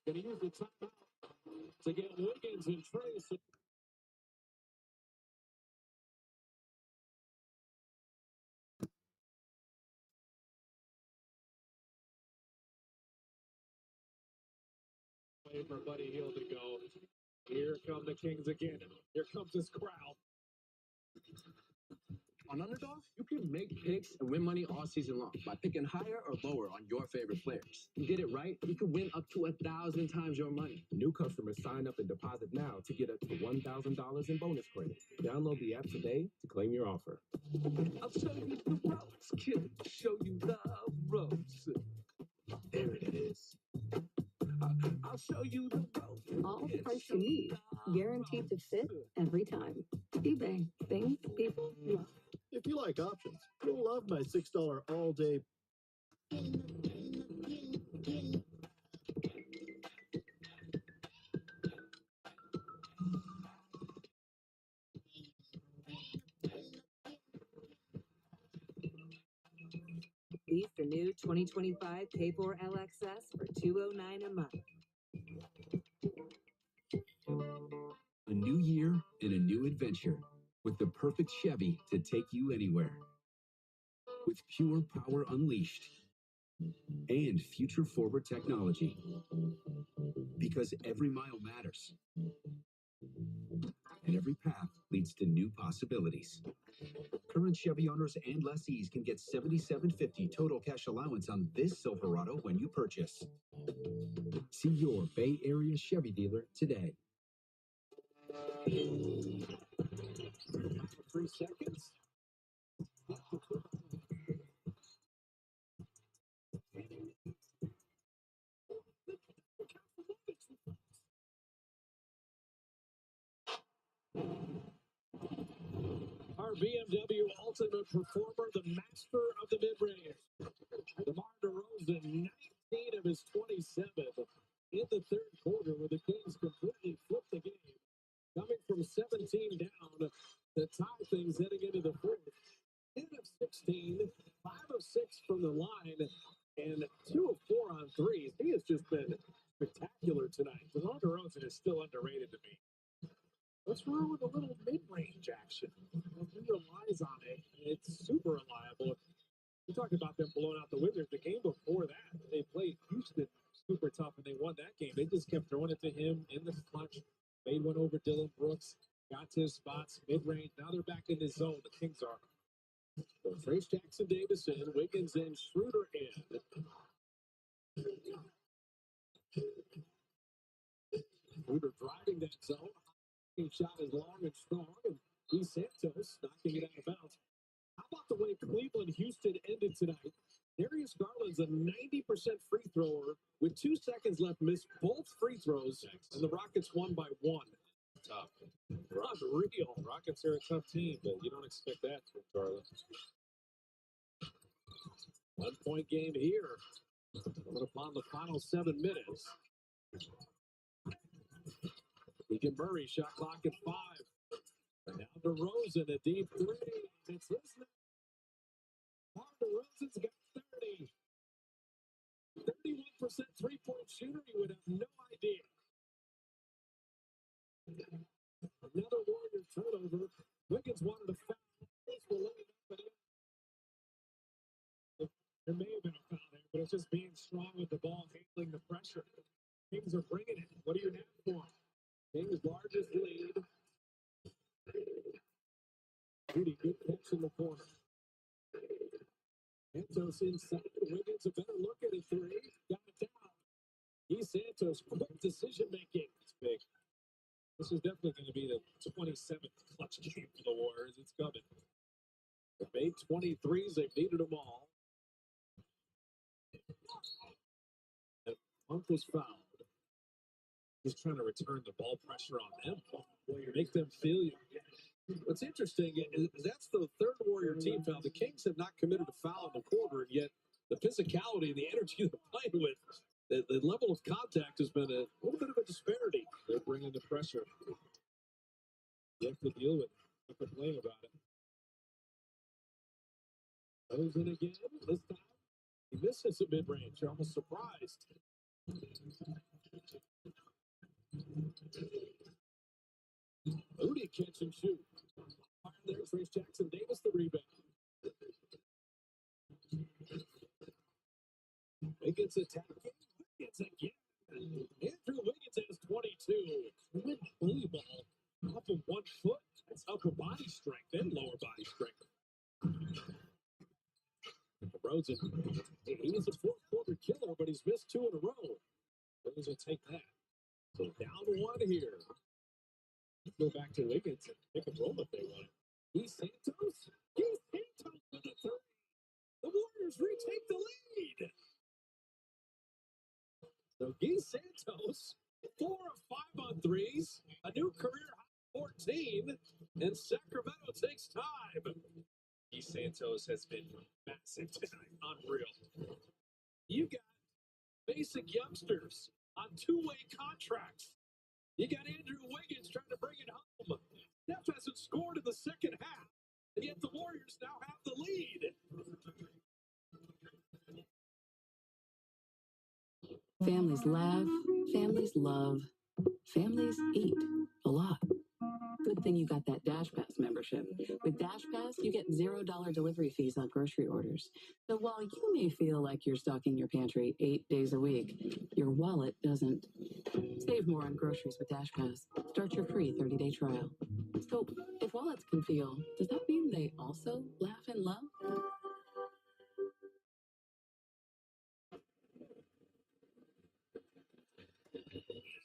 Going to use the timeout to get Wiggins and Trace. Wait for Buddy Hill to go. Here come the Kings again. Here comes this crowd. On Underdog, you can make picks and win money all season long by picking higher or lower on your favorite players. You get it right, you can win up to 1,000 times your money. New customers sign up and deposit now to get up to $1,000 in bonus credit. Download the app today to claim your offer. I'll show you the ropes, kid. Show you the ropes. There it is. I'll show you the ropes. All the parts you need, guaranteed to fit every time. eBay, things people love. If you like options, you'll love my $6 all-day. Lease the new 2025 K4 LXS for $209 a month. A new year and a new adventure with the perfect Chevy to take you anywhere. With pure power unleashed and future-forward technology. Because every mile matters. And every path leads to new possibilities. Current Chevy owners and lessees can get $7,750 total cash allowance on this Silverado when you purchase. See your Bay Area Chevy dealer today. 3 seconds. Our BMW Ultimate Performer, the master of the mid-range. DeMar DeRozan, 19 of his 27 in the third quarter, where the Kings completely flipped the game. Coming from 17 down to tie things heading into the fourth. 10 of 16, 5 of 6 from the line, and 2 of 4 on threes. He has just been spectacular tonight. DeMar DeRozan is still underrated to me. What's wrong with a little mid-range action? He relies on it. It's super reliable. We talked about them blowing out the Wizards. The game before that, they played Houston super tough, and they won that game. They just kept throwing it to him in the clutch. Made one over Dylan Brooks. Got to his spots, mid-range. Now they're back in his zone. The Kings are. So Trace Jackson Davis in, Wiggins in, Schroeder in. Schroeder driving that zone. His shot is long and strong, and Guy Santos knocking it out of bounds. How about the way Cleveland-Houston ended tonight? Darius Garland's a 90% free thrower with 2 seconds left, missed both free throws, and the Rockets won by 1. Tough. DeRozan unreal. Rockets are a tough team, but you don't expect that from Charlotte. 1 point game here. Coming upon the final 7 minutes. Keegan Murray, shot clock at 5. And now DeRozan, a deep 3. It's his. Now DeRozan's got 30. 31% three-point shooter. You would have no idea. Another Warrior turnover. Wiggins wanted to foul. There may have been a foul there, but it's just being strong with the ball, handling the pressure. Kings are bringing it. What do you have for them? Kings' largest lead. Pretty good catch in the corner. Santos inside. Wiggins a better look at it. 3. Got it down. He's Santos. Quick decision making. It's big. This is definitely going to be the 27th clutch game for the Warriors. It's coming. They made 23s. They've needed them all. And Monk was fouled. He's trying to return the ball pressure on them. Make them feel you. What's interesting is that's the third Warrior team foul. The Kings have not committed a foul in the quarter, and yet the physicality and the energy they're playing with, the level of contact has been a little bit of a disparity. They're bringing the pressure. You have to deal with it. You complain about it. Goes in again. This time, he misses a mid-range. You're almost surprised. Moody catch and shoot. There's Trace Jackson Davis, the rebound. Wiggins attacking. Wiggins again. Andrew Wiggins has 22. With bully ball off of 1 foot. That's upper body strength and lower body strength. DeRozan, he was a 4th quarter killer, but he's missed 2 in a row. Wiggins will take that. So down 1 here. Go back to Wiggins and pick and roll if they want. He's Santos. He's Santos with the 3. The Warriors retake the lead. So He's Santos, 4 of 5 on threes, a new career high 14, and Sacramento takes time. He's Santos has been massive tonight. Unreal. You got basic youngsters on 2-way contracts. You got Andrew Wiggins trying to bring it home. Steph hasn't scored in the second half, and yet the Warriors now have the lead. Families laugh, families love, families eat a lot. Good thing you got that DashPass membership. With DashPass, you get $0 delivery fees on grocery orders. So while you may feel like you're stocking your pantry 8 days a week, your wallet doesn't. Save more on groceries with DashPass. Start your free 30-day trial. So if wallets can feel, does that mean they also laugh and love?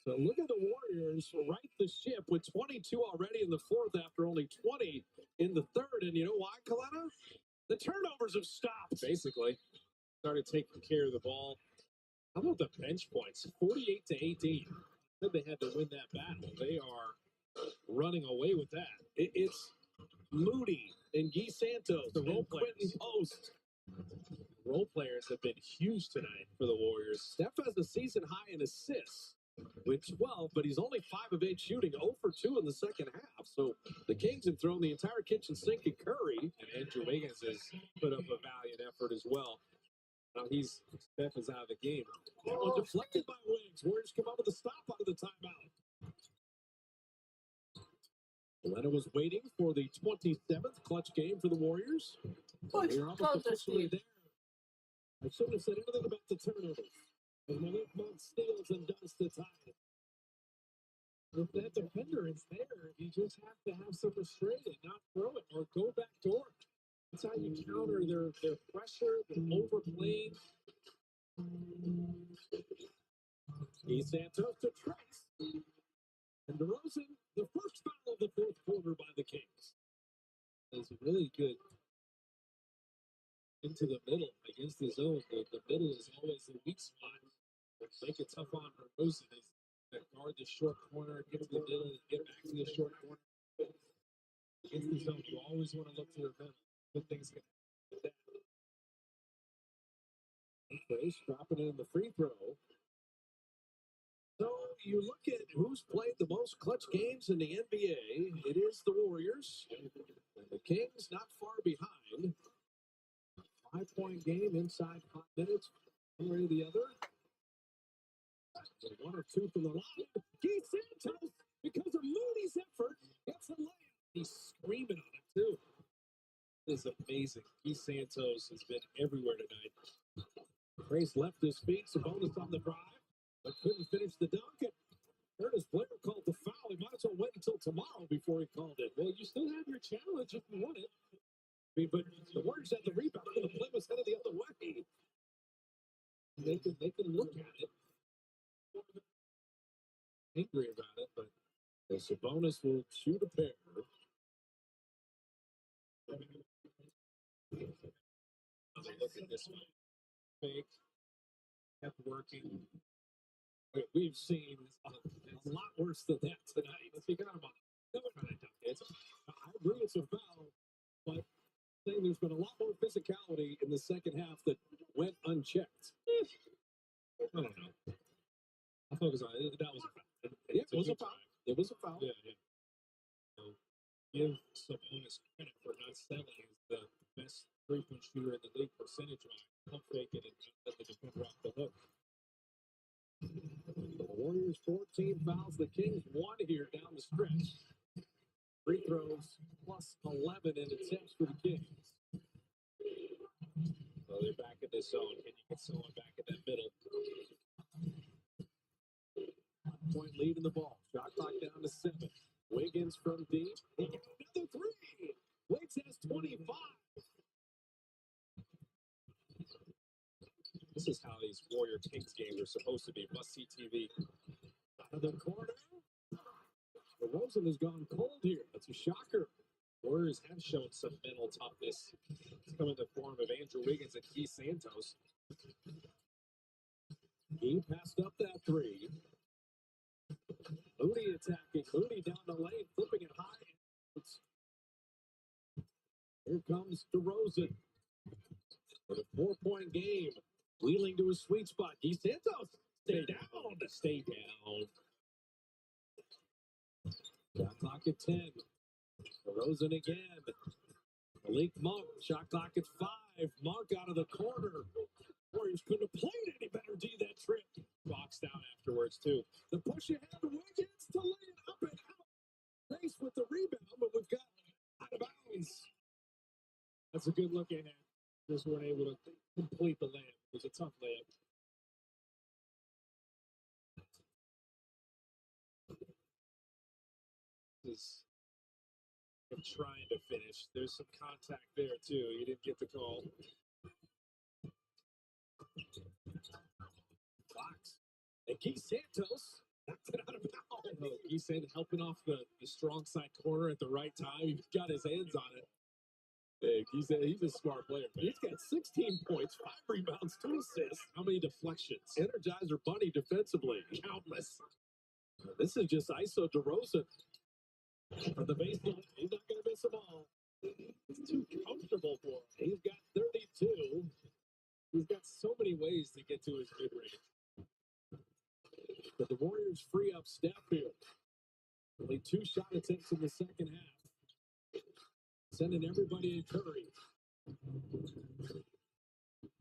So look at the Warriors right the ship with 22 already in the 4th after only 20 in the 3rd. And you know why, Coletta? The turnovers have stopped. Basically, started taking care of the ball. How about the bench points? 48-18. Said they had to win that battle. They are running away with that. It's Moody and Guy Santos, the role Quentin Post. Role players have been huge tonight for the Warriors. Steph has a season high in assists with 12, but he's only 5 of 8 shooting, 0 for 2 in the second half. So the Kings have thrown the entire kitchen sink at Curry, and Andrew Wiggins has put up a valiant effort as well. Now Steph is out of the game. That one deflected by Wiggins. Warriors come up with a stop out of the timeout. Atlanta was waiting for the 27th clutch game for the Warriors. They're almost officially there. I shouldn't have said anything about the turnovers. And Malik Monk steals and does the tie. If that defender is there, you just have to have some restraint and not throw it or go back door. That's how you counter their pressure, their overplaying. He's Santos to Trace. And DeRozan, the first foul of the 4th quarter by the Kings. It's really good into the middle against the zone. The middle is always the weak spot. Make it tough on DeRozan. They guard the short corner, get to the middle, and get back to the short corner. Against the zone, you always want to look to the middle. Good things can happen. Grace dropping in the free throw. So you look at who's played the most clutch games in the NBA. It is the Warriors. And the Kings not far behind. 5-point game inside 5 minutes. One way or the other. One or two from the line. Keith Santos, because of Mooney's effort, gets a layup. He's screaming on it, too. This is amazing. Keith Santos has been everywhere tonight. Grace left his feet. Sabonis on the drive, but couldn't finish the dunk. And Curtis Blair called the foul. He might as well wait until tomorrow before he called it. Well, you still have your challenge if you want it. I mean, but the Warriors had the rebound. The play was headed the other way. They can look at it. Angry about it, but the Sabonis will shoot a pair. Look at this one. Fake. Kept working. We've seen a lot worse than that tonight. Let's be honest about it. No, I agree it's a foul, but saying there's been a lot more physicality in the second half that went unchecked. I don't know. I focus on it. That was a foul. It was a foul. It was a foul. Yeah. So give Sabonis credit for not settling as the best three-point shooter in the league percentage-wise. Pump fake it and let the defender off the hook. The Warriors 14 fouls. The Kings 1 here down the stretch. Free throws plus 11 in attempts for the Kings. So they're back in the zone. Can you get someone back in that middle? Point lead in the ball. Shot clock down to 7. Wiggins from deep. He got another 3. Wiggs has 25. This is how these Warrior Kings games are supposed to be. Must-see TV. Out of the corner. DeRozan has gone cold here. That's a shocker. Warriors have shown some mental toughness. It's come in the form of Andrew Wiggins and Keith Santos. He passed up that 3. Moody attacking. Moody down the lane, flipping it high. Here comes DeRozan for the 4-point game. Wheeling to his sweet spot. Keith Santos, stay down. Stay down. Shot clock at 10. DeRozan again. Malik Monk, shot clock at 5. Monk out of the corner. Warriors couldn't have played any better D that trip. Boxed out afterwards, too. The push ahead to Wiggins to lay it up and out. Grace with the rebound, but we've got out of bounds. That's a good look at it. Just weren't able to complete the layup. It was a tough layup. This is trying to finish. There's some contact there, too. You didn't get the call. Fox. And Keith Santos knocked it out of bounds. Keith Santos helping off the strong side corner at the right time. He got his hands on it. Hey, he's a smart player, but he's got 16 points, 5 rebounds, 2 assists. How many deflections? Energizer Bunny defensively. Countless. This is just ISO DeRozan. For the baseline, he's not going to miss them all. It's too comfortable for him. He's got 32. He's got so many ways to get to his mid-range. But the Warriors free up Steph here. Only 2 shot attempts in the second half. Sending everybody in Curry.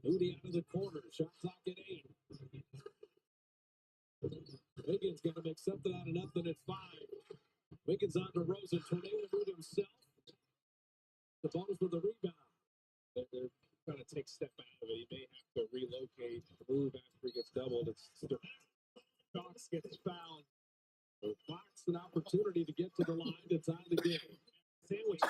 Moody out of the corner. Shot clock at 8. Wiggins got to make something out of nothing at 5. Wiggins on to Rosen. Tornado moved himself. The Sabonis with the rebound. They're trying to take a step out of it. He may have to relocate, move after he gets doubled. Fox gets fouled. So Fox an opportunity to get to the line to tie the game. Sandwich.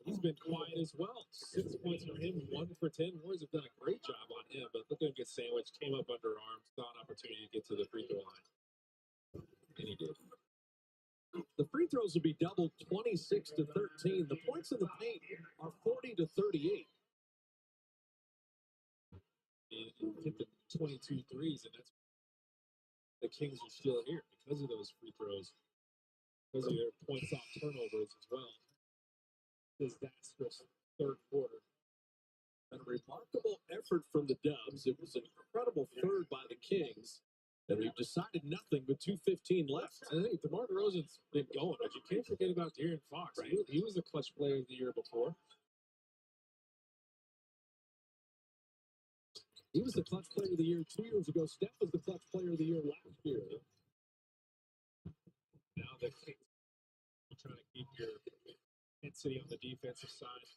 He's been quiet as well. 6 points for him, 1 for 10. Warriors have done a great job on him, but look at him get sandwiched. Came up under arms, saw an opportunity to get to the free throw line. And he did. The free throws will be doubled 26 to 13. The points in the paint are 40 to 38. And hit the 22 threes, and that's the Kings are still here because of those free throws. because of their points off turnovers as well. Disastrous third quarter. And a remarkable effort from the Dubs. It was an incredible third by the Kings. And we've decided nothing with 2:15 left. I think DeMar DeRozan's been going, but you can't forget about De'Aaron Fox. Right? He was the clutch player of the year before. He was the clutch player of the year 2 years ago. Steph was the clutch player of the year last year. Now the Kings are trying to keep your intensity on the defensive side.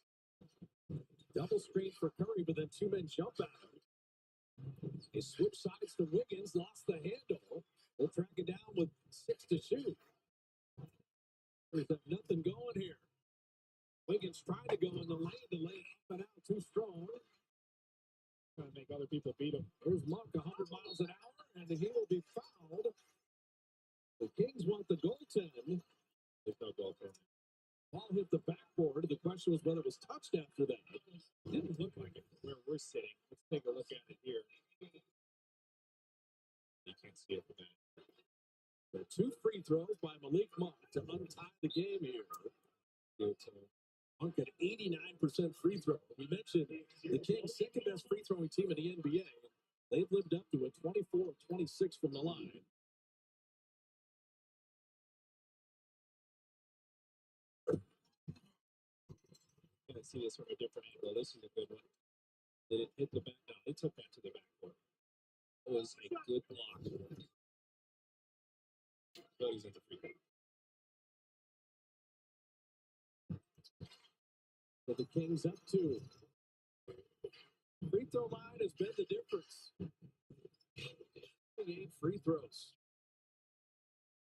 Double screen for Curry, but then two men jump at him. He switched sides to Wiggins, lost the handle. We'll track it down with 6 to shoot. There's nothing going here. Wiggins tried to go in the lane up and out too strong. Trying to make other people beat him. There's Monk, 100 miles an hour, and he will be fouled. The Kings want the goaltend. There's no goaltend. Ball hit the backboard. The question was whether it was touched after that. It didn't look like it where we're sitting. Let's take a look at it here. You can't see it from that. There are 2 free throws by Malik Monk to untie the game here. Monk at 89% free throw. We mentioned the Kings' second best free throwing team in the NBA. They've lived up to it, 24 of 26 from the line. Going to see this from a different angle. This is a good one. Did it hit the back? No, they took that to the backcourt. It was a good block. But he's at the free throw. So the Kings up 2. Free throw line has been the difference. 8 free throws.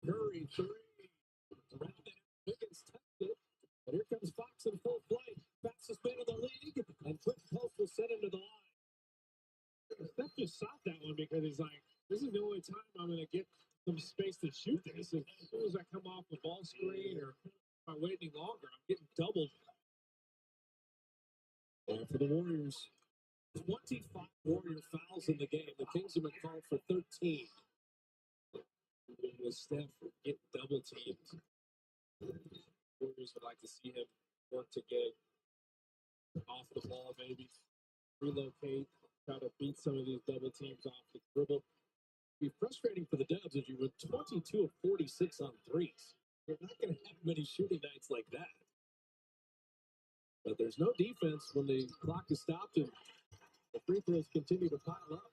Curry 3. Around it. Wiggins touched it. But here comes Fox in full flight. Fastest man in the league. And quick post will set into the line. Steph just shot that one because he's like, this is the only time I'm going to get some space to shoot this. As soon as I come off the ball screen or if I wait any longer, I'm getting doubled. And for the Warriors, 25 Warrior fouls in the game. The Kings have been called for 13. With Steph getting double teamed. Warriors would like to see him work to get off the ball, maybe relocate, try to beat some of these double teams off the dribble. It'd be frustrating for the Dubs if you were 22 of 46 on threes. You're not going to have many shooting nights like that. But there's no defense when the clock is stopped and the free throws continue to pile up.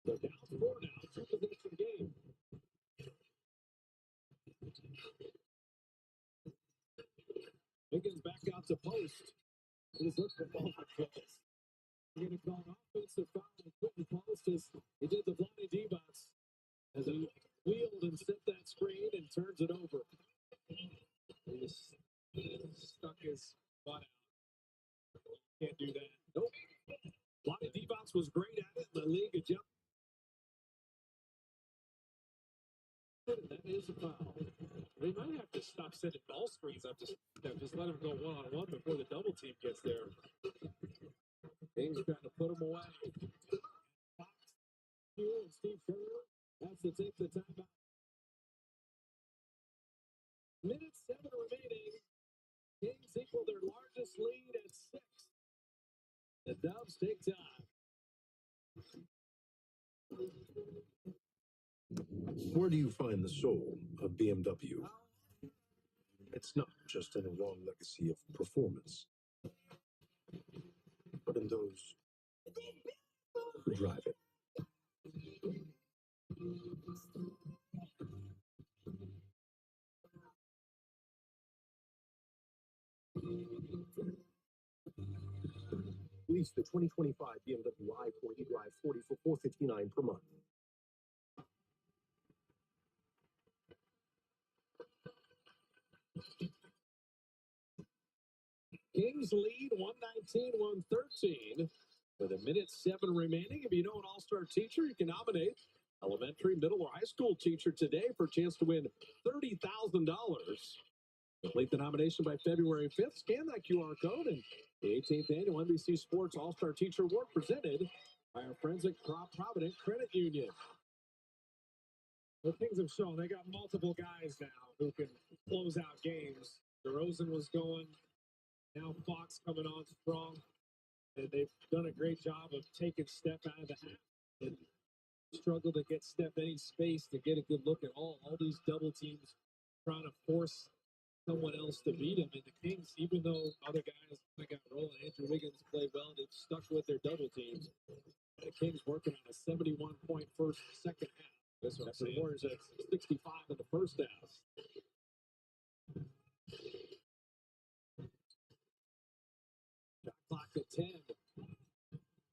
They're down 4 now, 2-possession game. Wiggins back out to post. He's looking for ball controls. We're going to call an offensive foul and Quentin Post as he did the blind D-bots as he wheeled and set that screen and turns it over. He stuck his butt out. Can't do that. Nope. Blind D-bots was great at it. The league adjusted. That is a foul. They might have to stop sending ball screens up. Just let them go one-on-one before the double team gets there. Kings trying to put them away. Fox, Hugh, and Steve Kerr has to take the timeout. Minute 7 remaining. Kings equal their largest lead at 6. The Dubs take time. Where do you find the soul of BMW? It's not just in a long legacy of performance, but in those who drive it. Lease the 2025 BMW i4 eDrive 40 for $459 per month. Kings lead 119-113 with a minute 7 remaining. If you know an all-star teacher, you can nominate elementary, middle, or high school teacher today for a chance to win $30,000. Complete the nomination by February 5th. Scan that QR code and the 18th annual NBC Sports All-Star Teacher Award presented by our friends at Provident Credit Union. The Kings have shown they got multiple guys now who can close out games. DeRozan was going. Now Fox coming on strong. And they've done a great job of taking Steph out of the half and struggle to get Steph any space to get a good look at all these double teams trying to force someone else to beat him. And the Kings, even though other guys got rolling, Andrew Wiggins played well, they've stuck with their double teams. The Kings working on a 71-point second half. That's what the Warriors at 65 in the first half. Shot clock at 10.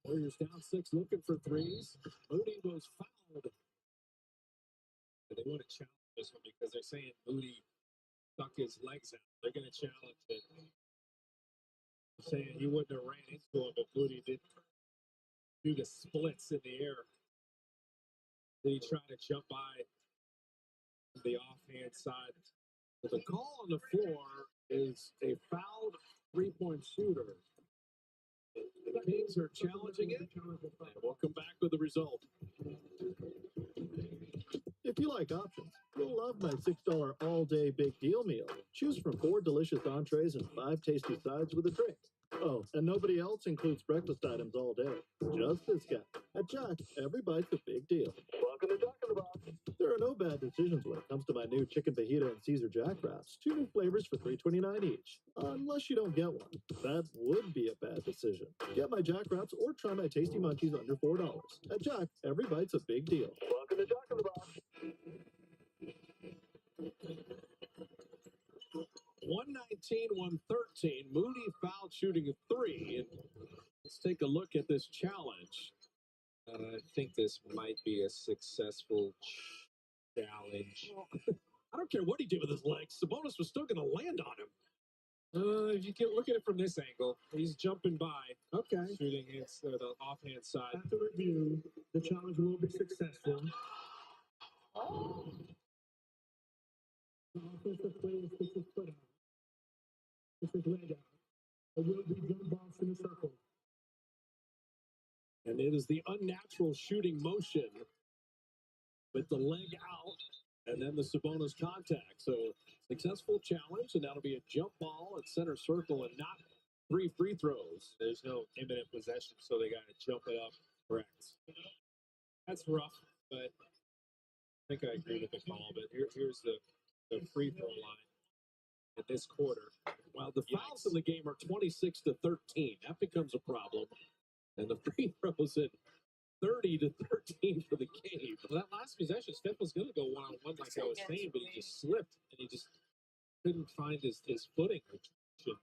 Warriors down 6, looking for threes. Moody was fouled. But they want to challenge this one because they're saying Moody stuck his legs out. They're going to challenge it. They're saying he wouldn't have ran into him, but Moody did do the splits in the air. Then he tried to jump by the offhand side. But the call on the floor is a fouled three-point shooter. The Kings are challenging it, and we'll come back with the result. If you like options, you'll love my $6 all-day big deal meal. Choose from 4 delicious entrees and 5 tasty sides with a drink. Oh, and nobody else includes breakfast items all day. Just this guy. At Jack, every bite's a big deal. Welcome to Jack in the Box. There are no bad decisions when it comes to my new chicken fajita and Caesar Jack wraps. 2 new flavors for $3.29 each. Unless you don't get one. That would be a bad decision. Get my Jack wraps or try my tasty munchies under $4. At Jack, every bite's a big deal. Welcome to Jack in the Box. 119-113. Moody foul shooting a 3. And let's take a look at this challenge. I think this might be a successful challenge. I don't care what he did with his legs. Sabonis was still going to land on him. If you can look at it from this angle, he's jumping by. Okay. Shooting the offhand side. After review, the challenge will be successful. The offensive player puts his foot out. Puts his leg out. It will be jump balls in a circle. And it is the unnatural shooting motion with the leg out and then the Sabonis contact. So successful challenge, and that'll be a jump ball at center circle and not 3 free throws. There's no imminent possession, so they got to jump it up. Correct. That's rough, but I think I agree with the call. But here's the free throw line at this quarter. While the fouls in the game are 26-13, that becomes a problem. And the free throws at 30-13 for the game. Well, that last possession, Steph was going to go one-on-one like I was saying, but he just slipped and he just couldn't find his footing. He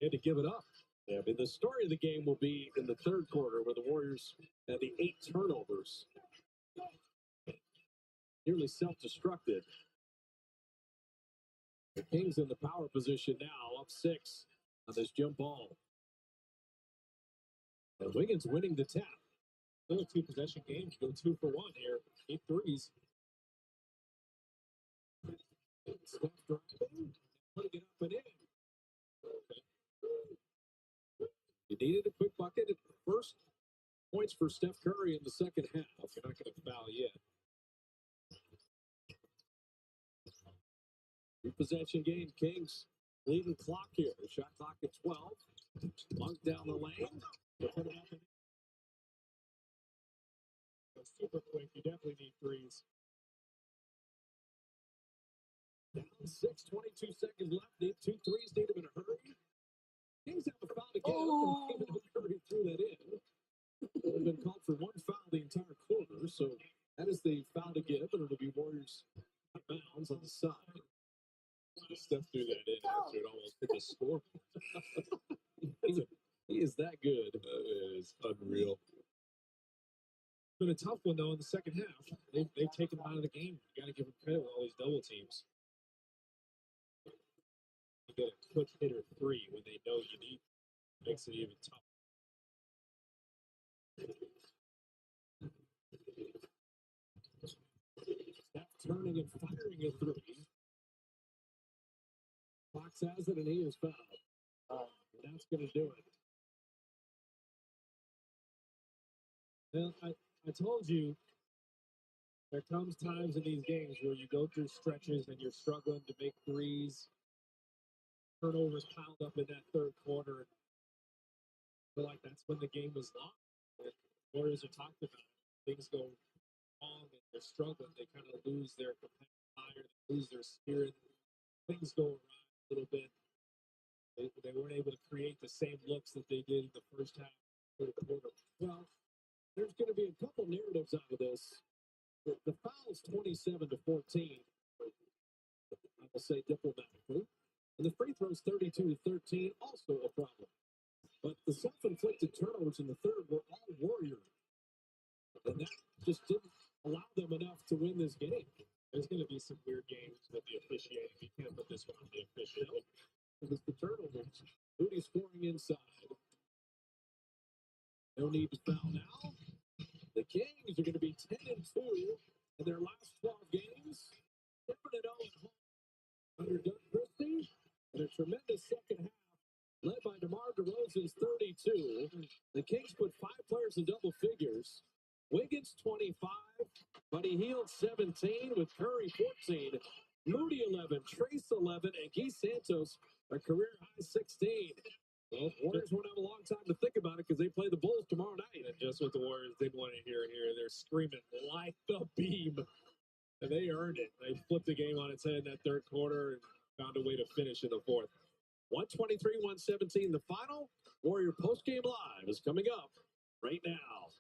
had to give it up. Yeah, I mean, the story of the game will be in the third quarter where the Warriors had the 8 turnovers. Nearly self-destructed. The Kings in the power position now, up 6 on this jump ball. And Wiggins winning the tap. Still a 2-possession game. Go 2 for 1 here. 8 threes. Steph driving, putting it up and in. Okay. You needed a quick bucket at the first points for Steph Curry in the second half. You're not going to foul yet. 2-possession game. Kings leading clock here. Shot clock at 12. Monk down the lane. Put it up and in. Super quick. You definitely need threes. Down 6, 22 seconds left. Need 2 threes. Need them in a hurry. Kings have a foul again. Oh. Even though Curry threw that in. They've been called for 1 foul the entire quarter. So that is the foul to give. And it'll be Warriors bounds on the side. Steph threw that in after it almost hit the score. He is that good. It is unreal. It's been a tough one, though, in the second half. They've taken him out of the game. You got to give him credit with all these double teams. You get a quick hitter 3 when they know you need. Makes it even tougher. Steph turning and firing a 3. Fox has it, and he is fouled. And that's going to do it. Well, I told you There comes times in these games where you go through stretches and you're struggling to make threes. Turnovers piled up in that third quarter. I feel like that's when the game was lost. The Warriors are talked about it. Things go wrong and they're struggling. They kind of lose their competitive fire, they lose their spirit. Things go awry a little bit. They weren't able to create the same looks that they did in the first half of the quarter. Well, there's going to be a couple narratives out of this. The foul's 27 to 14. I will say diplomatically. And the free throw's 32 to 13, also a problem. But the self-inflicted turnovers in the third were all Warrior. And that just didn't allow them enough to win this game. There's going to be some weird games with the officiating. You can't put this one on the officiating. Because the turnovers, Moody scoring inside. No need to foul now. The Kings are going to be 10-2 in their last 12 games. 7-0 at home under Doug Christie. And a tremendous second half led by DeMar DeRozan's 32. The Kings put 5 players in double figures. Wiggins 25, Buddy Hield 17 with Curry 14. Moody 11, Trace 11, and Guy Santos a career high 16. Well, Warriors won't have a long time to think about it because they play the Bulls tomorrow night. And just what the Warriors didn't want to hear here, they're screaming like the beam. And they earned it. They flipped the game on its head in that third quarter and found a way to finish in the fourth. 123-117 the final. Warrior postgame live is coming up right now.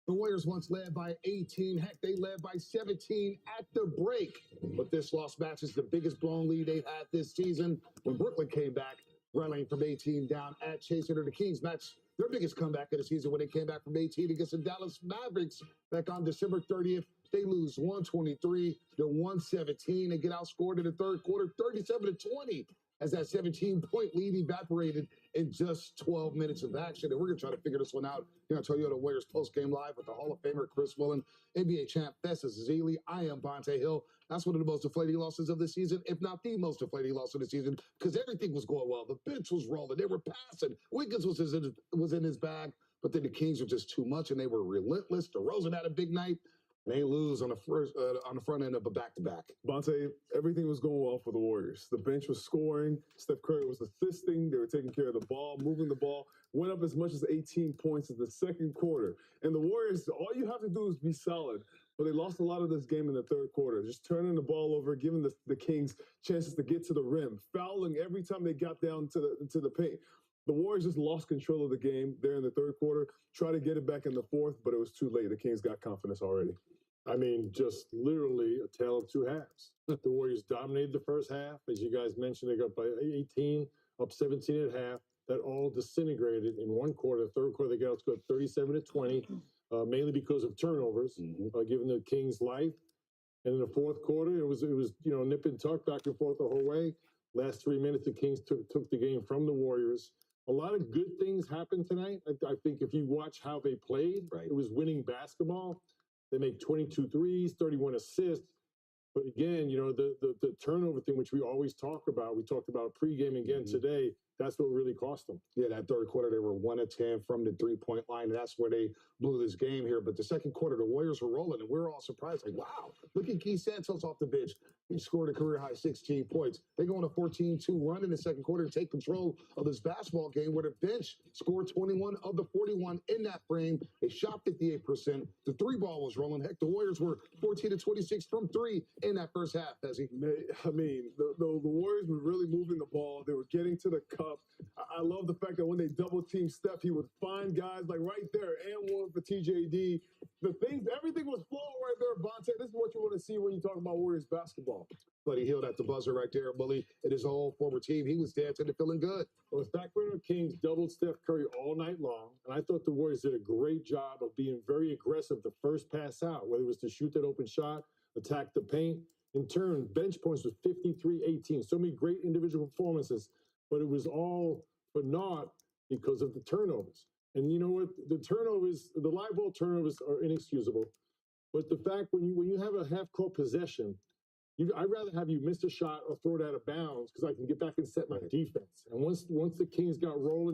The Warriors once led by 18. Heck, they led by 17 at the break. But this loss matches the biggest blown lead they've had this season when Brooklyn came back, rallying from 18 down at Chase Center. The Kings matched their biggest comeback of the season when they came back from 18 against the Dallas Mavericks back on December 30th. They lose 123 to 117 and get outscored in the third quarter 37-20 as that 17-point lead evaporated in just 12 minutes of action. And we're going to try to figure this one out here on Toyota Warriors Postgame Live with the Hall of Famer Chris Woolen, NBA champ Festus Ezeli. I am Bonte Hill. That's one of the most deflating losses of the season, if not the most deflating loss of the season, because everything was going well. The bench was rolling. They were passing. Wiggins was in his bag, but then the Kings were just too much, and they were relentless. DeRozan had a big night. They lose on the front end of a back-to-back. Bonte, everything was going well for the Warriors. The bench was scoring. Steph Curry was assisting. They were taking care of the ball, moving the ball. Went up as much as 18 points in the second quarter. And the Warriors, all you have to do is be solid. But they lost a lot of this game in the third quarter, just turning the ball over, giving the Kings chances to get to the rim, fouling every time they got down to the paint. The Warriors just lost control of the game there in the third quarter, tried to get it back in the fourth, but it was too late. The Kings got confidence already. I mean, just literally a tale of two halves. The Warriors dominated the first half. As you guys mentioned, they got by 18, up 17 at half. That all disintegrated in one quarter. The third quarter, they got outscored 37-20, mainly because of turnovers, giving the Kings life. And in the fourth quarter, it was nip and tuck back and forth the whole way. Last 3 minutes, the Kings took the game from the Warriors. A lot of good things happened tonight. I think if you watch how they played, it was winning basketball. They make 22 threes, 31 assists. But again, the turnover thing, which we always talk about, we talked about pregame again today, that's what really cost them. Yeah, that third quarter, they were 1 of 10 from the three-point line, and that's where they blew this game here. But the second quarter, the Warriors were rolling, and we were all surprised. Like, wow, look at Guy Santos off the bench. He scored a career-high 16 points. They go on a 14-2 run in the second quarter to take control of this basketball game where the bench scored 21 of the 41 in that frame. They shot 58%. The three ball was rolling. Heck, the Warriors were 14-26 from three in that first half, Pezzy. I mean, the Warriors were really moving the ball. They were getting to the cup. I love the fact that when they double-teamed Steph, he would find guys like right there, and one for TJD. Everything was flowing right there, Bonte. This is what you want to see when you talk about Warriors basketball. Buddy Hield at the buzzer right there, Bully, and his whole former team. He was dancing and feeling good. Well, the Sacramento Kings doubled Steph Curry all night long, and I thought the Warriors did a great job of being very aggressive the first pass out, whether it was to shoot that open shot, attack the paint. In turn, bench points was 53-18. So many great individual performances, but it was all for naught because of the turnovers. And you know what? The live ball turnovers are inexcusable. But the fact when you have a half-court possession I'd rather have you miss a shot or throw it out of bounds because I can get back and set my defense. And once the Kings got rolling.